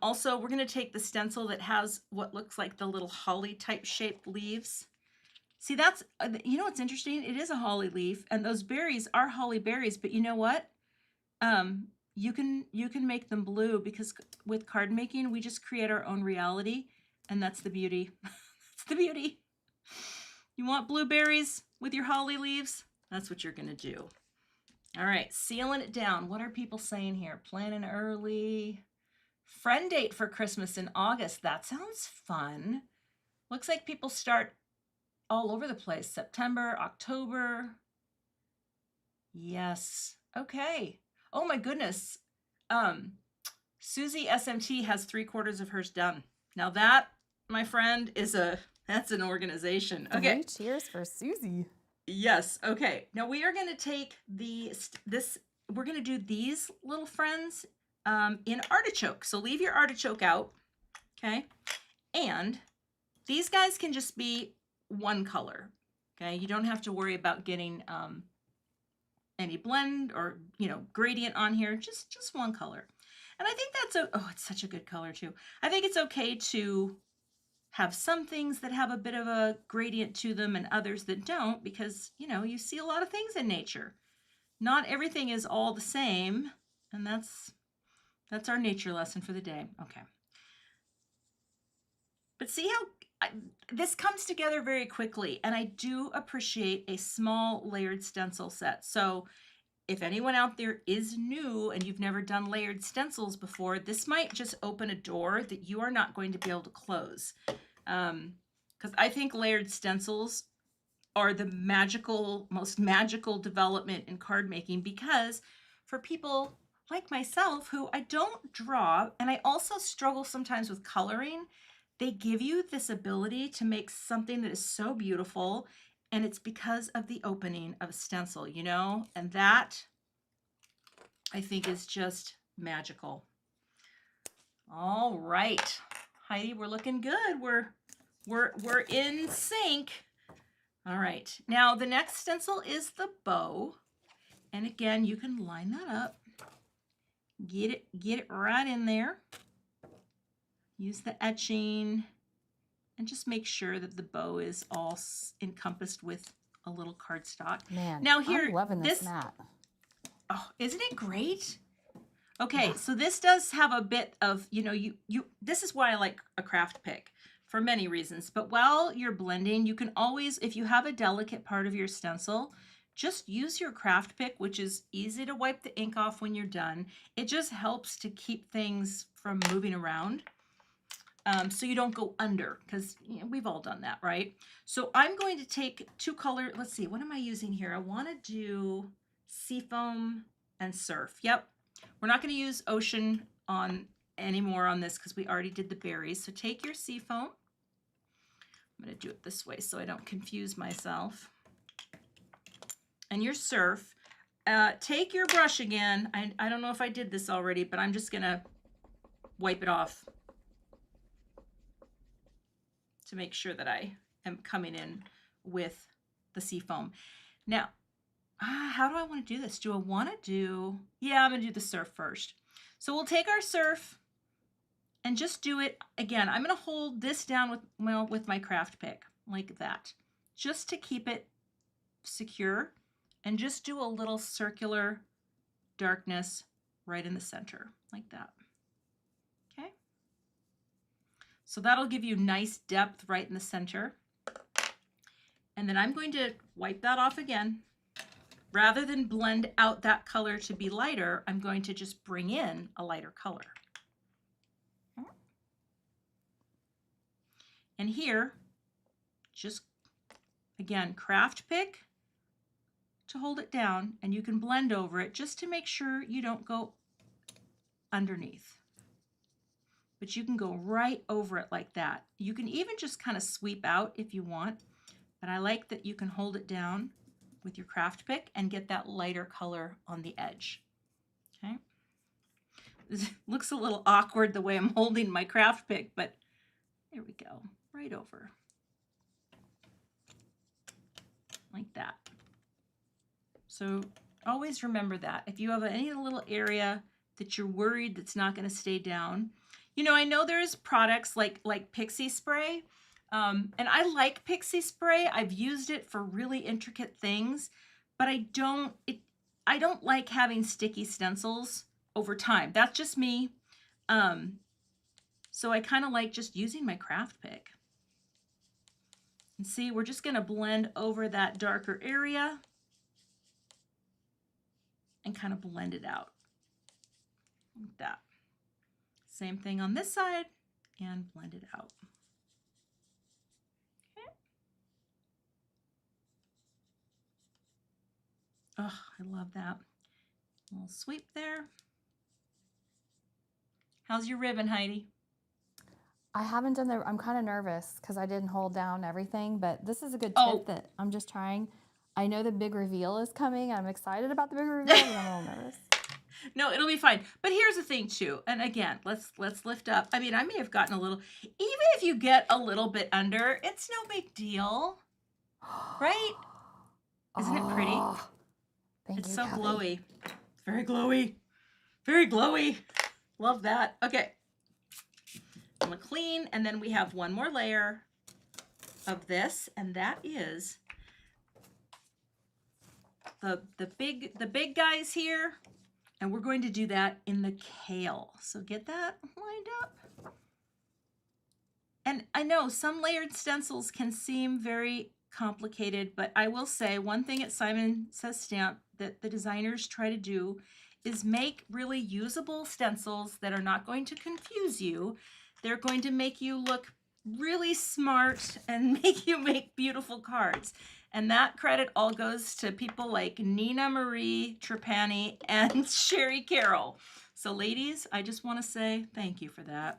Also, we're going to take the stencil that has what looks like the little holly type shaped leaves. See, that's, you know what's interesting? It is a holly leaf, and those berries are holly berries, but you know what? You can make them blue, because with card making, we just create our own reality, and that's the beauty. That's the beauty. You want blueberries with your holly leaves? That's what you're going to do. All right, sealing it down. What are people saying here? Planning early. Friend date for Christmas in August. That sounds fun. Looks like people start all over the place. September, October. Yes. Okay. Oh my goodness. Susie SMT has 3/4 of hers done. Now that, my friend, that's an organization. Okay. 3 cheers for Susie. Yes. Okay. Now we are going to take we're going to do these little friends in artichoke. So leave your artichoke out. Okay. And these guys can just be one color. Okay. You don't have to worry about getting any blend or, gradient on here. Just one color. And I think it's such a good color too. I think it's okay to have some things that have a bit of a gradient to them and others that don't, because, you see a lot of things in nature. Not everything is all the same, and that's our nature lesson for the day. Okay. But see how this comes together very quickly, and I do appreciate a small layered stencil set. So if anyone out there is new and you've never done layered stencils before, this might just open a door that you are not going to be able to close. Because I think layered stencils are the most magical development in card making, because for people like myself who I don't draw, and I also struggle sometimes with coloring, they give you this ability to make something that is so beautiful, and it's because of the opening of a stencil, and that I think is just magical. All right, Heidi, we're looking good. We're in sync. All right, now the next stencil is the bow, and again, you can line that up, get it right in there. Use the etching, and just make sure that the bow is all encompassed with a little cardstock. Man, now here, I'm loving this mat. Oh, isn't it great? Okay, so this does have a bit of, this is why I like a craft pick for many reasons. But while you're blending, you can always, if you have a delicate part of your stencil, just use your craft pick, which is easy to wipe the ink off when you're done. It just helps to keep things from moving around. So you don't go under, because we've all done that, right? So I'm going to take two color, let's see, what am I using here? I want to do Seafoam and Surf. Yep. We're not going to use Ocean anymore on this, because we already did the berries. So take your Seafoam. I'm going to do it this way so I don't confuse myself. And your Surf. Take your brush again. I don't know if I did this already, but I'm just going to wipe it off to make sure that I am coming in with the Seafoam. Now, how do I want to do this? Do I want to do, I'm going to do the Surf first. So we'll take our Surf and just do it again. I'm going to hold this down with my craft pick like that, just to keep it secure, and just do a little circular darkness right in the center like that. Okay. So that'll give you nice depth right in the center. And then I'm going to wipe that off again. Rather than blend out that color to be lighter, I'm going to just bring in a lighter color. And here, just again, craft pick to hold it down, and you can blend over it just to make sure you don't go underneath. but you can go right over it like that. You can even just kind of sweep out if you want, but I like that you can hold it down with your craft pick and get that lighter color on the edge. Okay. This looks a little awkward the way I'm holding my craft pick, but there we go, right over. Like that. So always remember that. If you have any little area that you're worried that's not going to stay down, you know, I know there's products like Pixie Spray, and I like Pixie Spray. I've used it for really intricate things, but I don't like having sticky stencils over time. That's just me. So I kind of like just using my craft pick. And see, we're just going to blend over that darker area and kind of blend it out like that. Same thing on this side and blend it out. Okay. Oh, I love that. A little sweep there. How's your ribbon, Heidi? I haven't done the, I'm kind of nervous because I didn't hold down everything, but this is a good Oh. tip that I'm just trying. I know the big reveal is coming. I'm excited about the big reveal, but I'm a little nervous. No, it'll be fine. But here's the thing too. And again, let's lift up. I mean, I may have gotten a little, even if you get a little bit under, it's no big deal. Right? Isn't it pretty? Thank It's you, so Cathy. glowy. Very glowy. Very glowy. Love that. Okay. I'm gonna clean, and then we have one more layer of this, and that is the big guys here, and we're going to do that in the kale. So get that lined up. And I know some layered stencils can seem very complicated, but I will say one thing at Simon Says Stamp that the designers try to do is make really usable stencils that are not going to confuse you. They're going to make you look really smart and make you make beautiful cards. And that credit all goes to people like Nina Marie Trapani and Sherry Carroll. So ladies, I just want to say thank you for that.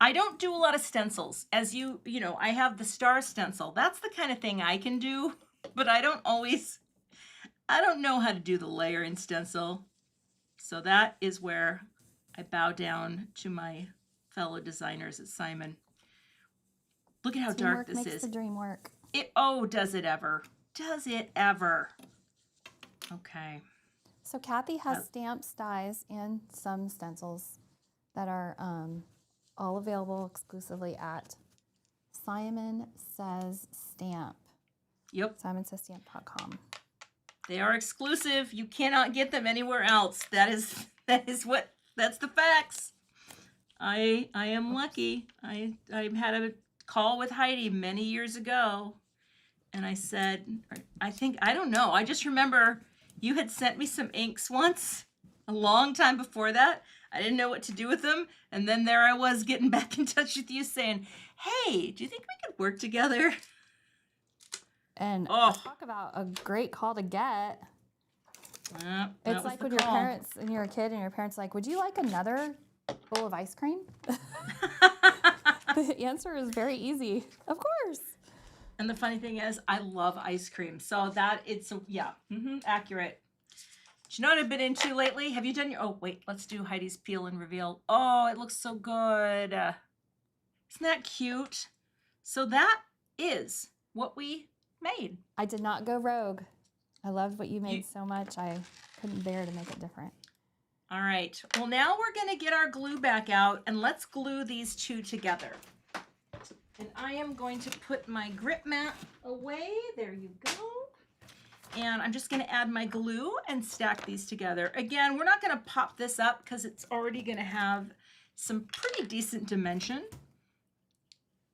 I don't do a lot of stencils. As you know, I have the star stencil. That's the kind of thing I can do, but I don't know how to do the layering stencil. So that is where I bow down to my fellow designers at Simon. Look at how dark this makes is. The dream work. Does it ever? Does it ever? Okay. So Cathy has stamps, dies, and some stencils that are all available exclusively at Simon Says Stamp. Yep. SimonSaysStamp.com. They are exclusive. You cannot get them anywhere else. That's the facts. I am lucky. I had a call with Heidi many years ago, and I said, I don't know. I just remember you had sent me some inks once, a long time before that. I didn't know what to do with them, and then there I was getting back in touch with you saying, hey, do you think we could work together? And talk about a great call to get. It's like when your parents, and you're a kid and your parents are like, would you like another bowl of ice cream? The answer is very easy. Of course. And the funny thing is, I love ice cream. So accurate. Do you know what I've been into lately? Have you done your, oh wait, let's do Heidi's peel and reveal. Oh, it looks so good. Isn't that cute? So that is what we made. I did not go rogue. I loved what you made so much. I couldn't bear to make it different. All right. Well, now we're going to get our glue back out and let's glue these two together. And I am going to put my grip mat away. There you go. And I'm just going to add my glue and stack these together. Again, we're not going to pop this up because it's already going to have some pretty decent dimension.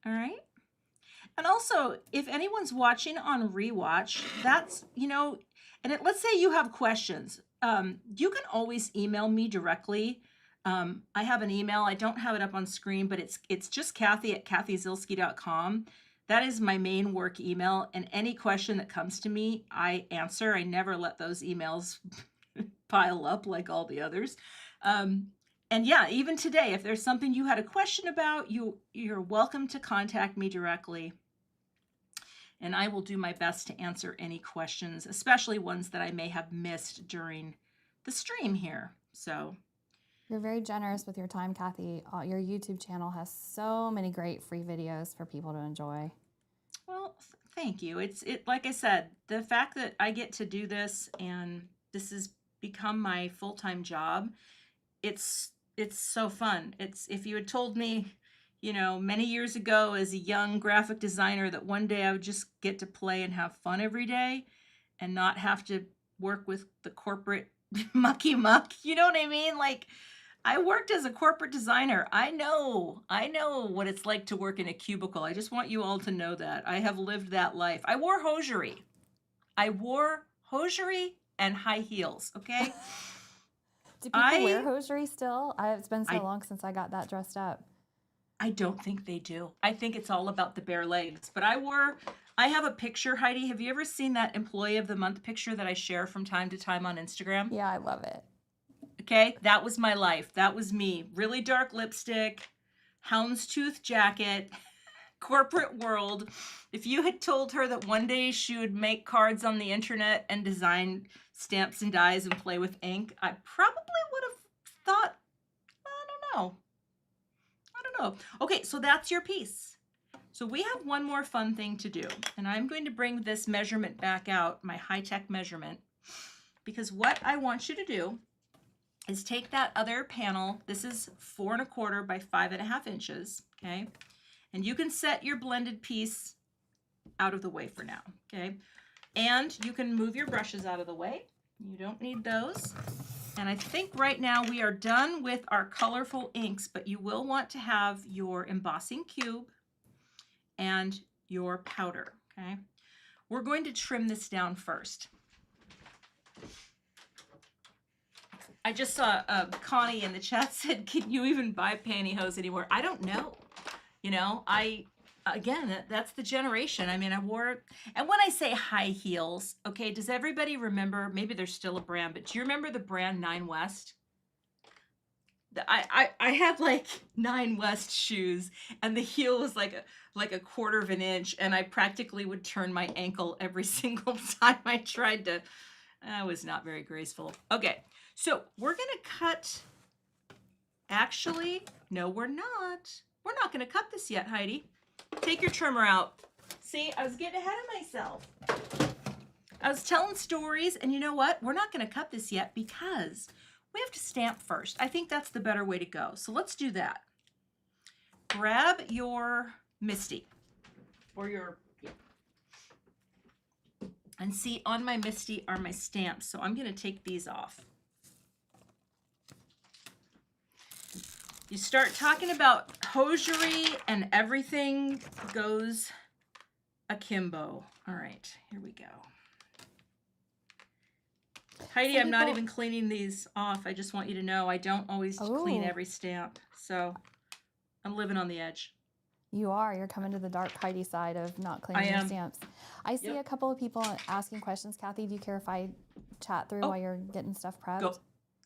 All right. And also, if anyone's watching on rewatch, that's, let's say you have questions. You can always email me directly. I have an email. I don't have it up on screen, but it's just Cathy at cathyzielske.com. That is my main work email. And any question that comes to me, I answer. I never let those emails pile up like all the others. And And yeah, even today, if there's something you had a question about, you're welcome to contact me directly. And I will do my best to answer any questions, especially ones that I may have missed during the stream here. So You're very generous with your time, Cathy. Your YouTube channel has so many great free videos for people to enjoy. well, thank you. It's like I said, the fact that I get to do this and this has become my full-time job, it's so fun. It's, if you had told me, many years ago as a young graphic designer that one day I would just get to play and have fun every day and not have to work with the corporate mucky muck, you know what I mean? Like, I worked as a corporate designer. I know what it's like to work in a cubicle. I just want you all to know that. I have lived that life. I wore hosiery. And high heels, okay? Do people wear hosiery still? It's been so long since I got that dressed up. I don't think they do. I think it's all about the bare legs. But I have a picture, Heidi. Have you ever seen that Employee of the Month picture that I share from time to time on Instagram? Yeah, I love it. Okay, that was my life. That was me. Really dark lipstick, houndstooth jacket, corporate world. If you had told her that one day she would make cards on the internet and design stamps and dies and play with ink, I probably would have thought, I don't know. Okay, so that's your piece. So we have one more fun thing to do, and I'm going to bring this measurement back out, my high-tech measurement, because what I want you to do is take that other panel. This is 4 1/4 by 5 1/2 inches, okay? And you can set your blended piece out of the way for now, okay? And you can move your brushes out of the way. You don't need those. And I think right now we are done with our colorful inks, but you will want to have your embossing cube and your powder, okay? We're going to trim this down first. I just saw Connie in the chat said, can you even buy pantyhose anymore? I don't know. Again, that's the generation. I mean, I wore, and when I say high heels, okay, does everybody remember, maybe there's still a brand, but do you remember the brand Nine West? I had like Nine West shoes, and the heel was like a 1/4 of an inch, and I practically would turn my ankle every single time I tried to. I was not very graceful. Okay, so we're gonna cut. Actually, no, we're not. We're not gonna cut this yet, Heidi. Take your trimmer out. See, I was getting ahead of myself. I was telling stories, and you know what? We're not gonna cut this yet because we have to stamp first. I think that's the better way to go. So let's do that. Grab your Misty or your, and see, on my Misty are my stamps. So I'm gonna take these off. You start talking about hosiery and everything goes akimbo. All right, here we go. Heidi, I'm not even cleaning these off. I just want you to know I don't always clean every stamp. So I'm living on the edge. You are. You're coming to the dark Heidi side of not cleaning your stamps. I see a couple of people asking questions. Cathy, do you care if I chat through while you're getting stuff prepped?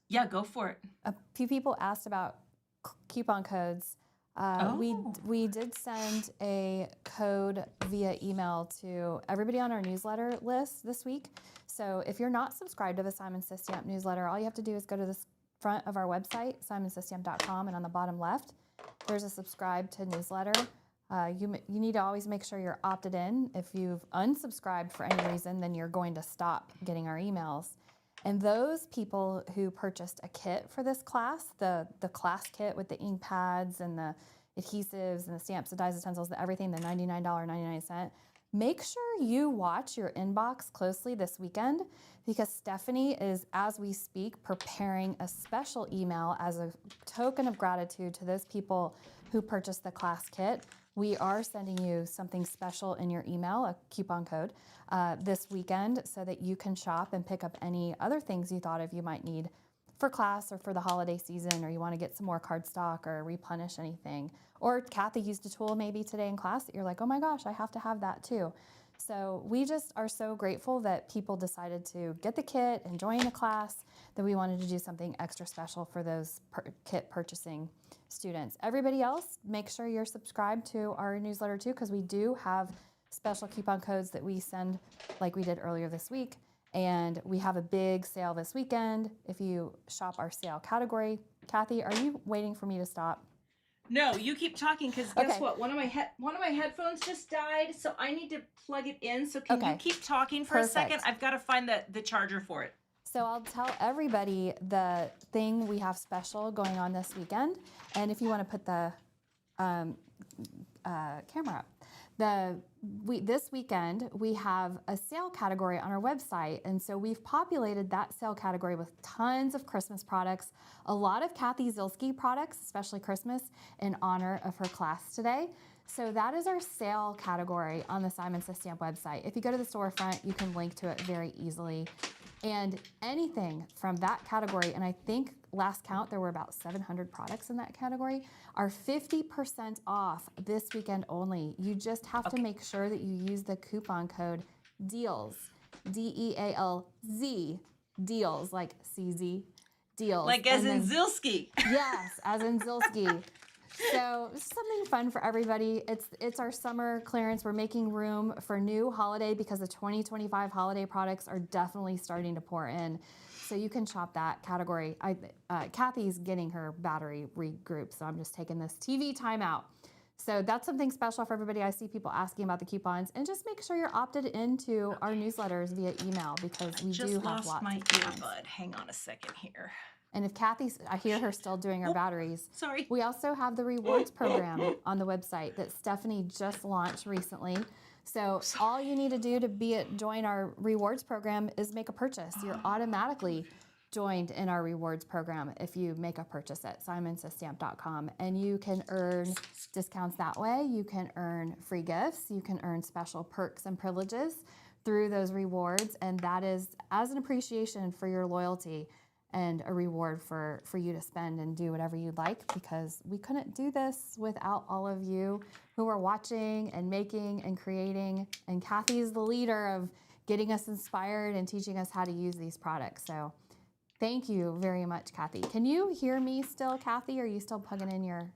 Yeah, go for it. A few people asked about coupon codes. We did send a code via email to everybody on our newsletter list this week. So if you're not subscribed to the Simon Says Stamp newsletter, all you have to do is go to the front of our website, simonsaystamp.com, and on the bottom left, there's a subscribe to newsletter. You need to always make sure you're opted in. If you've unsubscribed for any reason, then you're going to stop getting our emails. And those people who purchased a kit for this class, the class kit with the ink pads and the adhesives and the stamps, the dies, the stencils, the everything, the $99.99, make sure you watch your inbox closely this weekend, because Stephanie is, as we speak, preparing a special email as a token of gratitude to those people who purchased the class kit. We are sending you something special in your email, a coupon code, this weekend, so that you can shop and pick up any other things you thought of you might need for class or for the holiday season, or you want to get some more cardstock or replenish anything. Or Cathy used a tool maybe today in class that you're like, oh my gosh, I have to have that too. So we just are so grateful that people decided to get the kit and join the class, that we wanted to do something extra special for those kit purchasing students. Everybody else, make sure you're subscribed to our newsletter too, because we do have special coupon codes that we send like we did earlier this week. And we have a big sale this weekend if you shop our sale category. Cathy, are you waiting for me to stop? No, you keep talking because guess Okay. what? One of my headphones just died, so I need to plug it in. So can you Okay. keep talking for Perfect. a second? I've got to find the charger for it. So I'll tell everybody the thing we have special going on this weekend. And if you want to put the camera up. This weekend, we have a sale category on our website. And so we've populated that sale category with tons of Christmas products, a lot of Cathy Zielske products, especially Christmas, in honor of her class today. So that is our sale category on the Simon Says Stamp website. If you go to the storefront, you can link to it very easily. And anything from that category, and I think last count there were about 700 products in that category, are 50% off this weekend only. You just have to make sure that you use the coupon code DEALS, DEALZ, DEALS, like CZ, DEALS. Like as in Zielske. Yes, as in Zielske. So something fun for everybody. It's our summer clearance. We're making room for new holiday because the 2025 holiday products are definitely starting to pour in. So you can shop that category. Cathy's getting her battery regrouped, so I'm just taking this TV timeout. So that's something special for everybody. I see people asking about the coupons, and just make sure you're opted into our newsletters via email because we do have lots my of coupons. earbud. Hang on a second here. And if Cathy's, I hear her still doing her batteries. Sorry. We also have the rewards program on the website that Stephanie just launched recently. So all you need to do to join our rewards program is make a purchase. You're automatically joined in our rewards program if you make a purchase at simonsaystamp.com, and you can earn discounts that way. You can earn free gifts. You can earn special perks and privileges through those rewards, and that is as an appreciation for your loyalty and a reward for you to spend and do whatever you'd like, because we couldn't do this without all of you who are watching and making and creating. And Cathy's the leader of getting us inspired and teaching us how to use these products. So thank you very much, Cathy. Can you hear me still, Cathy? Or are you still plugging in your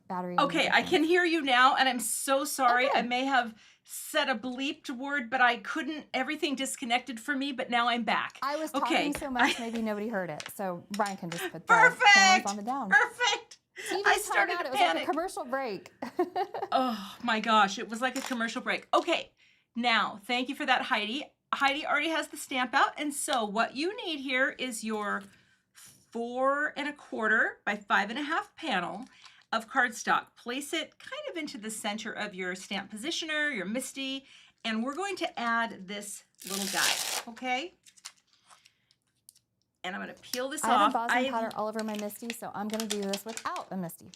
battery? Okay, I can hear you now, and I'm so sorry. Okay. I may have said a bleeped word, but I couldn't. Everything disconnected for me, but now I'm back. I was talking so much, maybe nobody heard it. So Brian can just put the cameras on the down. Perfect. I started to panic. It was like a commercial break. Oh my gosh, it was like a commercial break. Okay, now thank you for that, Heidi. Heidi already has the stamp out, and so what you need here is your 4 1/4 by 5 1/2 panel of cardstock. Place it kind of into the center of your stamp positioner, your MISTI, and we're going to add this little guy, okay? And I'm going to peel this off. I have embossing powder all over my MISTI, so I'm going to do this without a MISTI.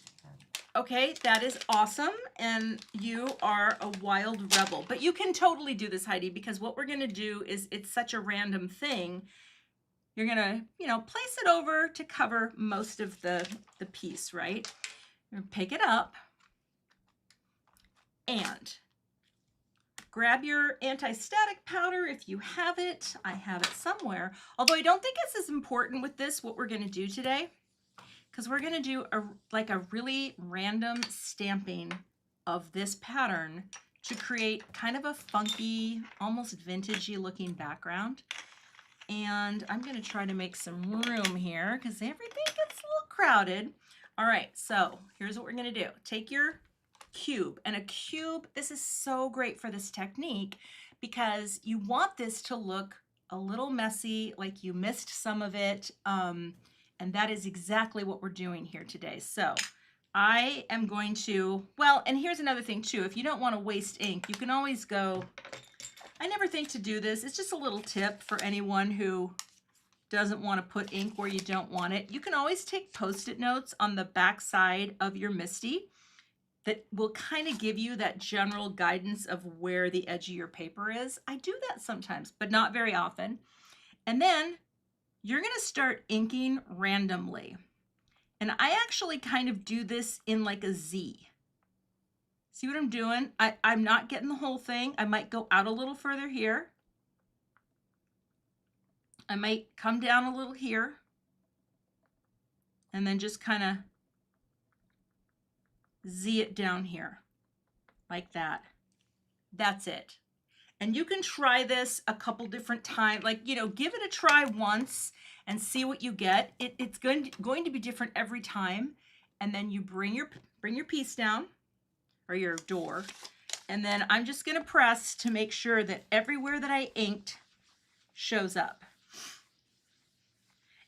Okay, that is awesome, and you are a wild rebel. But you can totally do this, Heidi, because what we're going to do is, it's such a random thing. You're going to, place it over to cover most of the piece, right? Pick it up and grab your anti-static powder if you have it. I have it somewhere, although I don't think it's as important with this, what we're going to do today, because we're going to do a really random stamping of this pattern to create kind of a funky, almost vintagey looking background. And I'm going to try to make some room here because everything gets a little crowded. All right, so here's what we're going to do. Take your cube, and a cube, this is so great for this technique because you want this to look a little messy, like you missed some of it, and that is exactly what we're doing here today. So I am going to, well, and here's another thing too. If you don't want to waste ink, you can always go, I never think to do this. It's just a little tip for anyone who doesn't want to put ink where you don't want it. You can always take Post-it notes on the back side of your MISTI that will kind of give you that general guidance of where the edge of your paper is. I do that sometimes, but not very often. And then you're going to start inking randomly. And I actually kind of do this in like a Z. See what I'm doing? I'm not getting the whole thing. I might go out a little further here. I might come down a little here. And then just kind of Z it down here like that. That's it. And you can try this a couple different times, like, you know, give it a try once and see what you get. It's going to be different every time. And then you bring your piece down, or your door, and then I'm just going to press to make sure that everywhere that I inked shows up.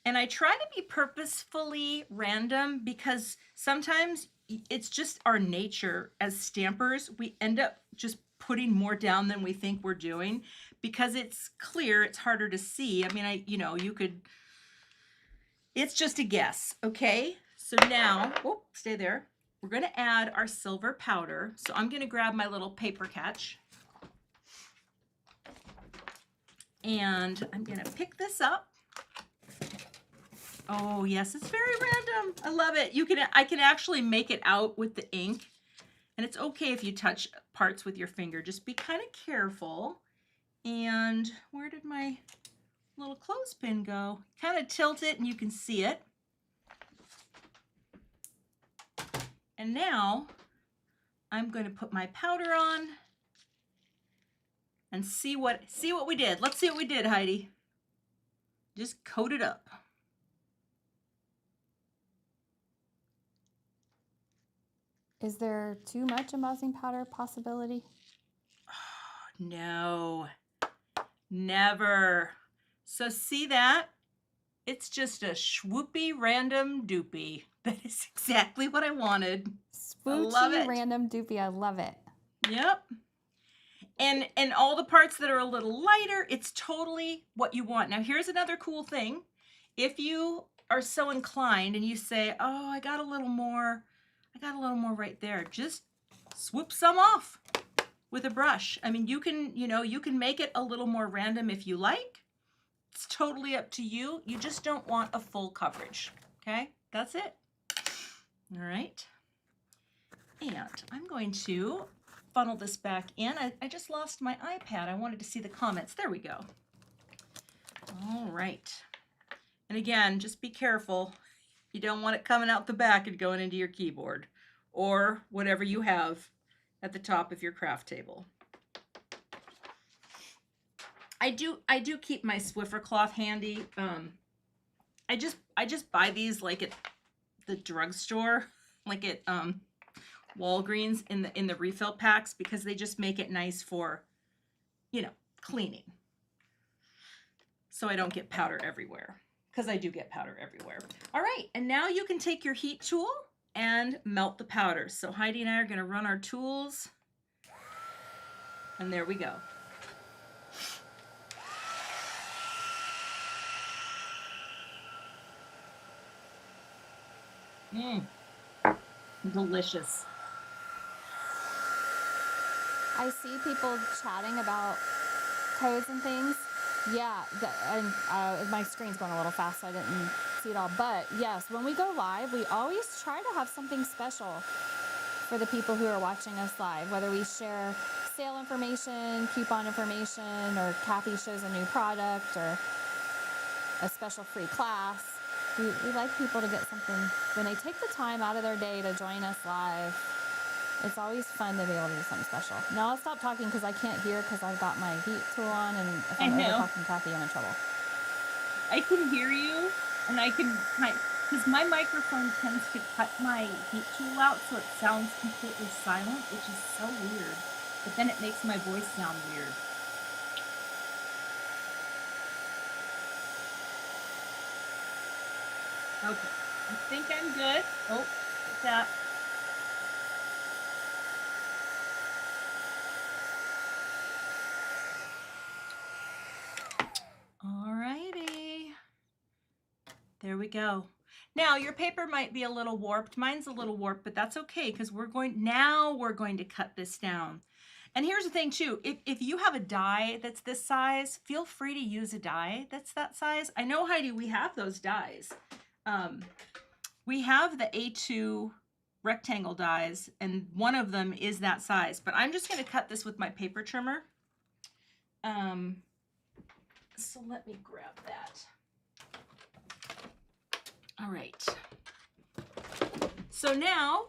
And I try to be purposefully random because sometimes it's just our nature as stampers. We end up just putting more down than we think we're doing because it's clear, it's harder to see. I mean, you could, it's just a guess, okay? So now, oh, stay there. We're gonna add our silver powder. So I'm gonna grab my little paper catch and I'm gonna pick this up. Oh yes, it's very random. I love it. I can actually make it out with the ink, and it's okay if you touch parts with your finger. Just be kind of careful. And where did my little clothespin go? Kind of tilt it and you can see it. And now I'm going to put my powder on and see what we did. Let's see what we did, Heidi. Just coat it up. Is there too much embossing powder possibility? Oh, no, never. So see that? It's just a swoopy random doopy. That is exactly what I wanted. Swoochy random doopy. I love it. Yep. And all the parts that are a little lighter, it's totally what you want. Now here's another cool thing. If you are so inclined and you say, oh, I got a little more right there, just swoop some off with a brush. I mean, you can make it a little more random if you like. It's totally up to you. You just don't want a full coverage. Okay, that's it. All right. And I'm going to funnel this back in. I just lost my iPad. I wanted to see the comments. There we go. All right. And again, just be careful. You don't want it coming out the back and going into your keyboard or whatever you have at the top of your craft table. I do keep my Swiffer cloth handy. I just buy these like at the drugstore, like at Walgreens in the refill packs, because they just make it nice for, cleaning. So I don't get powder everywhere, because I do get powder everywhere. All right, and now you can take your heat tool and melt the powder. So Heidi and I are going to run our tools, and there we go. Delicious. I see people chatting about codes and things. Yeah, and my screen's going a little fast, so I didn't see it all. But yes, when we go live, we always try to have something special for the people who are watching us live, whether we share sale information, coupon information, or Cathy shows a new product, or a special free class. We like people to get something when they take the time out of their day to join us live. It's always fun to be able to do something special. Now I'll stop talking because I can't hear because I've got my heat tool on, and if I'm over talking Cathy, I'm in trouble. I can hear you, and I can, because my microphone tends to cut my heat tool out so it sounds completely silent, which is so weird. But then it makes my voice sound weird. Okay, I think I'm good. Oh, what's that? Alrighty. There we go. Now your paper might be a little warped. Mine's a little warped, but that's okay because we're going to cut this down. And here's the thing too, if you have a die that's this size, feel free to use a die that's that size. I know, Heidi, we have those dies. We have the A2 rectangle dies, and one of them is that size. But I'm just going to cut this with my paper trimmer. So let me grab that. All right. So now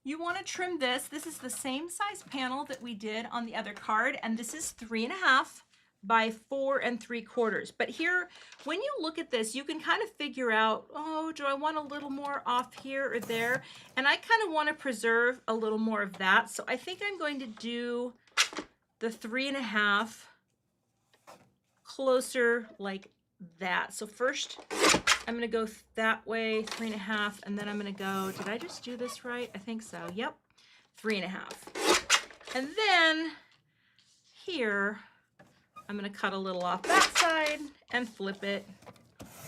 you want to trim this. This is the same size panel that we did on the other card, and this is 3.5 by 4 3/4. But here, when you look at this, you can kind of figure out, oh, do I want a little more off here or there? And I kind of want to preserve a little more of that. So I think I'm going to do the 3.5 closer like that. So first I'm going to go that way, 3.5, and then I'm going to go, did I just do this right? I think so. Yep. 3.5. And then here, I'm going to cut a little off that side and flip it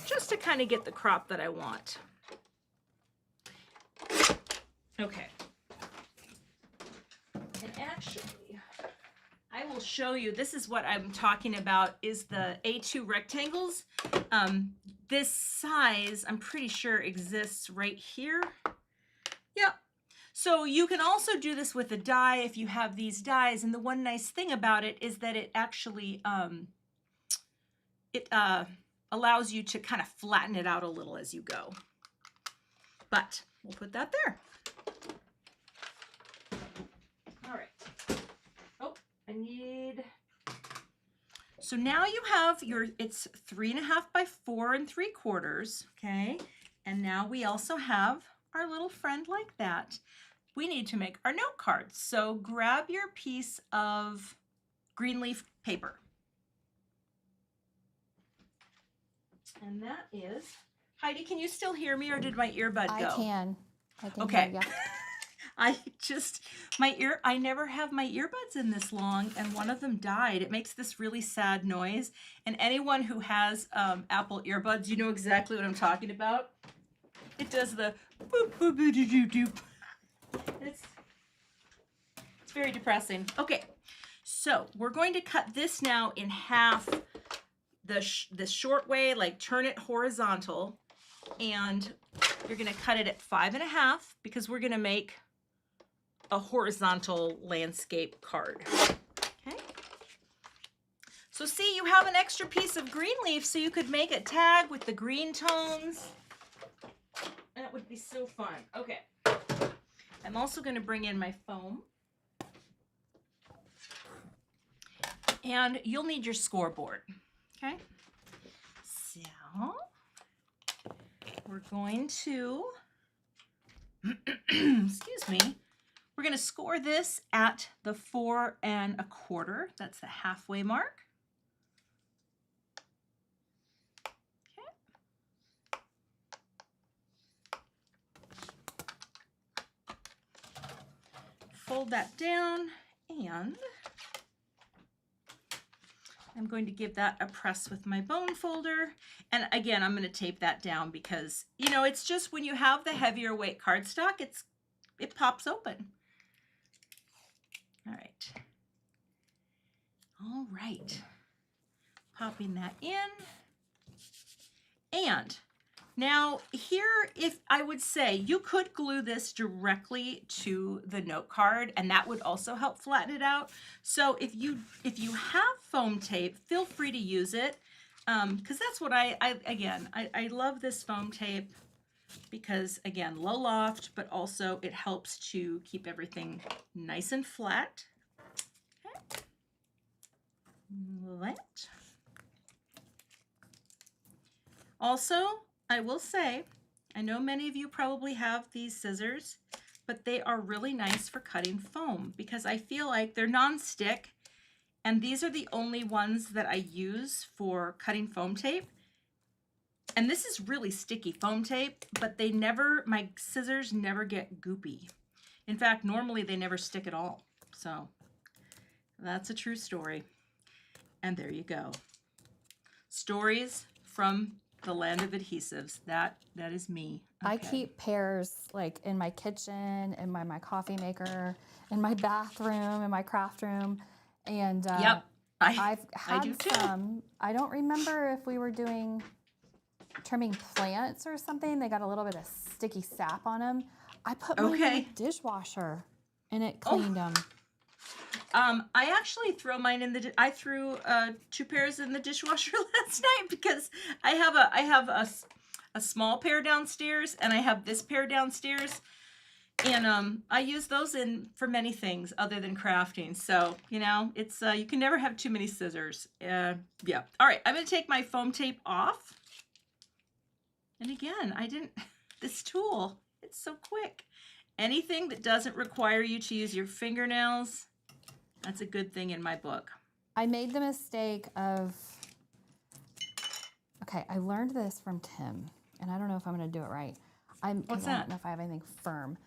just to kind of get the crop that I want. Okay. And actually, I will show you, this is what I'm talking about, is the A2 rectangles. This size, I'm pretty sure exists right here. Yep. So you can also do this with a die if you have these dies. And the one nice thing about it is that it actually, allows you to kind of flatten it out a little as you go. But we'll put that there. All right. Oh, I need... So now you have your, it's 3.5 by 4 3/4, okay? And now we also have our little friend like that. We need to make our note cards. So grab your piece of green leaf paper. And that is, Heidi, can you still hear me or did my earbud go? I can Okay. hear you. I never have my earbuds in this long, and one of them died. It makes this really sad noise. And anyone who has Apple earbuds, you know exactly what I'm talking about. It does the boop, boop, boop, doop, doop. It's very depressing. Okay, so we're going to cut this now in half the short way, like turn it horizontal, and you're going to cut it at 5.5 because we're going to make a horizontal landscape card. Okay. So see, you have an extra piece of green leaf, so you could make a tag with the green tones. That would be so fun. Okay. I'm also going to bring in my foam. And you'll need your scoreboard. Okay. So we're going to, excuse me, we're going to score this at the 4 1/4. That's the halfway mark. Okay. Fold that down, and I'm going to give that a press with my bone folder. And again, I'm going to tape that down because, you know, it's just when you have the heavier weight cardstock, it pops open. All right. All right. Popping that in. And now here, if I would say you could glue this directly to the note card, and that would also help flatten it out. So if you have foam tape, feel free to use it, because that's what I love this foam tape because, again, low loft, but also it helps to keep everything nice and flat. Okay. That. Also, I will say, I know many of you probably have these scissors, but they are really nice for cutting foam because I feel like they're non-stick, and these are the only ones that I use for cutting foam tape. And this is really sticky foam tape, but my scissors never get goopy. In fact, normally they never stick at all. So that's a true story. And there you go. Stories from the land of adhesives. That is me. Okay. I keep pears like in my kitchen, in my coffee maker, in my bathroom, in my craft room. And yep, I've had I do too. some. I don't remember if we were trimming plants or something. They got a little bit of sticky sap on them. I put mine in Okay. the dishwasher and it Oh. cleaned them. I actually throw mine in the. I threw 2 pairs in the dishwasher last night because I have a small pair downstairs and I have this pair downstairs, and I use those for many things other than crafting. So you know, it's you can never have too many scissors. Yeah. All right, I'm gonna take my foam tape off. And again, I didn't. This tool, it's so quick. Anything that doesn't require you to use your fingernails. That's a good thing in my book. I made the mistake of, okay, I learned this from Tim, and I don't know if I'm going to do it right. What's I that? don't know if I have anything firm.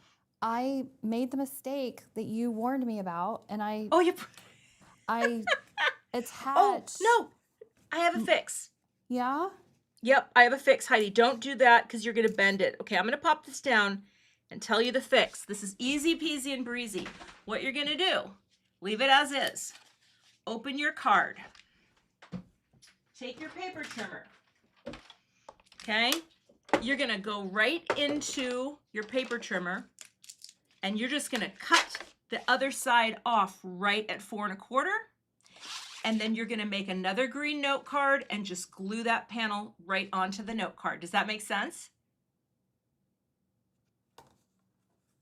I made the mistake that you warned me about, and Oh, you. I attached. Oh no, I have a fix. Yeah? Yep, I have a fix, Heidi. Don't do that because you're gonna bend it. Okay, I'm gonna pop this down and tell you the fix. This is easy peasy and breezy. What you're gonna do? Leave it as is. Open your card. Take your paper trimmer. Okay? You're gonna go right into your paper trimmer and you're just gonna cut the other side off right at 4 1/4. And then you're gonna make another green note card and just glue that panel right onto the note card. Does that make sense?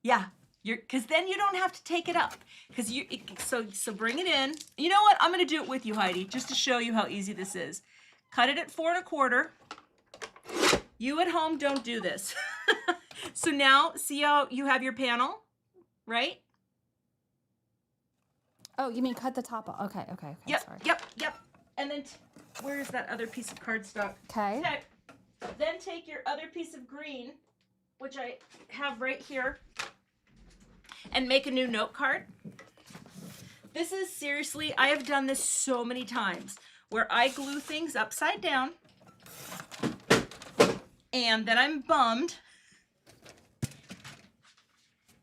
Yeah. Because then you don't have to take it up. So bring it in. You know what? I'm gonna do it with you, Heidi, just to show you how easy this is. Cut it at 4 1/4. You at home don't do this. So now, see how you have your panel, right? Oh, you mean cut the top off? Okay. Yep, Sorry. yep. And then, where's that other piece of cardstock? Okay. Then take your other piece of green, which I have right here, and make a new note card. This is seriously, I have done this so many times, where I glue things upside down, and then I'm bummed.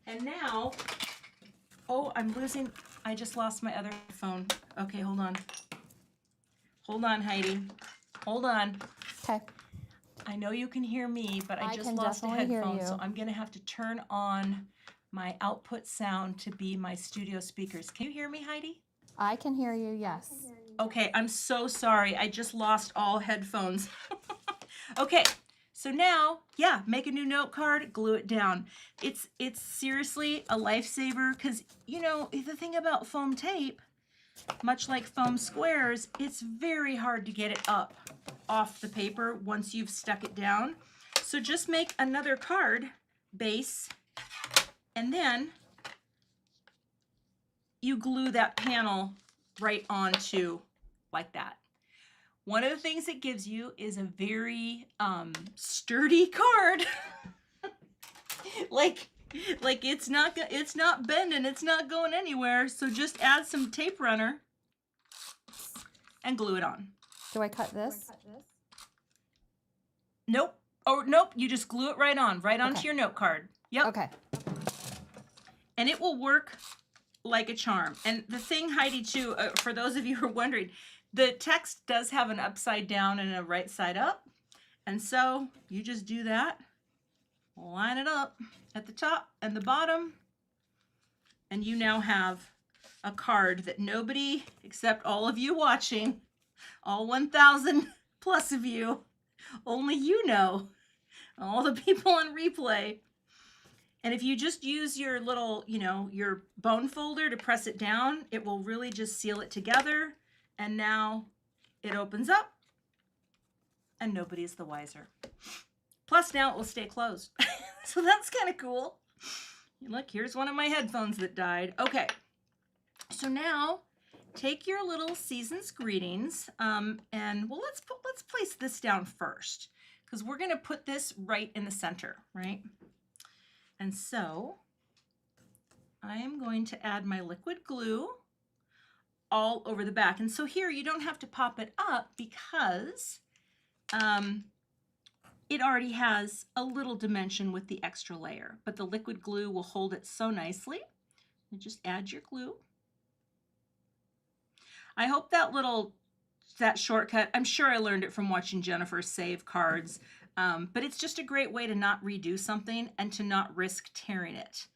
And now, oh, I just lost my other phone. Okay, hold on. Hold on, Heidi. Hold on. Okay. I know you can hear me, but I just can lost a definitely hear headphone, you. so I'm gonna have to turn on my output sound to be my studio speakers. Can you hear me, Heidi? I can hear you, yes. Okay, I'm so sorry. I just lost all headphones. Okay, so now, yeah, make a new note card, glue it down. It's seriously a lifesaver because, you know, the thing about foam tape, much like foam squares, it's very hard to get it up off the paper once you've stuck it down. So just make another card base and then you glue that panel right onto like that. One of the things it gives you is a very sturdy card. like it's not bending, it's not going anywhere. So just add some tape runner and glue it on. Do I cut this? Nope. Oh, nope. You just glue it right on, right onto your note card. Yep. Okay. And it will work like a charm. And the thing, Heidi, too, for those of you who are wondering, the text does have an upside down and a right side up. And so you just do that, line it up at the top and the bottom, and you now have a card that nobody except all of you watching, all 1,000 plus of you, only you know, all the people on replay. And if you just use your little, you know, your bone folder to press it down, it will really just seal it together. And now it opens up and nobody is the wiser. Plus now it will stay closed. So that's kind of cool. Look, here's one of my headphones that died. Okay, so now take your little season's greetings and well, let's place this down first because we're gonna put this right in the center, right? And so I am going to add my liquid glue all over the back. And so here you don't have to pop it up because it already has a little dimension with the extra layer, but the liquid glue will hold it so nicely. You just add your glue. I hope that shortcut, I'm sure I learned it from watching Jennifer save cards. But it's just a great way to not redo something and to not risk tearing it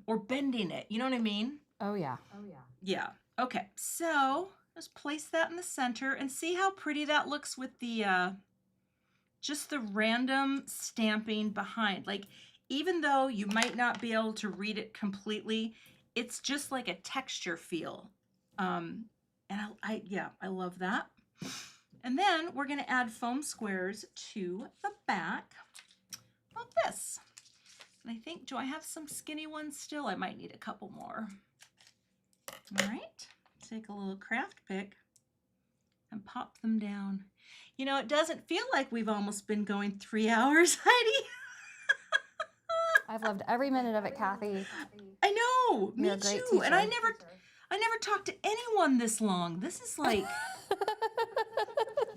or bending it. You know what I mean? Oh, yeah. Yeah. Okay. So just place that in the center and see how pretty that looks with the just the random stamping behind. Like, even though you might not be able to read it completely, it's just like a texture feel. And I love that. And then we're going to add foam squares to the back of this. And I think, do I have some skinny ones still? I might need a couple more. All right, take a little craft pick and pop them down. You know, it doesn't feel like we've almost been going 3 hours, Heidi. I've loved every minute of it, Cathy. I know, You're me a great too. teacher. And I never talked to anyone this long. This is like,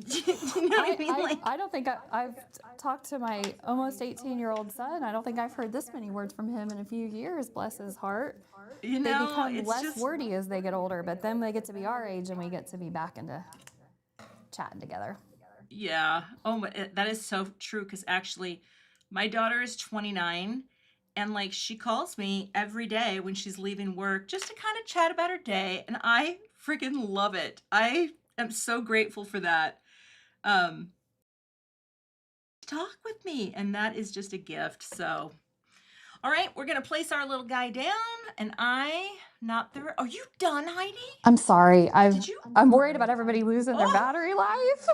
do you know what I mean? I don't think I've talked to my almost 18-year-old son. I don't think I've heard this many words from him in a few years, bless his heart. You They know, become it's less just wordy as they get older, but then they get to be our age and we get to be back into chatting together. Yeah. Oh, that is so true. Because actually, my daughter is 29, and like she calls me every day when she's leaving work just to kind of chat about her day, and I freaking love it. I am so grateful for that. Talk with me, and that is just a gift. So, all right, we're gonna place our little guy down, and Are you done, Heidi? I'm sorry. Did you? I'm worried about everybody losing their Oh. battery life.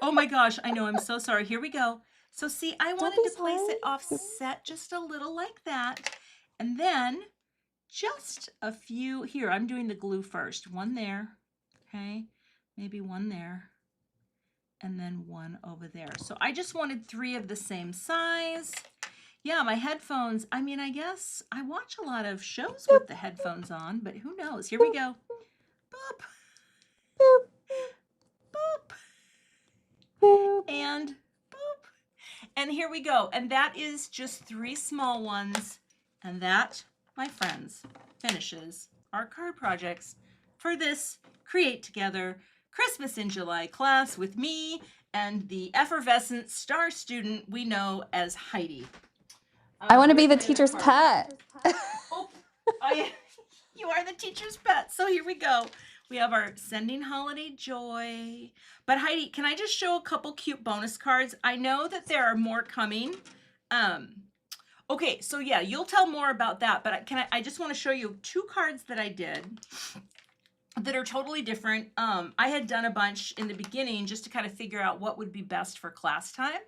Oh my gosh, I know, I'm so sorry. Here we go. So see, I wanted be to place sorry. it offset just a little like that. And then just a few, here, I'm doing the glue first. One there, okay? Maybe one there. And then one over there. So I just wanted 3 of the same size. Yeah, my headphones, I mean, I guess I watch a lot of shows with the headphones on, but who knows? Here we go. Boop. Boop, Boop. boop. And boop. And here we go. And that is just 3 small ones. And that, my friends, finishes our card projects for this Create Together Christmas in July class with me and the effervescent star student we know as Heidi. I want to be the with my other teacher's cards. pet. Oh, you are the teacher's pet. So here we go. We have our Sending Holiday Joy. But Heidi, can I just show a couple cute bonus cards? I know that there are more coming. Okay, so yeah, you'll tell more about that, but I just want to show you 2 cards that I did that are totally different. I had done a bunch in the beginning just to kind of figure out what would be best for class time.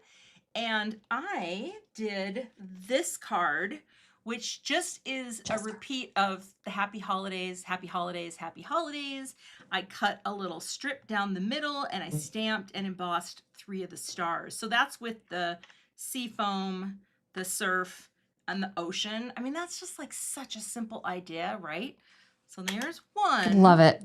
And I did this card, which just is a repeat of the Happy Holidays, Happy Holidays, Happy Holidays. I cut a little strip down the middle and I stamped and embossed 3 of the stars. So that's with the sea foam, the surf, and the ocean. I mean, that's just like such a simple idea, right? So there's one. Love it.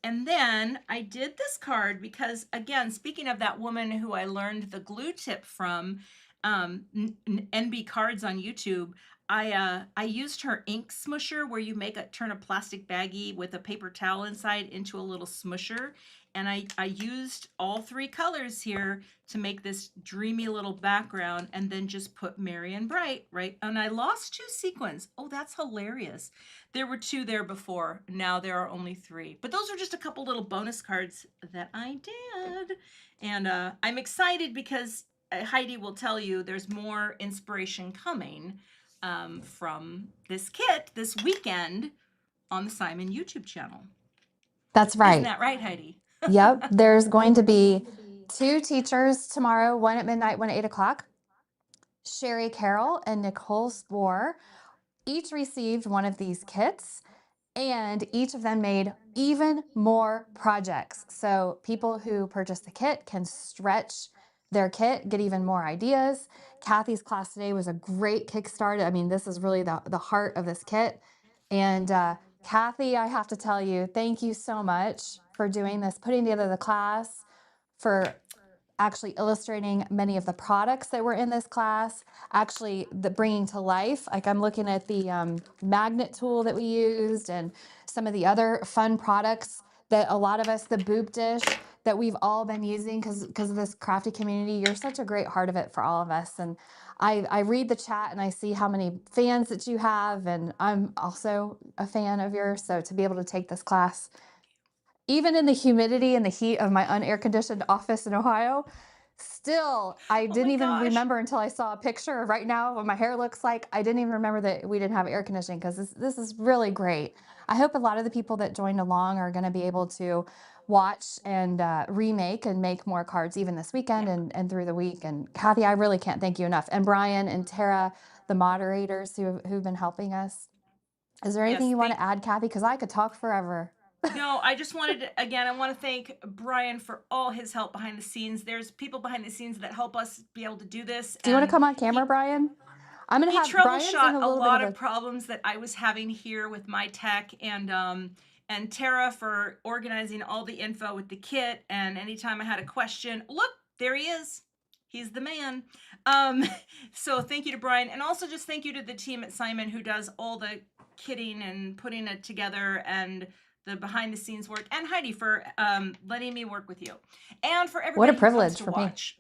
And then I did this card because, again, speaking of that woman who I learned the glue tip from, NB Cards on YouTube, I used her ink smusher where you turn a plastic baggie with a paper towel inside into a little smusher. And I used all 3 colors here to make this dreamy little background and then just put Merry and Bright, right? And I lost 2 sequins. Oh, that's hilarious. There were 2 there before. Now there are only 3. But those are just a couple little bonus cards that I did. And I'm excited because Heidi will tell you there's more inspiration coming from this kit this weekend on the Simon YouTube channel. That's right. Isn't that right, Heidi? Yep. There's going to be 2 teachers tomorrow, one at midnight, one at 8 o'clock. Sherry Carroll and Nicole Spohr each received one of these kits, and each of them made even more projects. So people who purchase the kit can stretch their kit, get even more ideas. Cathy's class today was a great kickstart. I mean, this is really the heart of this kit. And Cathy, I have to tell you, thank you so much for doing this, putting together the class, for actually illustrating many of the products that were in this class, actually the bringing to life. Like I'm looking at the magnet tool that we used and some of the other fun products that a lot of us, the boop dish, that we've all been using because of this crafty community. You're such a great part of it for all of us. And I read the chat and I see how many fans that you have, and I'm also a fan of yours. So to be able to take this class, even in the humidity and the heat of my unair conditioned office in Ohio, still, I Oh didn't my even gosh. remember until I saw a picture of right now what my hair looks like. I didn't even remember that we didn't have air conditioning because this is really great. I hope a lot of the people that joined along are going to be able to watch and remake and make more cards even this weekend Yeah. and through the week. And Cathy, I really can't thank you enough. And Brian and Tara, the moderators who've been helping us. Is there anything Yes. you want to add, Cathy? Because I could talk forever. No, I just wanted to, again, I want to thank Brian for all his help behind the scenes. There's people behind the scenes that help us be able to do this. Do you want to And come on camera, he, Brian? I'm going to he have Brian's in troubleshot a a little bit lot of of a. problems that I was having here with my tech, and Tara for organizing all the info with the kit. And anytime I had a question, look, there he is. He's the man. Um, so thank you to Brian, and also just thank you to the team at Simon who does all the kitting and putting it together and the behind the scenes work, and Heidi for letting me work with you, and for What a everybody who comes privilege to for me. watch.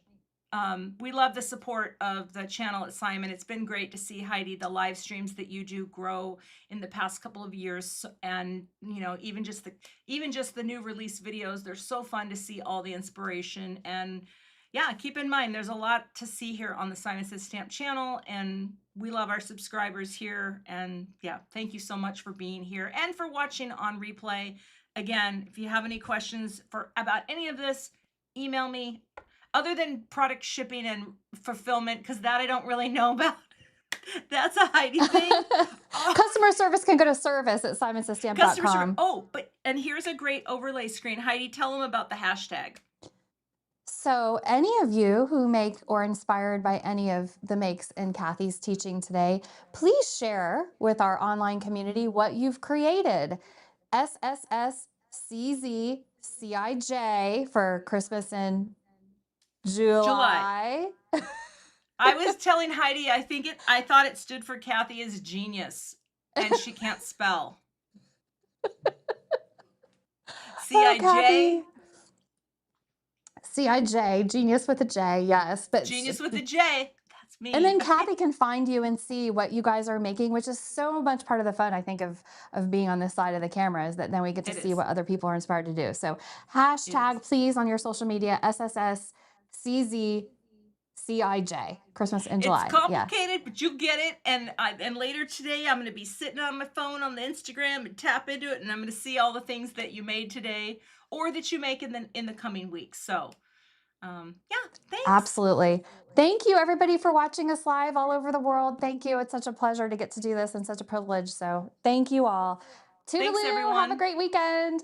We love the support of the channel at Simon. It's been great to see, Heidi, the live streams that you do grow in the past couple of years, and even just the new release videos. They're so fun to see all the inspiration. And yeah, keep in mind there's a lot to see here on the Simon Says Stamp channel, and we love our subscribers here. And yeah, thank you so much for being here and for watching on replay. Again, if you have any questions about any of this, email me. Other than product shipping and fulfillment, because that I don't really know about. That's a Heidi thing. Oh, Customer service can go to service at customer service. simonsystamp.com. Oh, and here's a great overlay screen. Heidi, tell them about the hashtag. So any of you who make or inspired by any of the makes in Cathy's teaching today, please share with our online community what you've created. SSSCZCIJ for Christmas in July. July. I was telling Heidi, I thought it stood for Cathy is genius, and she can't spell. Oh, CIJ. Cathy. CIJ, genius with a J, yes. But Genius with a J. That's me. and then Cathy can find you and see what you guys are making, which is so much part of the fun, I think, of being on this side of the camera, is that then we get to It see is. what other people are inspired to do. So hashtag, please, on your social media, SSSCZCIJ, Christmas in July. It's complicated, but you get it. And later today, I'm going to be sitting on my phone on the Instagram and tap into it, and I'm going to see all the things that you made today or that you make in the coming weeks. So, yeah, thanks. Absolutely. Thank you, everybody, for watching us live all over the world. Thank you. It's such a pleasure to get to do this and such a privilege. So thank you all. Toodaloo. Thanks, everyone. Have a great weekend.